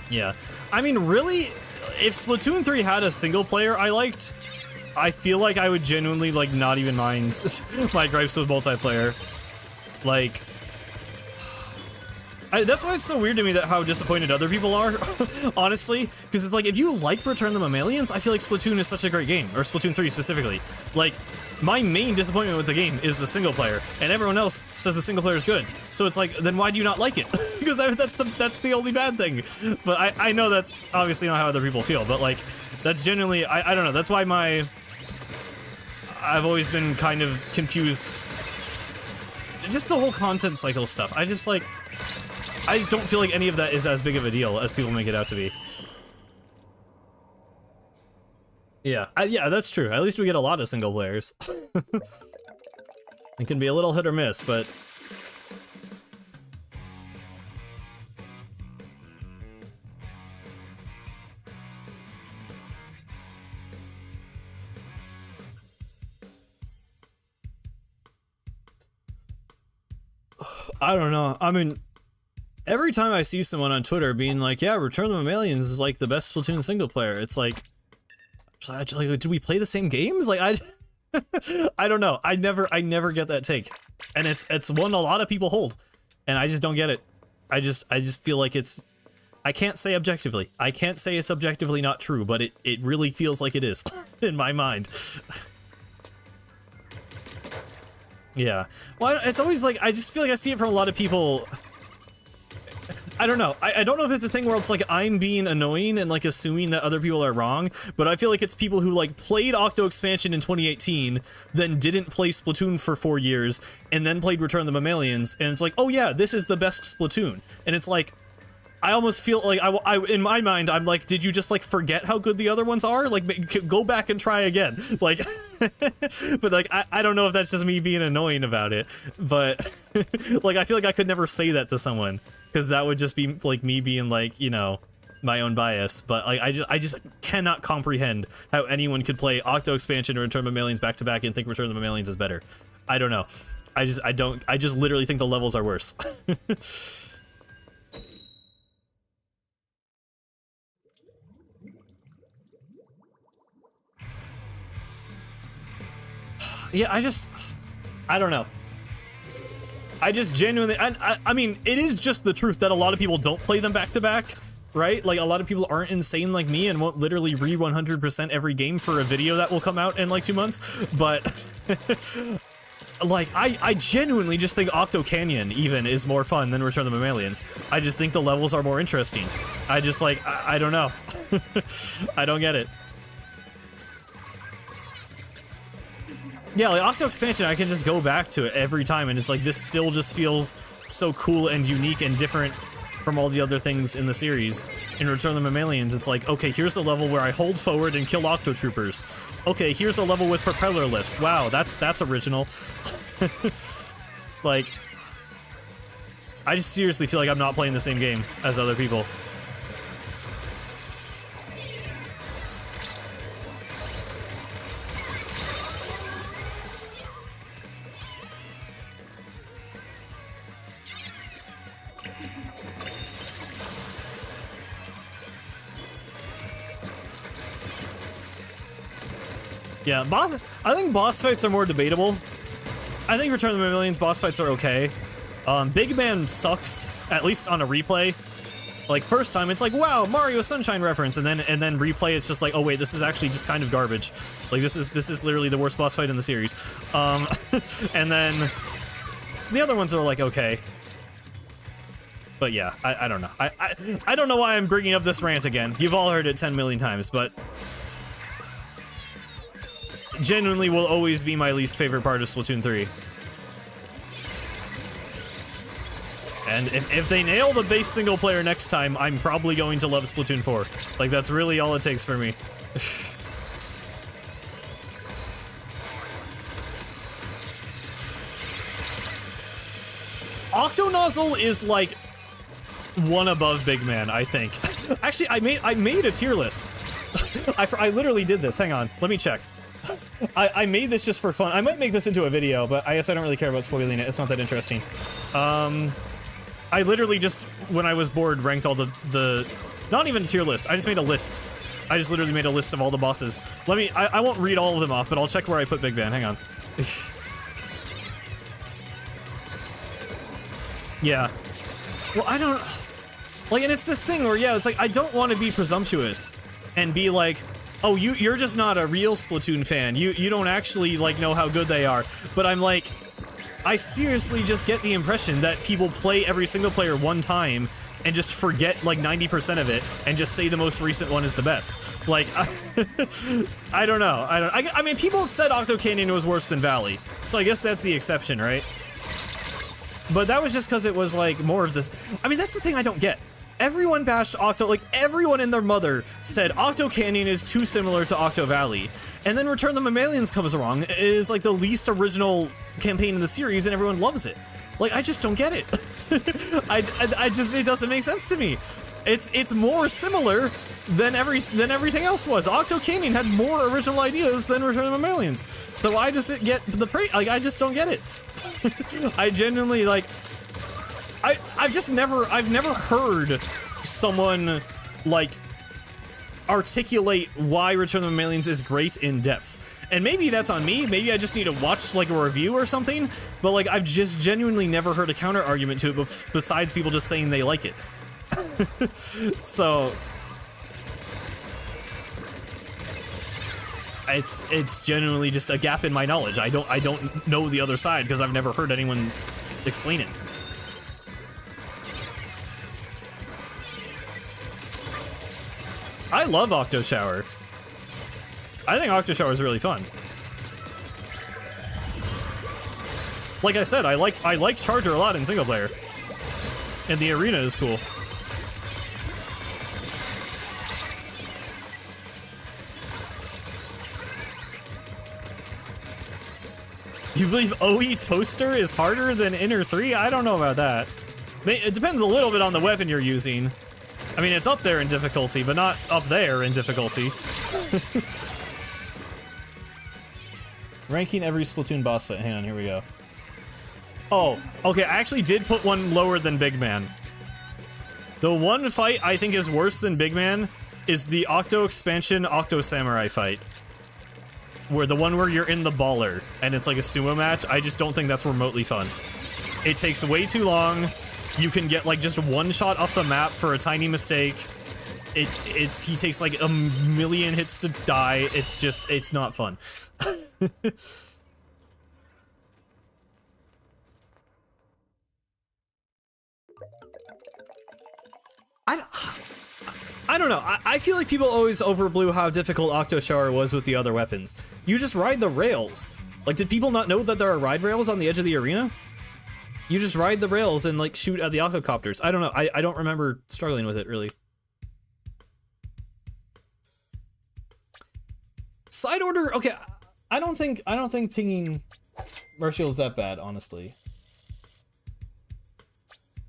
Yeah. I mean, really, if Splatoon 3 had a single player I liked, I feel like I would genuinely, like, not even mind my gripes with multiplayer. Like, that's why it's so weird to me that how disappointed other people are, honestly. Because it's like, if you like Return of the Mammalians, I feel like Splatoon is such a great game, or Splatoon 3 specifically. Like, my main disappointment with the game is the single player, and everyone else says the single player is good. So it's like, then why do you not like it? Because that's the only bad thing. But I know that's obviously not how other people feel, but, like, that's genuinely, I don't know, that's why I've always been kind of confused. Just the whole content cycle stuff. I just don't feel like any of that is as big of a deal as people make it out to be. Yeah, yeah, that's true. At least we get a lot of single players. It can be a little hit or miss, but... I don't know. I mean, every time I see someone on Twitter being like, yeah, Return of the Mammalians is like the best Splatoon single player, it's like do we play the same games? Like, I don't know. I never get that take. And it's one a lot of people hold. And I just don't get it. I just feel like it's, I can't say objectively. I can't say it's objectively not true, but it really feels like it is in my mind. Yeah. Well, it's always like, I just feel like I see it from a lot of people. I don't know. I don't know if it's a thing where it's like I'm being annoying and like assuming that other people are wrong, but I feel like it's people who like played Octo Expansion in 2018, then didn't play Splatoon for 4 years, and then played Return of the Mammalians, and it's like, oh yeah, this is the best Splatoon. And it's like, I almost feel like I in my mind, I'm like, did you just like forget how good the other ones are? Like, go back and try again. Like, but like, I don't know if that's just me being annoying about it, but like, I feel like I could never say that to someone, because that would just be like me being like, you know, my own bias. But like, I just cannot comprehend how anyone could play Octo Expansion or Return of the Mammalians back to back and think Return of the Mammalians is better. I don't know. I just literally think the levels are worse. Yeah, I don't know. I just genuinely, I mean, it is just the truth that a lot of people don't play them back to back, right? Like, a lot of people aren't insane like me and won't literally re-100% every game for a video that will come out in like 2 months, but like, I genuinely just think Octo Canyon even is more fun than Return of the Mammalians. I just think the levels are more interesting. I just like, I don't know. I don't get it. Yeah, like Octo Expansion, I can just go back to it every time, and it's like, this still just feels so cool and unique and different from all the other things in the series. In Return of the Mammalians, it's like, okay, here's a level where I hold forward and kill Octo Troopers. Okay, here's a level with propeller lifts. Wow, that's original. Like, I just seriously feel like I'm not playing the same game as other people. Yeah, I think boss fights are more debatable. I think Return of the Mammalians boss fights are okay. Big Man sucks, at least on a replay. Like, first time, it's like, wow, Mario Sunshine reference, and then replay, it's just like, oh wait, this is actually just kind of garbage. Like, this is literally the worst boss fight in the series. And then the other ones are like, okay. But yeah, I don't know. I don't know why I'm bringing up this rant again. You've all heard it 10 million times, but genuinely will always be my least favorite part of Splatoon 3. And if they nail the base single player next time, I'm probably going to love Splatoon 4. Like, that's really all it takes for me. Octonozzle is like one above Big Man, I think. Actually, I made a tier list. I literally did this. Hang on, let me check. I made this just for fun. I might make this into a video, but I guess I don't really care about spoiling it. It's not that interesting. I literally just, when I was bored, ranked all the not even a tier list. I just made a list. I just literally made a list of all the bosses. I won't read all of them off, but I'll check where I put Big Van. Hang on. Yeah. Well, I don't, like, and it's this thing where, yeah, it's like, I don't want to be presumptuous and be like, oh, you're just not a real Splatoon fan. You don't actually, like, know how good they are. But I'm like, I seriously just get the impression that people play every single player one time and just forget, like, 90% of it and just say the most recent one is the best. Like, I don't know. I mean, people said Octo Canyon was worse than Valley, so I guess that's the exception, right? But that was just because it was, like, more of this. I mean, that's the thing I don't get. Everyone bashed Octo, like, everyone and their mother said Octo Canyon is too similar to Octo Valley. And then Return of the Mammalians comes along, is like the least original campaign in the series, and everyone loves it. Like, I just don't get it. I just, it doesn't make sense to me. It's more similar than everything else was. Octo Canyon had more original ideas than Return of the Mammalians. So I just get the praise, like, I just don't get it. I genuinely, like, I've never heard someone, like, articulate why Return of the Mammalians is great in depth. And maybe that's on me, maybe I just need to watch, like, a review or something, but, like, I've just genuinely never heard a counter-argument to it besides people just saying they like it. So... It's genuinely just a gap in my knowledge. I don't know the other side because I've never heard anyone explain it. I love Octo Shower. I think Octo Shower is really fun. Like I said, I like Charger a lot in single player. And the arena is cool. You believe OE Toaster is harder than Inner 3? I don't know about that. It depends a little bit on the weapon you're using. I mean, it's up there in difficulty, but not up there in difficulty. Ranking every Splatoon boss fight. Hang on, here we go. Oh, okay, I actually did put one lower than Big Man. The one fight I think is worse than Big Man is the Octo Expansion Octo Samurai fight. Where the one where you're in the baller, and it's like a sumo match. I just don't think that's remotely fun. It takes way too long. You can get like just one shot off the map for a tiny mistake. He takes like a million hits to die. It's not fun. I don't know. I feel like people always overblew how difficult Octo Shower was with the other weapons. You just ride the rails. Like, did people not know that there are ride rails on the edge of the arena? You just ride the rails and, like, shoot at the octocopters. I don't know. I don't remember struggling with it, really. Side order, okay. I don't think pinging Martial is that bad, honestly.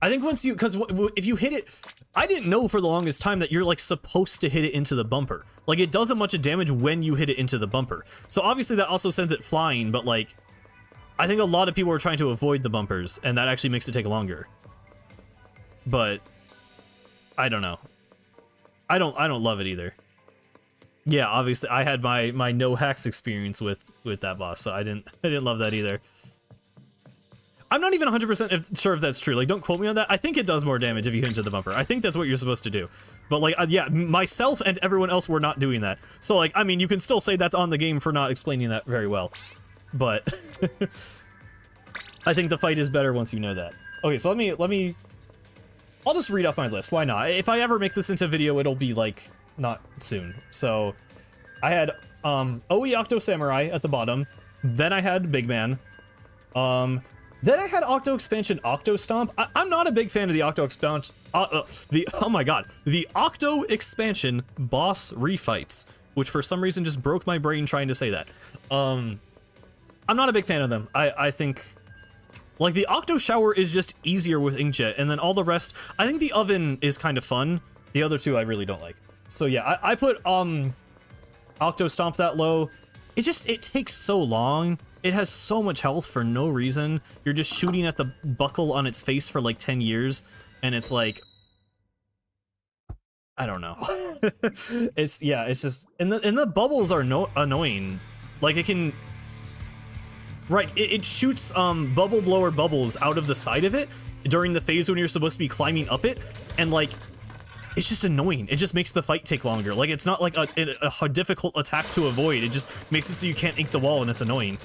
I think once you, because if you hit it, I didn't know for the longest time that you're like supposed to hit it into the bumper. Like, it does a bunch of damage when you hit it into the bumper. So obviously that also sends it flying, but like, I think a lot of people are trying to avoid the bumpers, and that actually makes it take longer. But I don't know. I don't love it either. Yeah, obviously I had my no hacks experience with that boss, so I didn't love that either. I'm not even 100% sure if that's true. Like, don't quote me on that. I think it does more damage if you hit into the bumper. I think that's what you're supposed to do. But, like, yeah, myself and everyone else were not doing that. So, like, I mean, you can still say that's on the game for not explaining that very well. But I think the fight is better once you know that. Okay, so let me... I'll just read off my list. Why not? If I ever make this into video, it'll be, like, not soon. So, I had OE Octo Samurai at the bottom. Then I had Big Man. Then I had Octo Expansion Octo Stomp. I'm not a big fan of the Octo Expansion... oh my god. The Octo Expansion boss refights, which for some reason just broke my brain trying to say that. I'm not a big fan of them. I think... Like, the Octo Shower is just easier with Inkjet, and then all the rest... I think the Oven is kind of fun. The other two I really don't like. So yeah, I put Octo Stomp that low. It takes so long. It has so much health for no reason. You're just shooting at the buckle on its face for like 10 years, and it's like... I don't know. it's just... And the bubbles are annoying. Like, it can... Right, it shoots bubble blower bubbles out of the side of it during the phase when you're supposed to be climbing up it, and like... It's just annoying. It just makes the fight take longer. Like, it's not like a difficult attack to avoid. It just makes it so you can't ink the wall, and it's annoying.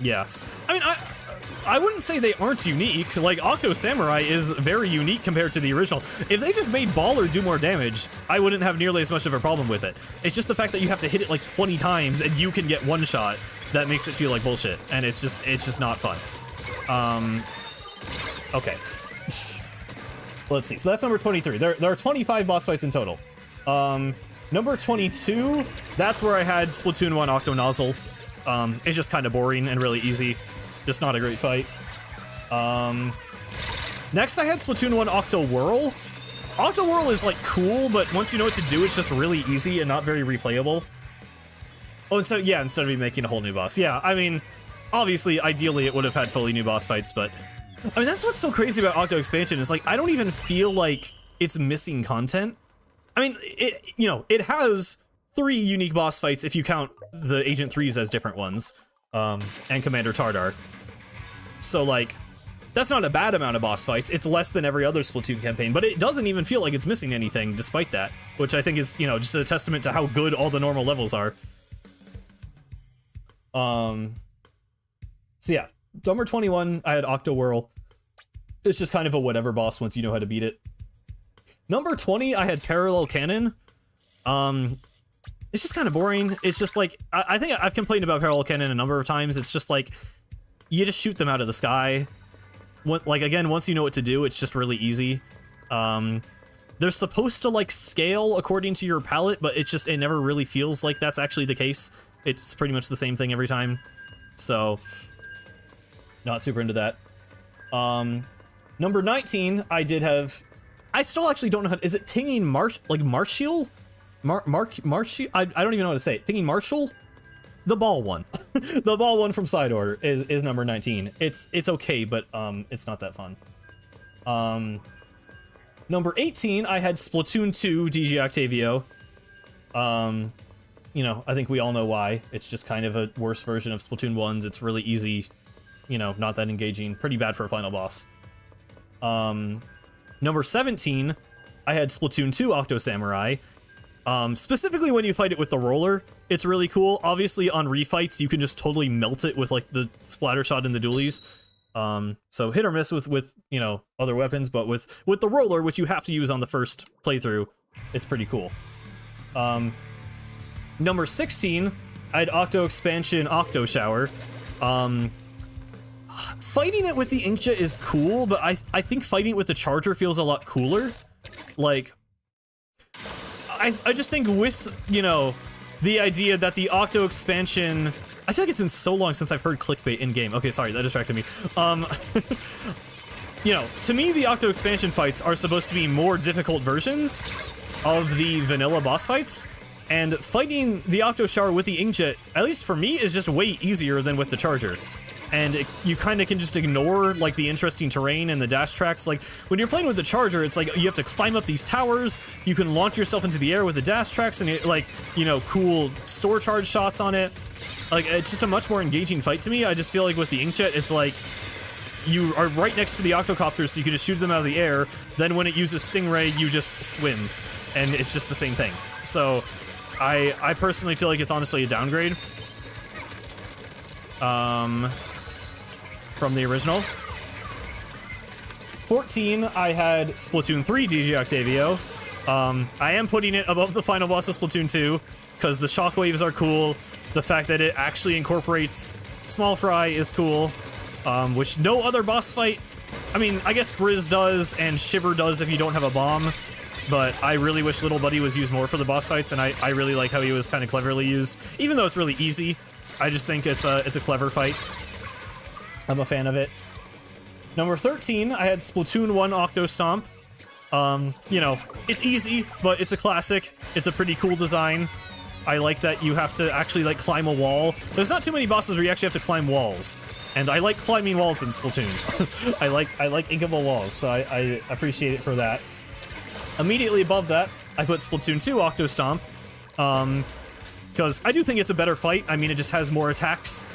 Yeah. I mean, I wouldn't say they aren't unique. Like, Octo Samurai is very unique compared to the original. If they just made Baller do more damage, I wouldn't have nearly as much of a problem with it. It's just the fact that you have to hit it like 20 times and you can get one shot that makes it feel like bullshit. And it's just not fun. Okay. Let's see. So that's number 23. There are 25 boss fights in total. Number 22, that's where I had Splatoon 1 Octo Nozzle. It's just kind of boring and really easy. Just not a great fight. Next I had Splatoon 1 Octo Whirl. Octo Whirl is like cool, but once you know what to do, it's just really easy and not very replayable. Oh, instead of me making a whole new boss. Yeah, I mean, Obviously, ideally, it would have had fully new boss fights, but I mean, that's what's so crazy about Octo Expansion is like I don't even feel like it's missing content. I mean, it has 3 unique boss fights if you count the Agent 3s as different ones, and Commander Tardar. So like, that's not a bad amount of boss fights. It's less than every other Splatoon campaign, but it doesn't even feel like it's missing anything despite that, which I think is, just a testament to how good all the normal levels are. So yeah, number 21, I had Octo Whirl. It's just kind of a whatever boss once you know how to beat it. Number 20, I had Parallel Cannon. It's just kind of boring. It's just like, I think I've complained about Parallel Cannon a number of times. It's just like, you just shoot them out of the sky. Like, again, once you know what to do, it's just really easy. They're supposed to, like, scale according to your palette, but it never really feels like that's actually the case. It's pretty much the same thing every time. So, not super into that. Number 19, I did have... I still actually don't know how... Is it Pinging Martial? Martial? I don't even know how to say it. Pinging Martial? The ball one. The ball one from Side Order is number 19. It's okay, but it's not that fun. Number 18, I had Splatoon 2 DG Octavio. I think we all know why. It's just kind of a worse version of Splatoon 1's. It's really easy, not that engaging. Pretty bad for a final boss. Number 17, I had Splatoon 2 Octo Samurai. Specifically when you fight it with the roller, it's really cool. Obviously on refights, you can just totally melt it with like the splatter shot and the dualies. So hit or miss with other weapons, but with the roller, which you have to use on the first playthrough, it's pretty cool. Number 16, I had Octo Expansion Octo Shower. Fighting it with the Inkjet is cool, but I think fighting it with the Charger feels a lot cooler. Like, I just think with, the idea that the Octo Expansion... I feel like it's been so long since I've heard clickbait in-game. Okay, sorry, that distracted me. To me, the Octo Expansion fights are supposed to be more difficult versions of the vanilla boss fights, and fighting the Octo Shower with the Inkjet, at least for me, is just way easier than with the Charger. And you kind of can just ignore, like, the interesting terrain and the dash tracks. Like, when you're playing with the Charger, it's like you have to climb up these towers, you can launch yourself into the air with the dash tracks, and, cool store charge shots on it. Like, it's just a much more engaging fight to me. I just feel like with the Inkjet, it's like, you are right next to the octocopters, so you can just shoot them out of the air, then when it uses Stingray, you just swim. And it's just the same thing. So, I personally feel like it's honestly a downgrade. From the original. 14, I had Splatoon 3 DG Octavio. I am putting it above the final boss of Splatoon 2, because the shockwaves are cool. The fact that it actually incorporates Small Fry is cool, which no other boss fight... I mean, I guess Grizz does, and Shiver does if you don't have a bomb, but I really wish Little Buddy was used more for the boss fights, and I really like how he was kind of cleverly used. Even though it's really easy, I just think it's a clever fight. I'm a fan of it. Number 13, I had Splatoon 1 Octo Stomp. It's easy, but it's a classic. It's a pretty cool design. I like that you have to actually, like, climb a wall. There's not too many bosses where you actually have to climb walls. And I like climbing walls in Splatoon. I like inkable walls, so I appreciate it for that. Immediately above that, I put Splatoon 2 Octo Stomp. Because I do think it's a better fight. I mean, it just has more attacks.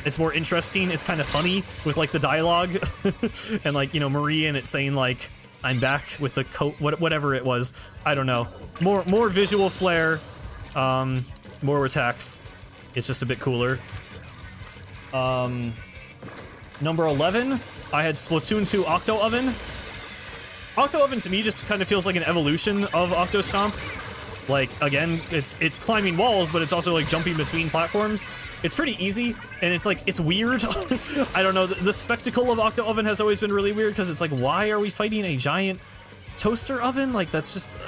It's more interesting. It's kind of funny with, like, the dialogue. And, like, Marie and it saying, like, I'm back with the coat, whatever it was. I don't know. More visual flair. More attacks. It's just a bit cooler. Number 11, I had Splatoon 2 Octo Oven. Octo Oven to me just kind of feels like an evolution of Octo Stomp. Like, again, it's climbing walls, but it's also, like, jumping between platforms. It's pretty easy, and it's weird. I don't know, the spectacle of Octo Oven has always been really weird, because it's like, why are we fighting a giant toaster oven? Like, that's just...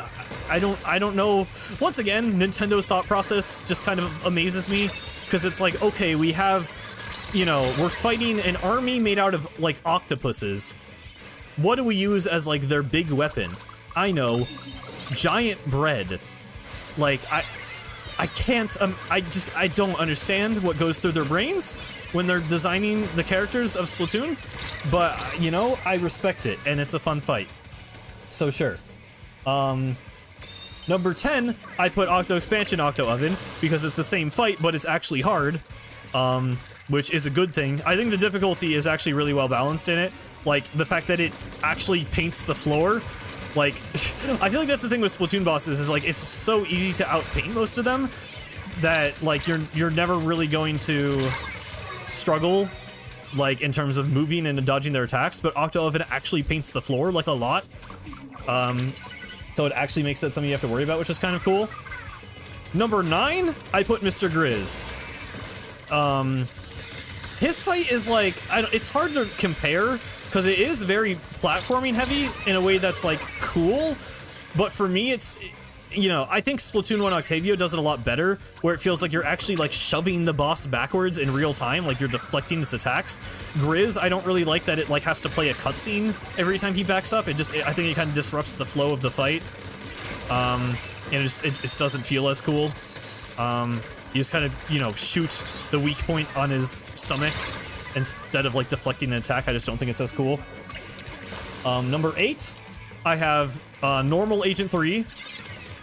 I don't know. Once again, Nintendo's thought process just kind of amazes me, because it's like, okay, we have, we're fighting an army made out of, like, octopuses. What do we use as, like, their big weapon? I know, giant bread. Like, I can't, I don't understand what goes through their brains when they're designing the characters of Splatoon, but, you know, I respect it, and it's a fun fight. So sure. Number 10, I put Octo Expansion Octo Oven, because it's the same fight, but it's actually hard, which is a good thing. I think the difficulty is actually really well balanced in it. Like, the fact that it actually paints the floor, like, I feel like that's the thing with Splatoon bosses, is like, it's so easy to outpaint most of them, that, like, you're never really going to struggle, like, in terms of moving and dodging their attacks, but Octo Oven actually paints the floor, like, a lot. So it actually makes that something you have to worry about, which is kind of cool. Number 9, I put Mr. Grizz. His fight is like, it's hard to compare, because it is very platforming heavy in a way that's like cool, but for me it's, you know, I think Splatoon 1 Octavio does it a lot better, where it feels like you're actually like shoving the boss backwards in real time, like you're deflecting its attacks. Grizz, I don't really like that it like has to play a cutscene every time he backs up. I think it kind of disrupts the flow of the fight, and it just doesn't feel as cool. You just kind of, you know, shoot the weak point on his stomach instead of like deflecting an attack. I just don't think it's as cool. Number 8, I have normal Agent 3.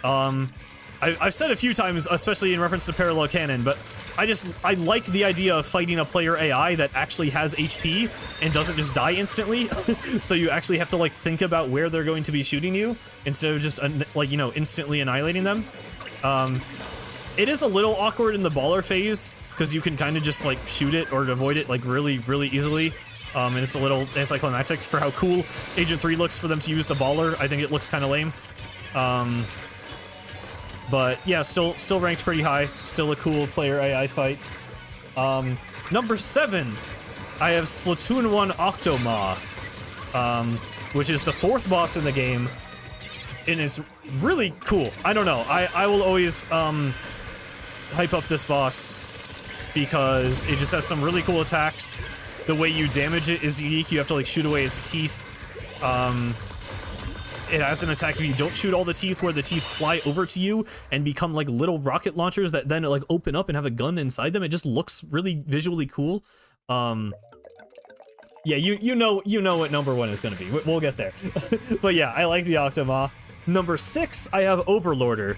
I've said a few times, especially in reference to Parallel Cannon, but I like the idea of fighting a player AI that actually has HP and doesn't just die instantly. So you actually have to like think about where they're going to be shooting you instead of just like, you know, instantly annihilating them. It is a little awkward in the baller phase because you can kind of just like shoot it or avoid it like really, really easily. And it's a little anticlimactic for how cool Agent 3 looks for them to use the baller. I think it looks kind of lame. But yeah, still ranked pretty high. Still a cool player AI fight. Number 7, I have Splatoon 1 Octoma, which is the 4th boss in the game, and it's really cool. I don't know. I will always hype up this boss because it just has some really cool attacks. The way you damage it is unique. You have to like shoot away its teeth. It has an attack if you don't shoot all the teeth, where the teeth fly over to you and become like little rocket launchers that then like open up and have a gun inside them. It just looks really visually cool. Yeah, you know what number 1 is going to be. We'll get there. But yeah, I like the Octoma. Number 6, I have Overlorder.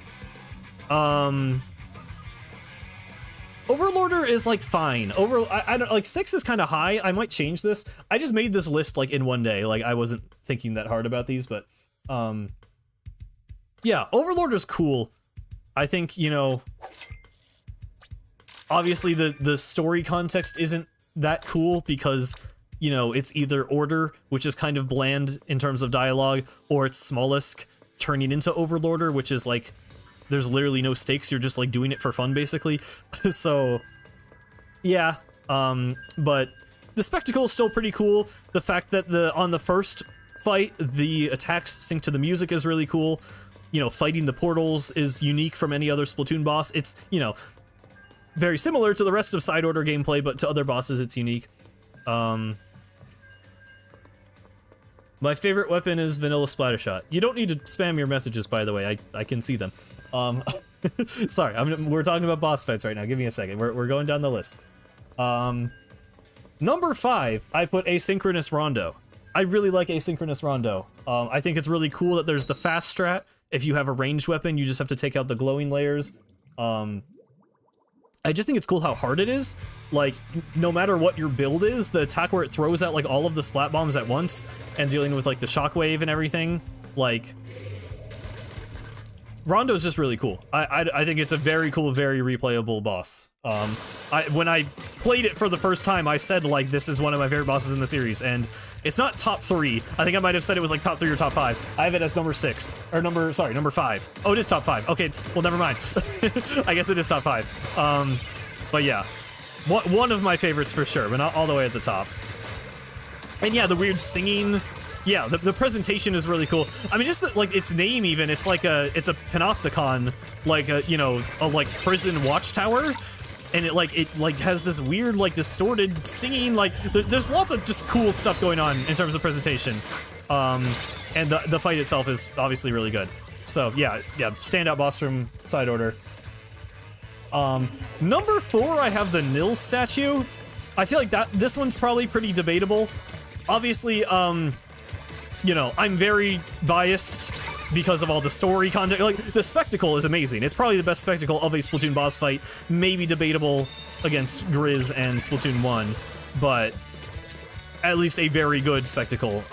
Overlorder is like fine. I don't like 6 is kind of high. I might change this. I just made this list like in one day. Like I wasn't thinking that hard about these, but yeah, Overlorder's cool. I think, you know, obviously the story context isn't that cool because, you know, it's either Order, which is kind of bland in terms of dialogue, or it's Smallisk turning into Overlorder, which is like there's literally no stakes, you're just like doing it for fun basically. So yeah, but the spectacle is still pretty cool. The fact that on the first fight the attacks sync to the music is really cool. You know, fighting the portals is unique from any other Splatoon boss. It's, you know, very similar to the rest of Side Order gameplay, but to other bosses it's unique. My favorite weapon is Vanilla Splattershot. You don't need to spam your messages, by the way. I can see them. Sorry, we're talking about boss fights right now. Give me a second. We're going down the list. Number 5, I put Asynchronous Rondo. I really like Asynchronous Rondo. I think it's really cool that there's the fast strat. If you have a ranged weapon, you just have to take out the glowing layers. I just think it's cool how hard it is. Like, no matter what your build is, the attack where it throws out like all of the splat bombs at once and dealing with like the shockwave and everything, like, Rondo's just really cool. I think it's a very cool, very replayable boss. When I played it for the first time, I said, like, this is one of my favorite bosses in the series, and it's not top 3. I think I might have said it was, like, top 3 or top 5. I have it as number 6. Or number 5. Oh, it is top 5. Okay, well, never mind. I guess it is top 5. But yeah. One of my favorites for sure, but not all the way at the top. And yeah, the weird singing... Yeah, the presentation is really cool. I mean, just like its name even, it's like it's a panopticon, like a, you know, a like prison watchtower, and it has this weird like distorted singing, like there's lots of just cool stuff going on in terms of presentation. And the fight itself is obviously really good. So yeah, standout boss from Side Order. Number 4, I have the Nils statue. I feel like this one's probably pretty debatable. Obviously, you know, I'm very biased because of all the story content. Like, the spectacle is amazing. It's probably the best spectacle of a Splatoon boss fight. Maybe debatable against Grizz and Splatoon 1, but at least a very good spectacle.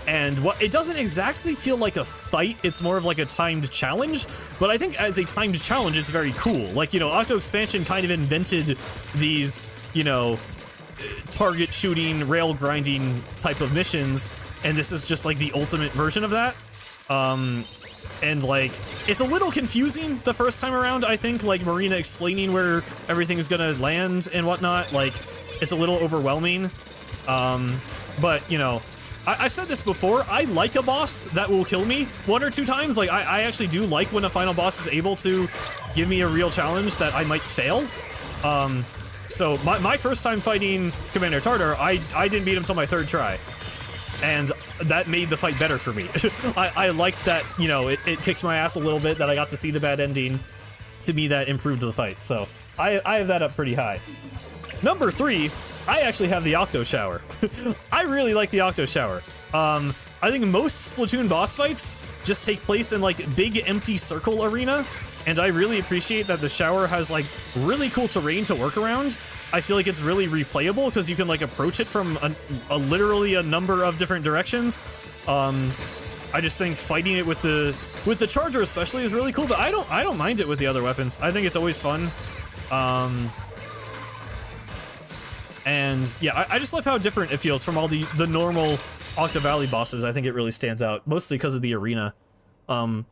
And it doesn't exactly feel like a fight, it's more of like a timed challenge, but I think as a timed challenge, it's very cool. Like, you know, Octo Expansion kind of invented these, you know, target shooting, rail grinding type of missions, and this is just like the ultimate version of that. And like, it's a little confusing the first time around, I think, like Marina explaining where everything is gonna land and whatnot, like, it's a little overwhelming. But, you know, I've said this before, I like a boss that will kill me 1 or 2 times. Like, I actually do like when a final boss is able to give me a real challenge that I might fail. So my first time fighting Commander Tartar, I didn't beat him until my 3rd try. And that made the fight better for me. I liked that, you know, it kicks my ass a little bit that I got to see the bad ending. To me, that improved the fight. So I have that up pretty high. Number 3, I actually have the Octo Shower. I really like the Octo Shower. I think most Splatoon boss fights just take place in like big empty circle arena, and I really appreciate that the shower has like really cool terrain to work around. I feel like it's really replayable because you can like approach it from literally a number of different directions. I just think fighting it with the charger especially is really cool, but I don't mind it with the other weapons. I think it's always fun. And yeah, I just love how different it feels from all the normal Octa Valley bosses. I think it really stands out, mostly because of the arena. And,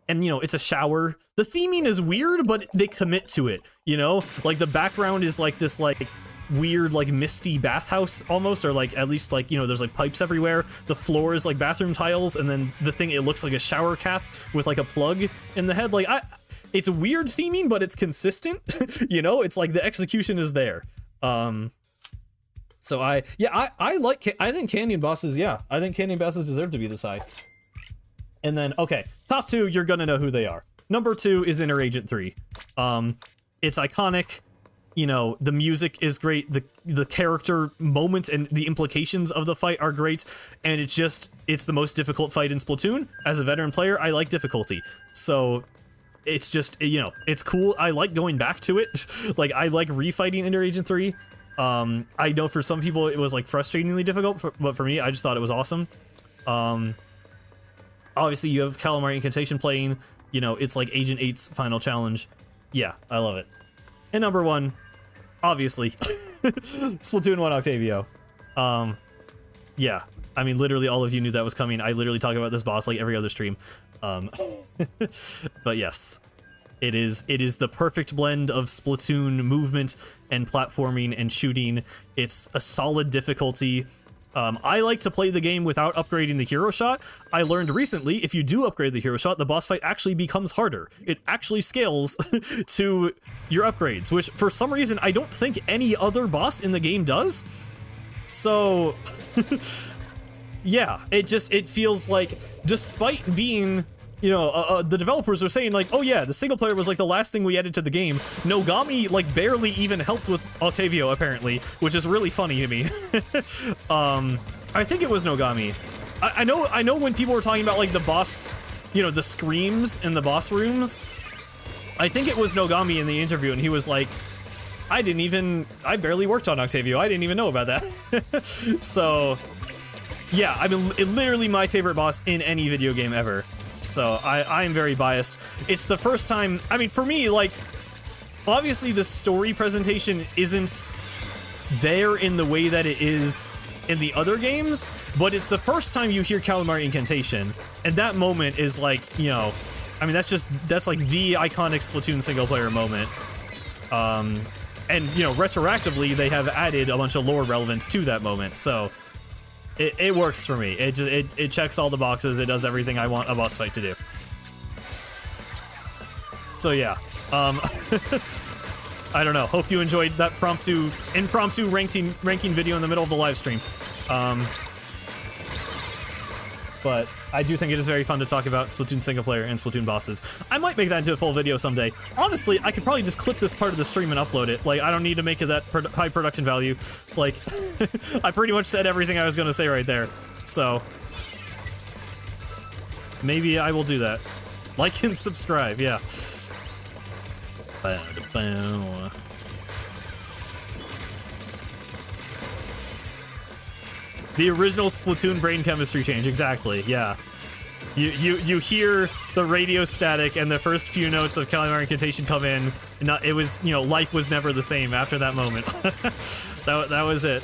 you know, it's a shower. The theming is weird, but they commit to it, you know? Like, the background is, like, this, like, weird, like, misty bathhouse, almost, or, like, at least, like, you know, there's, like, pipes everywhere. The floor is, like, bathroom tiles, and then the thing, it looks like a shower cap with, like, a plug in the head. Like, it's weird theming, but it's consistent, you know? It's, like, the execution is there. So I think Canyon bosses, I think Canyon bosses deserve to be this high. And then, okay, top 2, you're gonna know who they are. Number 2 is Inner Agent 3. It's iconic, you know, the music is great, the character moments and the implications of the fight are great, and it's the most difficult fight in Splatoon. As a veteran player, I like difficulty. So it's just, you know, it's cool. I like going back to it. Like, I like refighting Inner Agent 3. I know for some people it was like frustratingly difficult, but for me, I just thought it was awesome. Obviously you have Calamari Incantation playing, you know, it's like Agent 8's final challenge. Yeah, I love it. And number 1, obviously, Splatoon 1 Octavio. Yeah, I mean, literally all of you knew that was coming. I literally talk about this boss like every other stream. But yes. It is the perfect blend of Splatoon movement and platforming and shooting. It's a solid difficulty. I like to play the game without upgrading the hero shot. I learned recently, if you do upgrade the hero shot, the boss fight actually becomes harder. It actually scales to your upgrades, which for some reason I don't think any other boss in the game does. So, yeah, it feels like, despite being... You know, the developers were saying, like, oh yeah, the single player was, like, the last thing we added to the game. Nogami, like, barely even helped with Octavio, apparently, which is really funny to me. I think it was Nogami. I know when people were talking about, like, the boss, you know, the screams in the boss rooms, I think it was Nogami in the interview, and he was like, I barely worked on Octavio, I didn't even know about that. So, yeah, I mean, literally my favorite boss in any video game ever. So I am very biased. It's the first time, I mean, for me, like, obviously the story presentation isn't there in the way that it is in the other games, but it's the first time you hear Calamari Incantation, and that moment is like, you know, I mean, that's like the iconic Splatoon single player moment. And, you know, retroactively, they have added a bunch of lore relevance to that moment, so... It works for me. It checks all the boxes. It does everything I want a boss fight to do. So yeah, I don't know. Hope you enjoyed that impromptu ranking video in the middle of the live stream. but I do think it is very fun to talk about Splatoon single player and Splatoon bosses. I might make that into a full video someday. Honestly, I could probably just clip this part of the stream and upload it. Like, I don't need to make it that high production value. Like, I pretty much said everything I was gonna say right there. So, maybe I will do that. Like and subscribe, yeah. The original Splatoon brain chemistry change, exactly, yeah. You hear the radio static and the first few notes of Calamari Incantation come in, and it was, you know, life was never the same after that moment. that was it.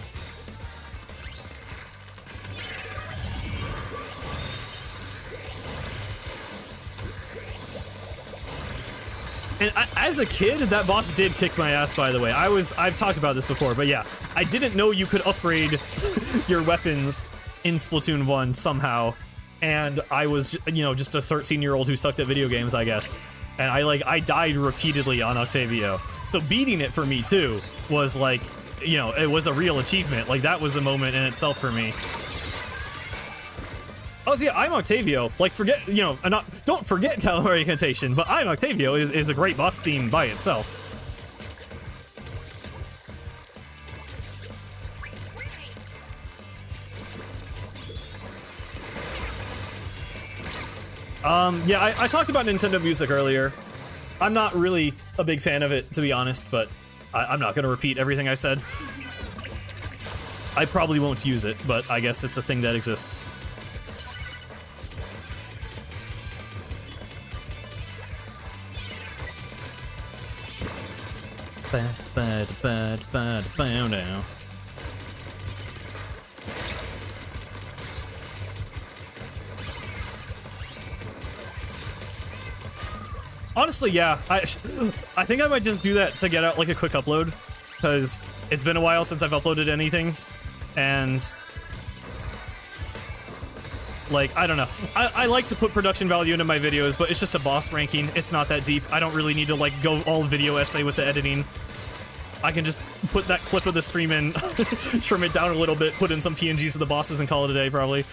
And as a kid, that boss did kick my ass, by the way. I've talked about this before, but yeah, I didn't know you could upgrade your weapons in Splatoon 1 somehow, and I was, you know, just a 13-year-old who sucked at video games, I guess. And I died repeatedly on Octavio. So beating it for me, too, was like, you know, it was a real achievement. Like, that was a moment in itself for me. Oh, so yeah, I'm Octavio. Like, forget, you know, don't forget Calamari Incantation, but I'm Octavio is a great boss theme by itself. Yeah, I talked about Nintendo music earlier. I'm not really a big fan of it, to be honest, but I'm not gonna repeat everything I said. I probably won't use it, but I guess it's a thing that exists. Now. Honestly, yeah, I think I might just do that to get out like a quick upload, because it's been a while since I've uploaded anything, and like, I don't know. I like to put production value into my videos, but it's just a boss ranking. It's not that deep. I don't really need to like go all video essay with the editing. I can just put that clip of the stream in, trim it down a little bit, put in some PNGs of the bosses and call it a day, probably.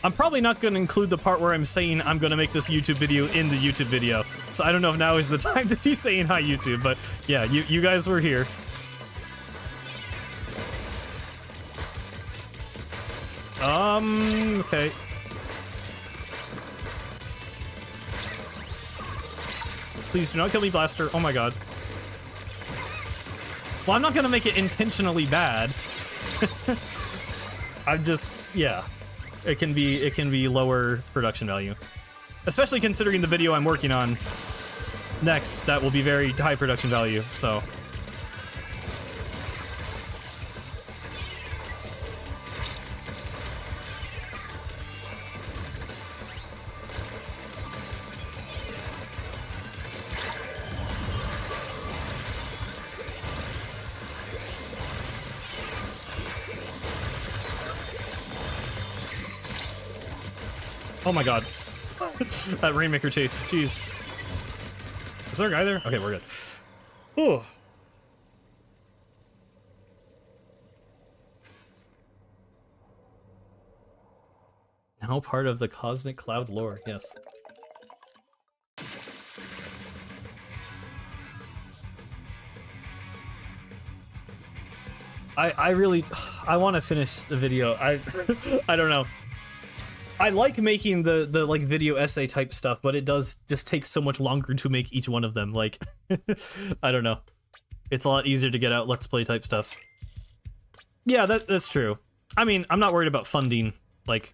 I'm probably not going to include the part where I'm saying I'm going to make this YouTube video in the YouTube video. So I don't know if now is the time to be saying hi, YouTube, but yeah, you guys were here. Okay. Please do not kill me, Blaster. Oh my god. Well, I'm not going to make it intentionally bad. I'm just, yeah. It can be lower production value. Especially considering the video I'm working on next, that will be very high production value, so. Oh my god. That Rainmaker chase, jeez. Is there a guy there? Okay, we're good. Ooh. Now part of the Cosmic Cloud lore, yes. I really, I want to finish the video. I don't know. I like making the like video essay type stuff, but it does just take so much longer to make each one of them. Like, I don't know. It's a lot easier to get out Let's Play type stuff. Yeah, that's true. I mean, I'm not worried about funding. Like,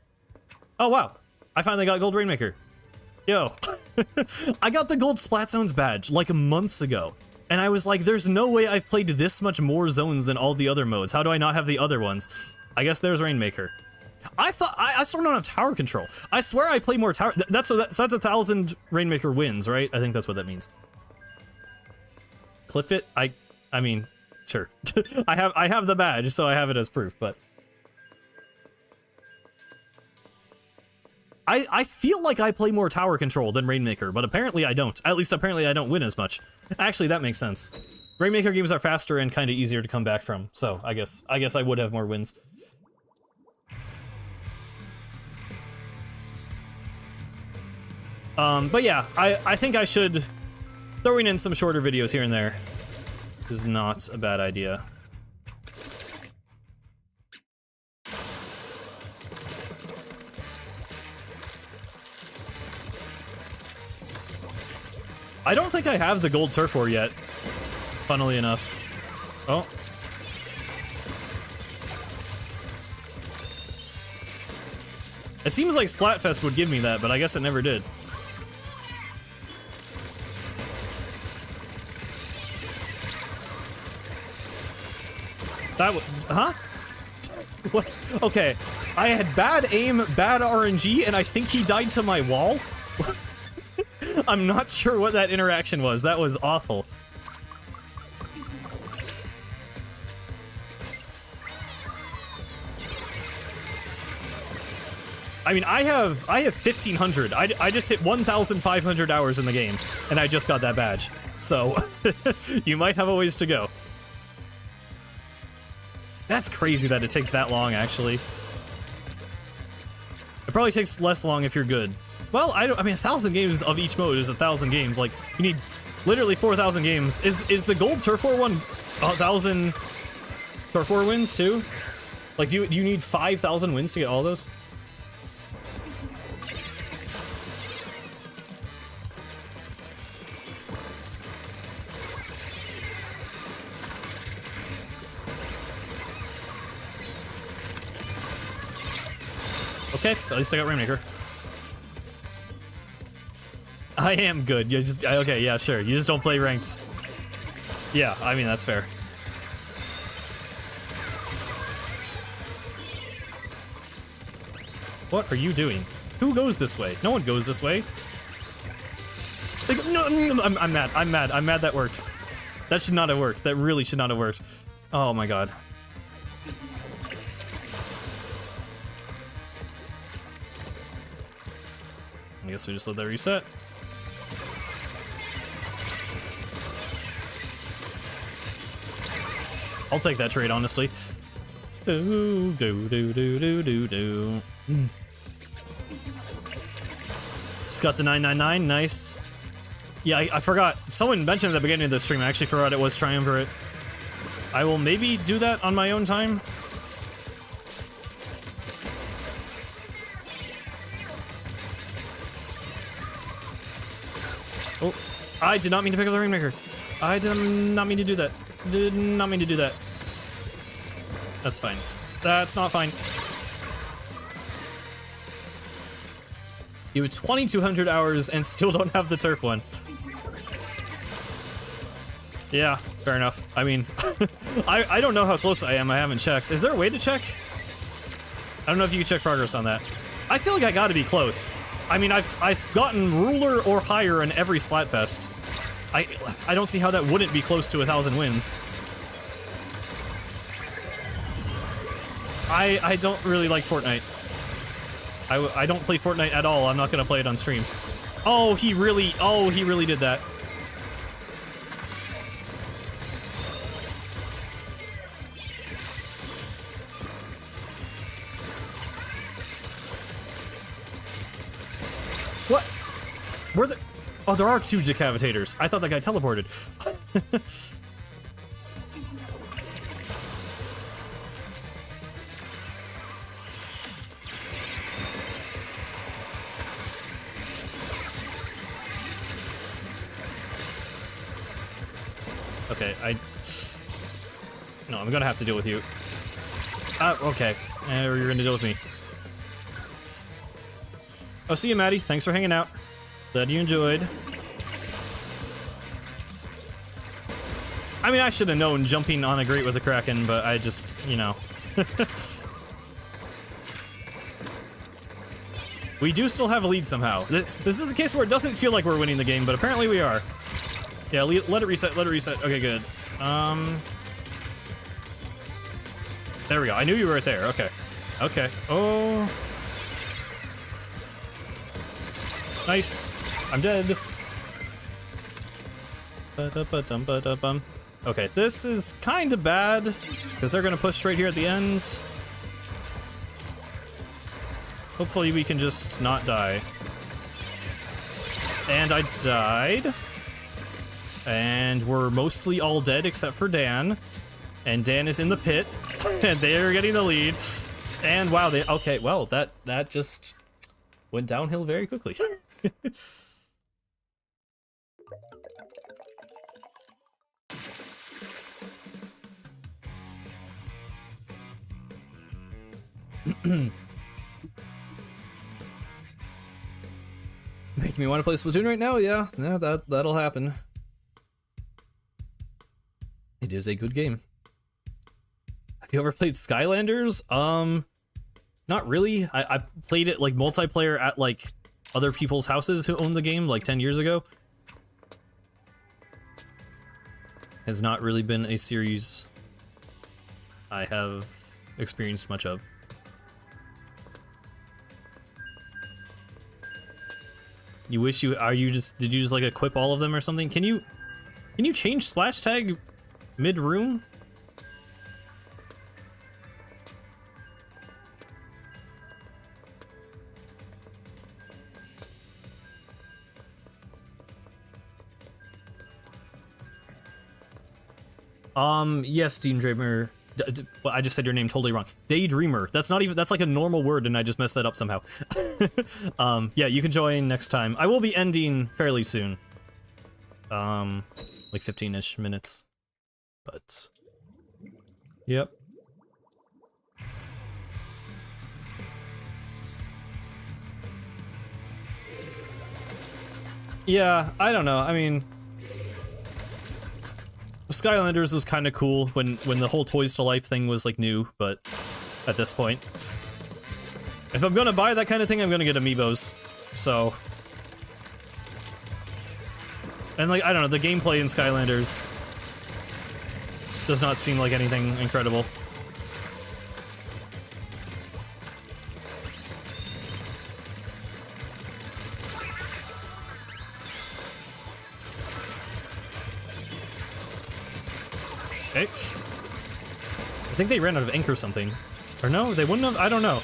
oh wow, I finally got Gold Rainmaker. Yo, I got the Gold Splat Zones badge like months ago. And I was like, there's no way I've played this much more zones than all the other modes. How do I not have the other ones? I guess there's Rainmaker. I thought I still don't have tower control. I swear I play more tower. That's 1,000 Rainmaker wins, right? I think that's what that means. Clip it. I mean, sure. I have the badge, so I have it as proof. But I feel like I play more tower control than Rainmaker, but apparently I don't. At least apparently I don't win as much. Actually, that makes sense. Rainmaker games are faster and kind of easier to come back from, so I guess I would have more wins. But yeah, I think I should... Throwing in some shorter videos here and there is not a bad idea. I don't think I have the gold turf war yet, funnily enough. Oh. It seems like Splatfest would give me that, but I guess it never did. That huh? What? Okay, I had bad aim, bad RNG, and I think he died to my wall? I'm not sure what that interaction was. That was awful. I mean, I have 1,500. I just hit 1,500 hours in the game, and I just got that badge. So, you might have a ways to go. That's crazy that it takes that long, actually. It probably takes less long if you're good. Well, I mean, 1,000 games of each mode is 1,000 games. Like, you need literally 4,000 games. Is the gold Turf War one 1,000 Turf War wins, too? Like, do you need 5,000 wins to get all those? Okay, at least I got Rainmaker. I am good. You just okay, yeah, sure. You just don't play ranked. Yeah, I mean that's fair. What are you doing? Who goes this way? No one goes this way. No, I'm mad. I'm mad. I'm mad that worked. That should not have worked. That really should not have worked. Oh my god. I guess we just let that reset. I'll take that trade, honestly. Do do do do do do do. Just got to 999, nice. Yeah, I forgot. Someone mentioned at the beginning of the stream. I actually forgot it was Triumvirate. I will maybe do that on my own time. Oh, I did not mean to pick up the Rainmaker. I did not mean to do that. Did not mean to do that. That's fine. That's not fine. You have 2,200 hours and still don't have the turf one. Yeah, fair enough. I mean, I don't know how close I am. I haven't checked. Is there a way to check? I don't know if you can check progress on that. I feel like I gotta be close. I mean, I've gotten ruler or higher in every Splatfest. I don't see how that wouldn't be close to 1,000 wins. I don't really like Fortnite. I don't play Fortnite at all. I'm not gonna play it on stream. Oh, he really did that. What? Were there? Oh, there are 2 decapitators. I thought that guy teleported. Okay, no, I'm gonna have to deal with you. Okay. Or you're gonna deal with me. Oh, see you, Maddie. Thanks for hanging out. Glad you enjoyed. I mean, I should have known jumping on a grate with a Kraken, but I just, you know. We do still have a lead somehow. This is the case where it doesn't feel like we're winning the game, but apparently we are. Yeah, let it reset, let it reset. Okay, good. There we go. I knew you were right there. Okay. Okay. Oh. Nice. I'm dead. Ba-da-ba-dum-ba-da-bum. Okay, this is kind of bad, because they're going to push right here at the end. Hopefully we can just not die. And I died. And we're mostly all dead except for Dan. And Dan is in the pit. And they're getting the lead. And wow, they... Okay, well, that just went downhill very quickly. Make me want to play Splatoon right now? Yeah, that'll happen. It is a good game. Have you ever played Skylanders? Not really. I played it like multiplayer at like other people's houses who owned the game like 10 years ago. Has not really been a series I have experienced much of. You wish you did you just like equip all of them or something? Can you change splash tag mid-room? Yes, Daydreamer. Well, I just said your name totally wrong. Daydreamer. That's not even, that's like a normal word and I just messed that up somehow. Yeah, you can join next time. I will be ending fairly soon. Like 15-ish minutes. But, yep. Yeah, I don't know. I mean, Skylanders was kind of cool when the whole Toys to Life thing was like new, but at this point, if I'm gonna buy that kind of thing, I'm gonna get amiibos. So, and like I don't know, the gameplay in Skylanders does not seem like anything incredible. Okay. I think they ran out of ink or something. Or no, they wouldn't have, I don't know.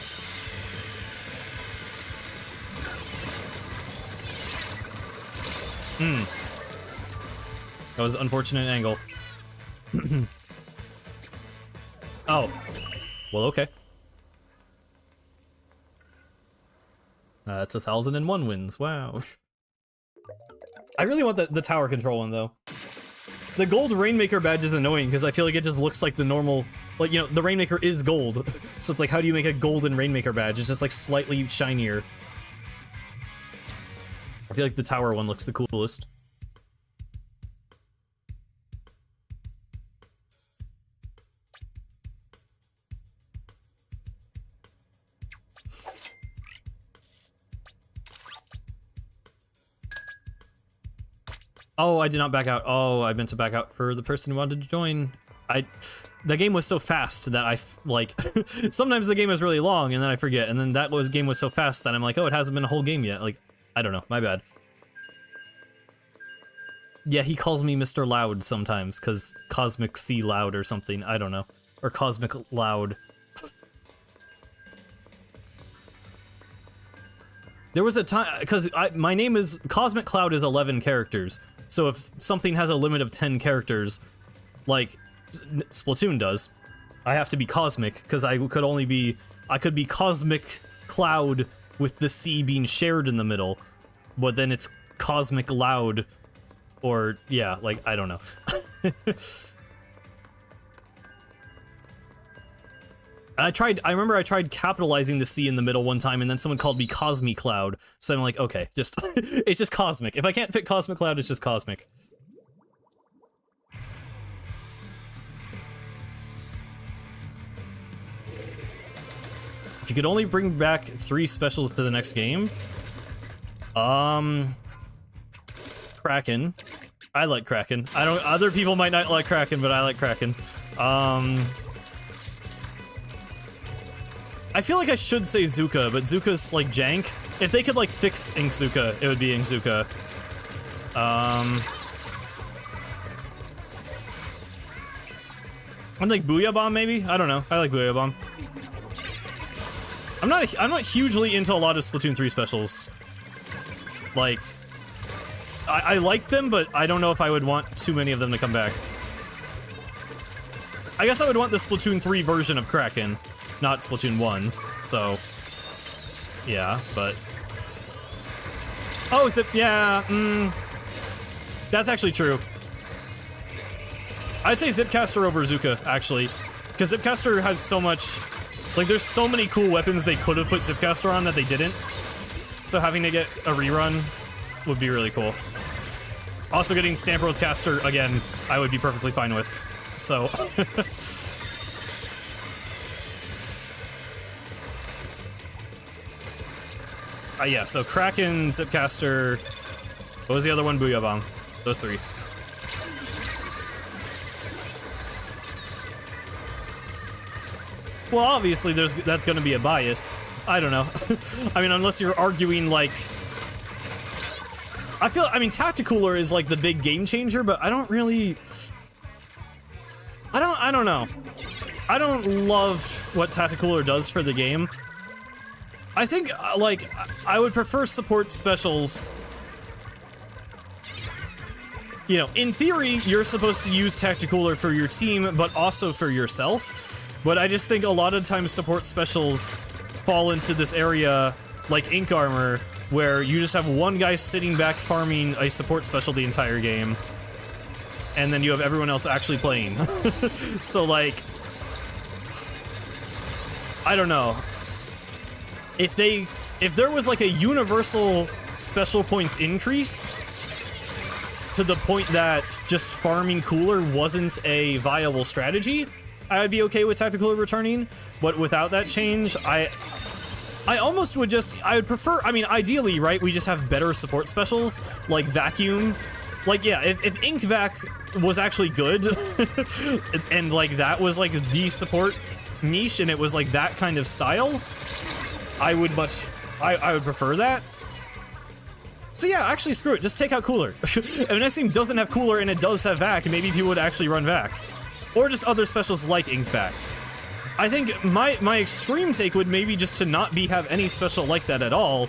That was an unfortunate angle. Oh. Well, okay. That's 1001 wins, wow. I really want the tower control one, though. The gold Rainmaker badge is annoying because I feel like it just looks like the normal, like, you know, the Rainmaker is gold. So it's like, how do you make a golden Rainmaker badge? It's just like slightly shinier. I feel like the tower one looks the coolest. Oh, I did not back out. Oh, I meant to back out for the person who wanted to join. The game was so fast that like, sometimes the game is really long and then I forget, and then game was so fast that I'm like, oh, it hasn't been a whole game yet. Like, I don't know, my bad. Yeah, he calls me Mr. Loud sometimes, because Cosmic C Loud or something, I don't know. Or Cosmic Loud. There was a time, because my name is, Cosmic Cloud is 11 characters. So if something has a limit of 10 characters, like Splatoon does, I have to be Cosmic, because I could be Cosmic Cloud with the C being shared in the middle, but then it's Cosmic Loud, or, yeah, like, I don't know. I remember I tried capitalizing the C in the middle one time, and then someone called me Cosmic Cloud, so I'm like, okay, just, it's just Cosmic. If I can't fit Cosmic Cloud, it's just Cosmic. If you could only bring back 3 specials to the next game, Kraken. I like Kraken. Other people might not like Kraken, but I like Kraken. I feel like I should say Zuka, but Zuka's like jank, If they could, like, fix Inkzuka, it would be Inkzuka. I'd like Booyah Bomb, maybe? I don't know. I like Booyah Bomb. I'm not hugely into a lot of Splatoon 3 specials. Like, I like them, but I don't know if I would want too many of them to come back. I guess I would want the Splatoon 3 version of Kraken, not Splatoon 1's, so... Yeah, but... Oh, Zip, yeah, that's actually true. I'd say Zipcaster over Zuka, actually. Because Zipcaster has so much... Like, there's so many cool weapons they could have put Zipcaster on that they didn't. So having to get a rerun would be really cool. Also getting Stamper Caster, again, I would be perfectly fine with. So... yeah, so Kraken, Zipcaster... What was the other one? Booyah Bomb. Those three. Well, obviously, that's going to be a bias. I don't know. I mean, unless you're arguing, like... I mean, Tacticooler is, like, the big game changer, but I don't really... I don't know. I don't love what Tacticooler does for the game. I think, like, I would prefer support specials... You know, in theory, you're supposed to use Tacticooler for your team, but also for yourself. But I just think a lot of times support specials fall into this area, like Ink Armor, where you just have one guy sitting back farming a support special the entire game, and then you have everyone else actually playing. So, like, I don't know. If there was, like, a universal special points increase to the point that just farming Cooler wasn't a viable strategy, I would be okay with Tacticooler returning, but without that change, I almost would just, I would prefer, I mean, ideally, right, we just have better support specials, like Vacuum. Like, yeah, if Ink Vac was actually good, and, like, that was, like, the support niche, and it was, like, that kind of style, I would prefer that. So yeah, actually, screw it, just take out Cooler. If an next game doesn't have Cooler and it does have Vac, maybe people would actually run Vac. Or just other specials like Ink Vac. I think my extreme take would maybe just to not have any special like that at all.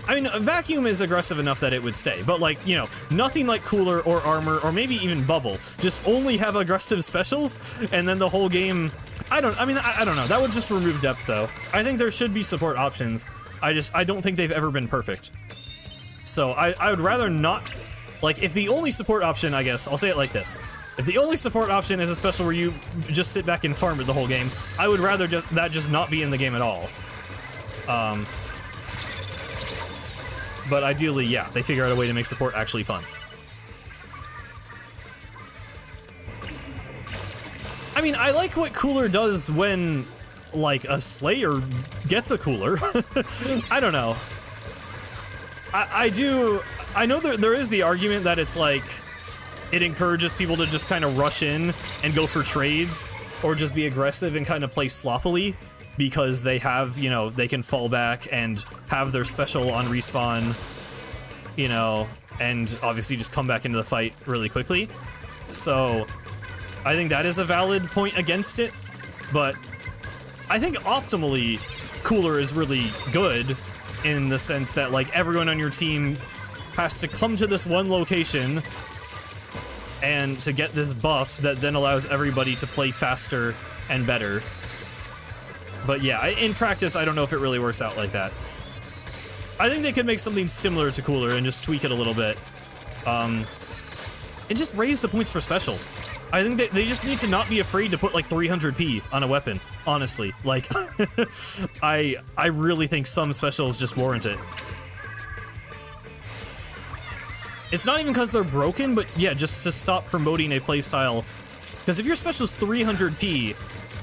I mean, Vacuum is aggressive enough that it would stay, but, like, you know, nothing like Cooler or Armor or maybe even Bubble. Just only have aggressive specials, and then the whole game... I don't know. That would just remove depth, though. I think there should be support options. I don't think they've ever been perfect. So I would rather not... Like, if the only support option, I guess, I'll say it like this. If the only support option is a special where you just sit back and farm it the whole game, I would rather that just not be in the game at all. But ideally, yeah, they figure out a way to make support actually fun. I mean, I like what Cooler does when, like, a Slayer gets a Cooler. I don't know. I know there is the argument that it's like, it encourages people to just kind of rush in and go for trades, or just be aggressive and kind of play sloppily, because they have, you know, they can fall back and have their special on respawn, you know, and obviously just come back into the fight really quickly. So, I think that is a valid point against it, but I think optimally, Cooler is really good, in the sense that, like, everyone on your team has to come to this one location and to get this buff that then allows everybody to play faster and better. But yeah, in practice, I don't know if it really works out like that. I think they could make something similar to Cooler and just tweak it a little bit. And just raise the points for special. I think they just need to not be afraid to put, like, 300p on a weapon, honestly. Like, I really think some specials just warrant it. It's not even because they're broken, but yeah, just to stop promoting a playstyle. Because if your special's 300p,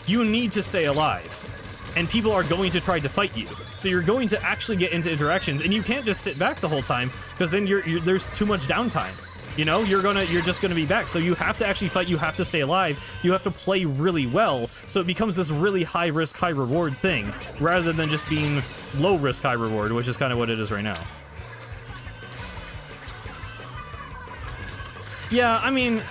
you need to stay alive. And people are going to try to fight you. So you're going to actually get into interactions, and you can't just sit back the whole time, because then there's too much downtime. You know, you're just gonna be back. So you have to actually fight, you have to stay alive, you have to play really well, so it becomes this really high risk, high reward thing, rather than just being low risk, high reward, which is kind of what it is right now. Yeah, I mean,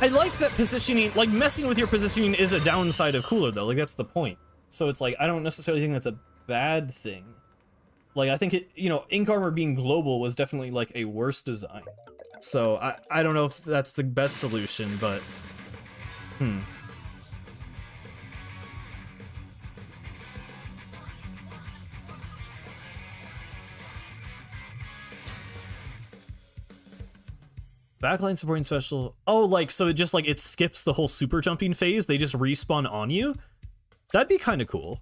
I like that positioning, like messing with your positioning is a downside of Cooler though, like that's the point. So it's like, I don't necessarily think that's a bad thing. Like, I think it, you know, Ink Armor being global was definitely, like, a worse design. So, I don't know if that's the best solution, but... Backline supporting special... Oh, like, so it just, like, it skips the whole super jumping phase? They just respawn on you? That'd be kind of cool.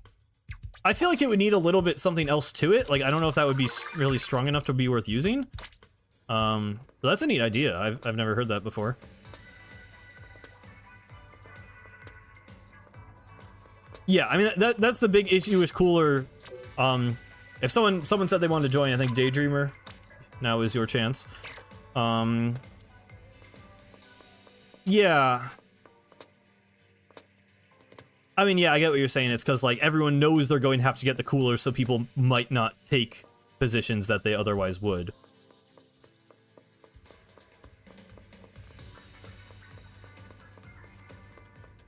I feel like it would need a little bit something else to it. Like, I don't know if that would be really strong enough to be worth using. But that's a neat idea. I've never heard that before. Yeah, I mean, that's the big issue with Cooler. If someone said they wanted to join, I think Daydreamer, now is your chance. Yeah. I mean, yeah, I get what you're saying. It's because, like, everyone knows they're going to have to get the Cooler, so people might not take positions that they otherwise would.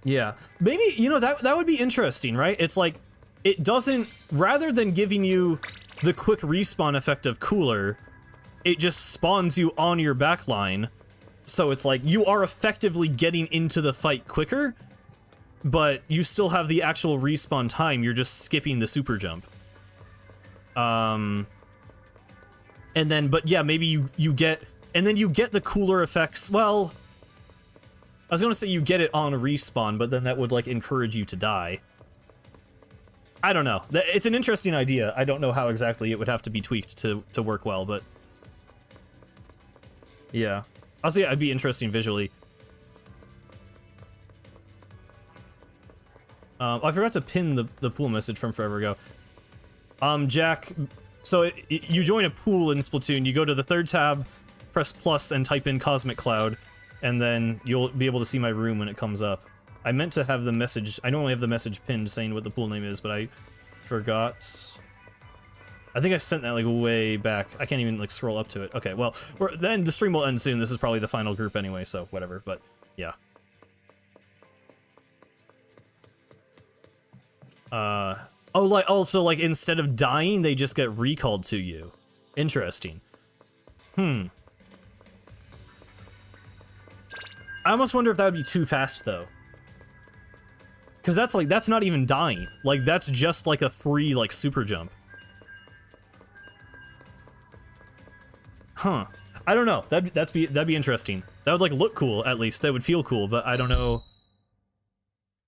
Yeah. Maybe, you know, that would be interesting, right? It's like, it doesn't, rather than giving you the quick respawn effect of Cooler, it just spawns you on your backline. So it's like, you are effectively getting into the fight quicker, but you still have the actual respawn time, you're just skipping the super jump. And then, but yeah, maybe you get, and then you get the Cooler effects, well, I was gonna say you get it on a respawn, but then that would, like, encourage you to die. I don't know. It's an interesting idea. I don't know how exactly it would have to be tweaked to work well, but... yeah. I'll say it'd be interesting visually. I forgot to pin the pool message from forever ago. Jack, so you join a pool in Splatoon, you go to the third tab, press plus, and type in Cosmic Cloud, and then you'll be able to see my room when it comes up. I meant to have the message, I normally have the message pinned saying what the pool name is, but I forgot. I think I sent that, like, way back. I can't even, like, scroll up to it. Okay, well, then the stream will end soon. This is probably the final group anyway, so whatever, but yeah. Oh, like, also, like, instead of dying, they just get recalled to you. Interesting. I almost wonder if that would be too fast, though. Because that's, like, that's not even dying. Like, that's just, like, a free, like, super jump. Huh. I don't know. That'd be interesting. That would, like, look cool, at least. That would feel cool, but I don't know.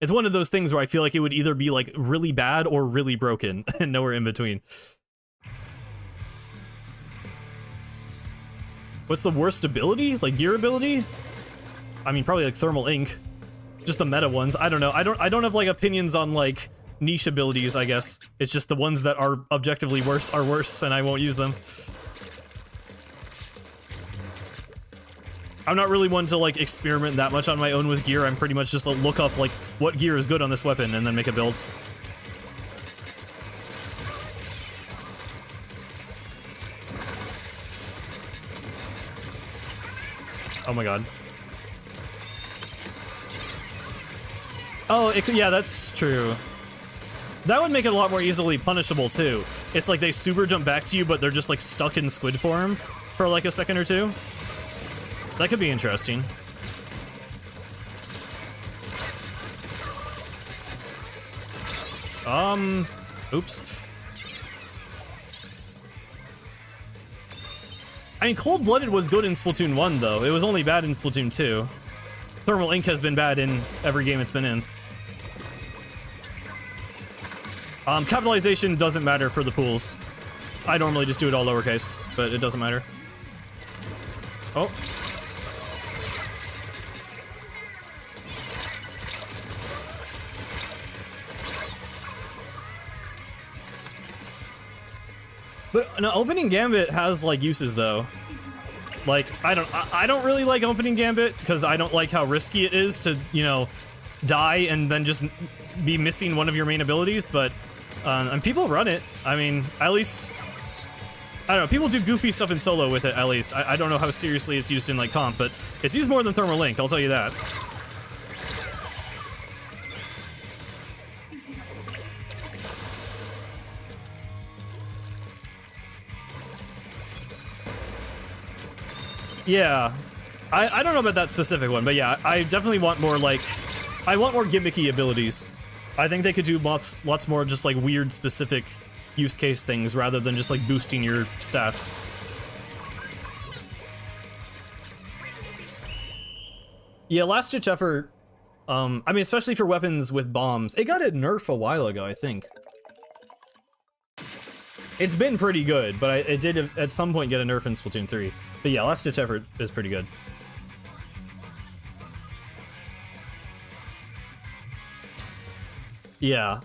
It's one of those things where I feel like it would either be, like, really bad or really broken, and nowhere in between. What's the worst ability? Like, gear ability? I mean, probably, like, Thermal Ink. Just the meta ones. I don't know. I don't have, like, opinions on, like, niche abilities, I guess. It's just the ones that are objectively worse are worse, and I won't use them. I'm not really one to, like, experiment that much on my own with gear. I'm pretty much just, like, look up, like, what gear is good on this weapon and then make a build. Oh my god. Oh, yeah, that's true. That would make it a lot more easily punishable, too. It's like they super jump back to you, but they're just, like, stuck in squid form for, like, a second or two. That could be interesting. Oops. I mean, Cold-Blooded was good in Splatoon 1, though. It was only bad in Splatoon 2. Thermal Ink has been bad in every game it's been in. Capitalization doesn't matter for the pools. I normally just do it all lowercase, but it doesn't matter. Oh. But an opening gambit has, like, uses, though. Like, I don't really like opening Gambit, because I don't like how risky it is to, you know, die and then just be missing one of your main abilities, but, and people run it. I mean, at least, I don't know, people do goofy stuff in solo with it, at least. I don't know how seriously it's used in, like, comp, but it's used more than Thermal Link, I'll tell you that. Yeah, I don't know about that specific one, but yeah, I definitely want more, like, I want more gimmicky abilities. I think they could do lots more just, like, weird, specific use case things rather than just, like, boosting your stats. Yeah, last-ditch effort, I mean, especially for weapons with bombs, it got a nerf a while ago, I think. It's been pretty good, but it did at some point get a nerf in Splatoon 3. But yeah, last-ditch effort is pretty good. Yeah.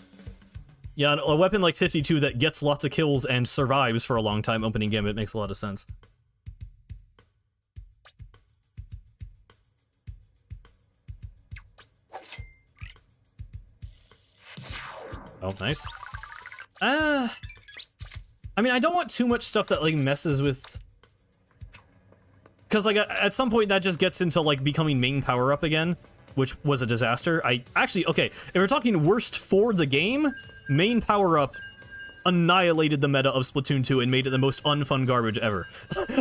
Yeah, a weapon like 52 that gets lots of kills and survives for a long time opening Gambit makes a lot of sense. Oh, nice. I mean, I don't want too much stuff that, like, messes with... Because, like, at some point that just gets into, like, becoming main power-up again, which was a disaster. Actually, okay, if we're talking worst for the game, main power-up annihilated the meta of Splatoon 2 and made it the most unfun garbage ever.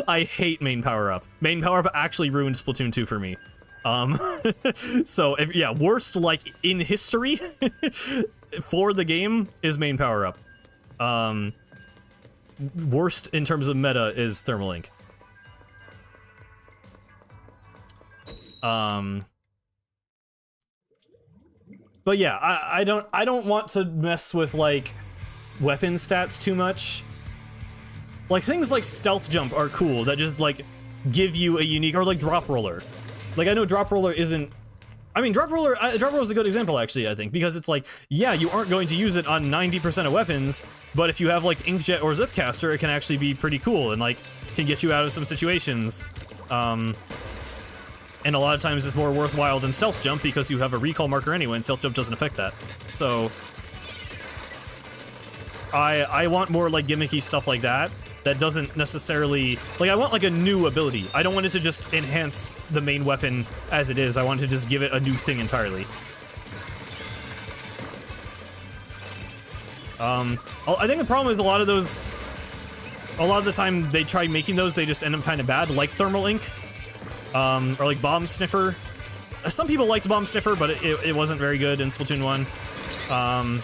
I hate main power-up. Main power-up actually ruined Splatoon 2 for me. So, yeah, worst, like, in history for the game is main power-up. Worst in terms of meta is Thermal Link. But yeah, I don't want to mess with, like, weapon stats too much. Like, things like Stealth Jump are cool, that just, like, give you a unique, or like Drop Roller. Like, I know Drop Roller isn't... I mean, Drop Roller is a good example, actually, I think, because it's like, yeah, you aren't going to use it on 90% of weapons, but if you have, like, Inkjet or Zipcaster, it can actually be pretty cool, and, like, can get you out of some situations. And a lot of times it's more worthwhile than Stealth Jump, because you have a recall marker anyway, and Stealth Jump doesn't affect that. So... I want more, like, gimmicky stuff like that. That doesn't necessarily... Like, I want, like, a new ability. I don't want it to just enhance the main weapon as it is. I want to just give it a new thing entirely. I think the problem is a lot of those... A lot of the time they try making those, they just end up kind of bad, like Thermal Link. Or, like, Bomb Sniffer. Some people liked Bomb Sniffer, but it wasn't very good in Splatoon 1.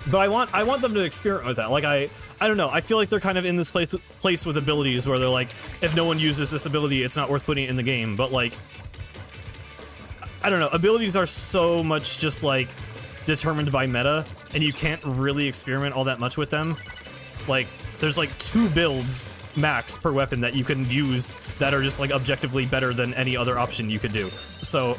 But I want them to experiment with that. Like, I don't know, I feel like they're kind of in this place with abilities where they're like, if no one uses this ability, it's not worth putting it in the game. But, like, I don't know, abilities are so much just, like, determined by meta, and you can't really experiment all that much with them. Like, there's, like, 2 builds max per weapon that you can use that are just, like, objectively better than any other option you could do. So,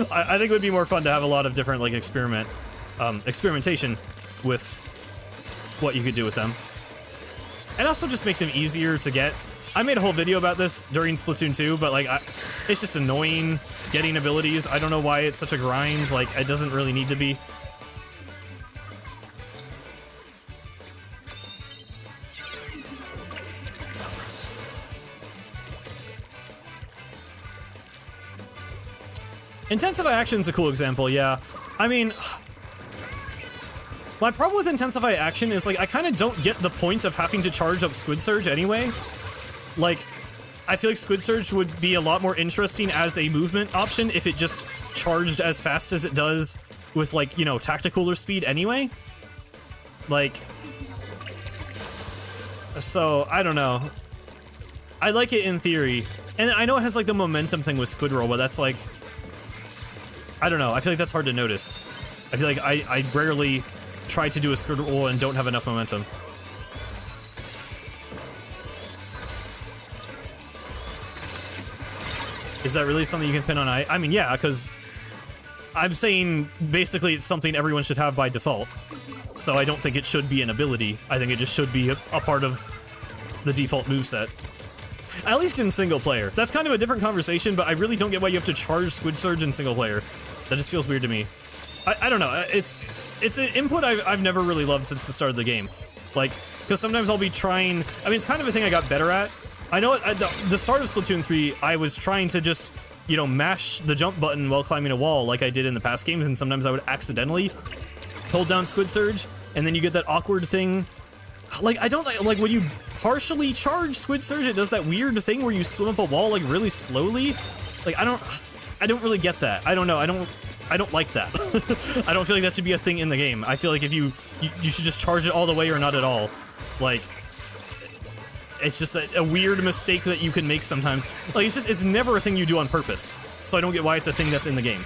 I think it would be more fun to have a lot of different, like, experimentation with what you could do with them. And also just make them easier to get. I made a whole video about this during Splatoon 2, but, like, it's just annoying getting abilities. I don't know why it's such a grind. Like, it doesn't really need to be. Intensify Action's a cool example, yeah. I mean... My problem with Intensify Action is, like, I kind of don't get the point of having to charge up Squid Surge anyway. Like, I feel like Squid Surge would be a lot more interesting as a movement option if it just charged as fast as it does with, like, you know, Tacticooler speed anyway. Like... So, I don't know. I like it in theory. And I know it has, like, the momentum thing with Squid Roll, but that's, like... I don't know, I feel like that's hard to notice. I feel like I rarely... try to do a Squid Roll and don't have enough momentum. Is that really something you can pin on? I mean, yeah, because I'm saying basically it's something everyone should have by default. So I don't think it should be an ability. I think it just should be a part of the default moveset. At least in single player. That's kind of a different conversation, but I really don't get why you have to charge Squid Surge in single player. That just feels weird to me. I don't know. It's an input I've never really loved since the start of the game. Like, because sometimes I'll be trying... I mean, it's kind of a thing I got better at. I know at the start of Splatoon 3, I was trying to just, you know, mash the jump button while climbing a wall like I did in the past games, and sometimes I would accidentally hold down Squid Surge, and then you get that awkward thing. Like, I don't like when you partially charge Squid Surge, it does that weird thing where you swim up a wall, like, really slowly. Like, I don't really get that. I don't know. I don't like that. I don't feel like that should be a thing in the game. I feel like if you should just charge it all the way or not at all. Like, it's just a weird mistake that you can make sometimes. Like, it's never a thing you do on purpose. So I don't get why it's a thing that's in the game.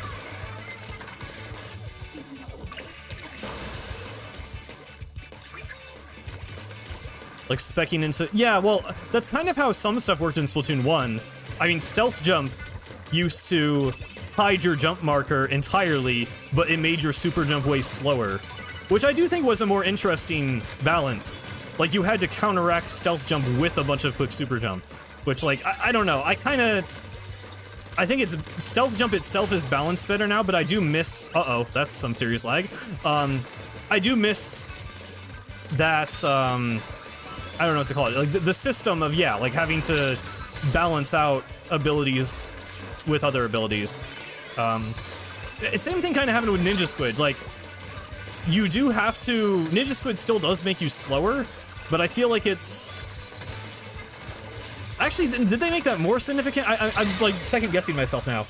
Like, specking into... Yeah, well, that's kind of how some stuff worked in Splatoon 1. I mean, Stealth Jump used to hide your jump marker entirely, but it made your super jump way slower. Which I do think was a more interesting balance. Like, you had to counteract Stealth Jump with a bunch of quick super jump. Which, like, I don't know, I think it's... Stealth Jump itself is balanced better now, but I do miss... Uh-oh, that's some serious lag. I do miss that, I don't know what to call it. Like, the system of, yeah, like, having to balance out abilities with other abilities. Same thing kind of happened with Ninja Squid. Like, you do have to... Ninja Squid still does make you slower, but I feel like it's... Actually, did they make that more significant? I'm, like, second-guessing myself now.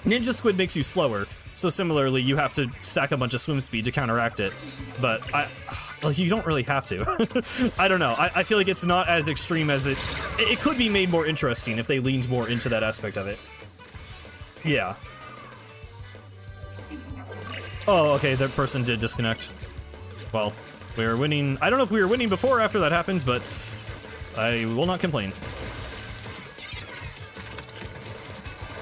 Ninja Squid makes you slower, so similarly, you have to stack a bunch of swim speed to counteract it. But, like, you don't really have to. I don't know. I feel like it's not as extreme as it... It could be made more interesting if they leaned more into that aspect of it. Yeah. Oh, okay, that person did disconnect. Well, we were winning. I don't know if we were winning before or after that happened, but I will not complain.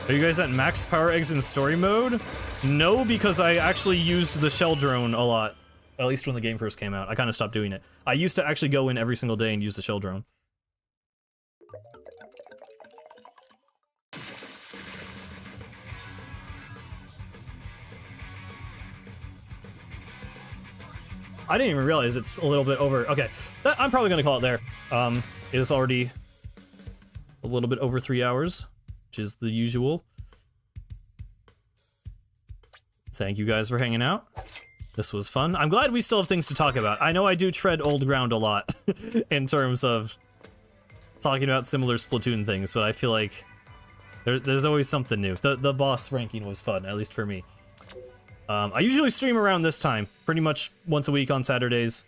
Are you guys at max power eggs in story mode? No, because I actually used the shell drone a lot. At least when the game first came out. I kind of stopped doing it. I used to actually go in every single day and use the shell drone. I didn't even realize it's a little bit over. Okay, I'm probably gonna call it there. It is already a little bit over 3 hours, which is the usual. Thank you guys for hanging out. This was fun. I'm glad we still have things to talk about. I know I do tread old ground a lot in terms of talking about similar Splatoon things, but I feel like there's always something new. The boss ranking was fun, at least for me. I usually stream around this time, pretty much once a week on Saturdays.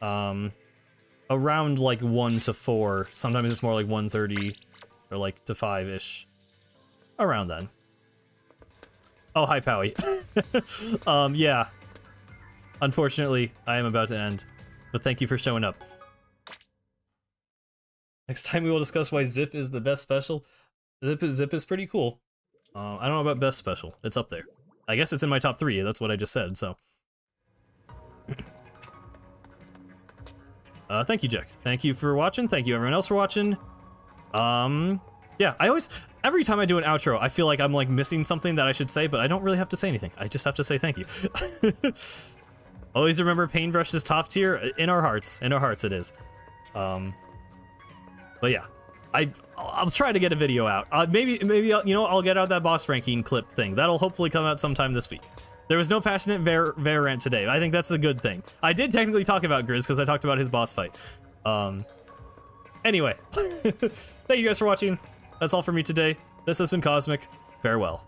Around like 1 to 4. Sometimes it's more like 1:30 or like to 5-ish. Around then. Oh, hi, Powie. Yeah. Unfortunately, I am about to end, but thank you for showing up. Next time we will discuss why Zip is the best special. Zip is pretty cool. I don't know about best special. It's up there. I guess it's in my top 3, that's what I just said, so. Thank you, Jack. Thank you for watching, thank you everyone else for watching. Yeah, every time I do an outro, I feel like I'm like missing something that I should say, but I don't really have to say anything. I just have to say thank you. Always remember Paintbrush is top tier, in our hearts it is. But yeah. I'll try to get a video out. Maybe I'll get out that boss ranking clip thing. That'll hopefully come out sometime this week. There was no passionate Bear rant today. I think that's a good thing. I did technically talk about Grizz because I talked about his boss fight. Anyway, thank you guys for watching. That's all for me today. This has been Cosmic. Farewell.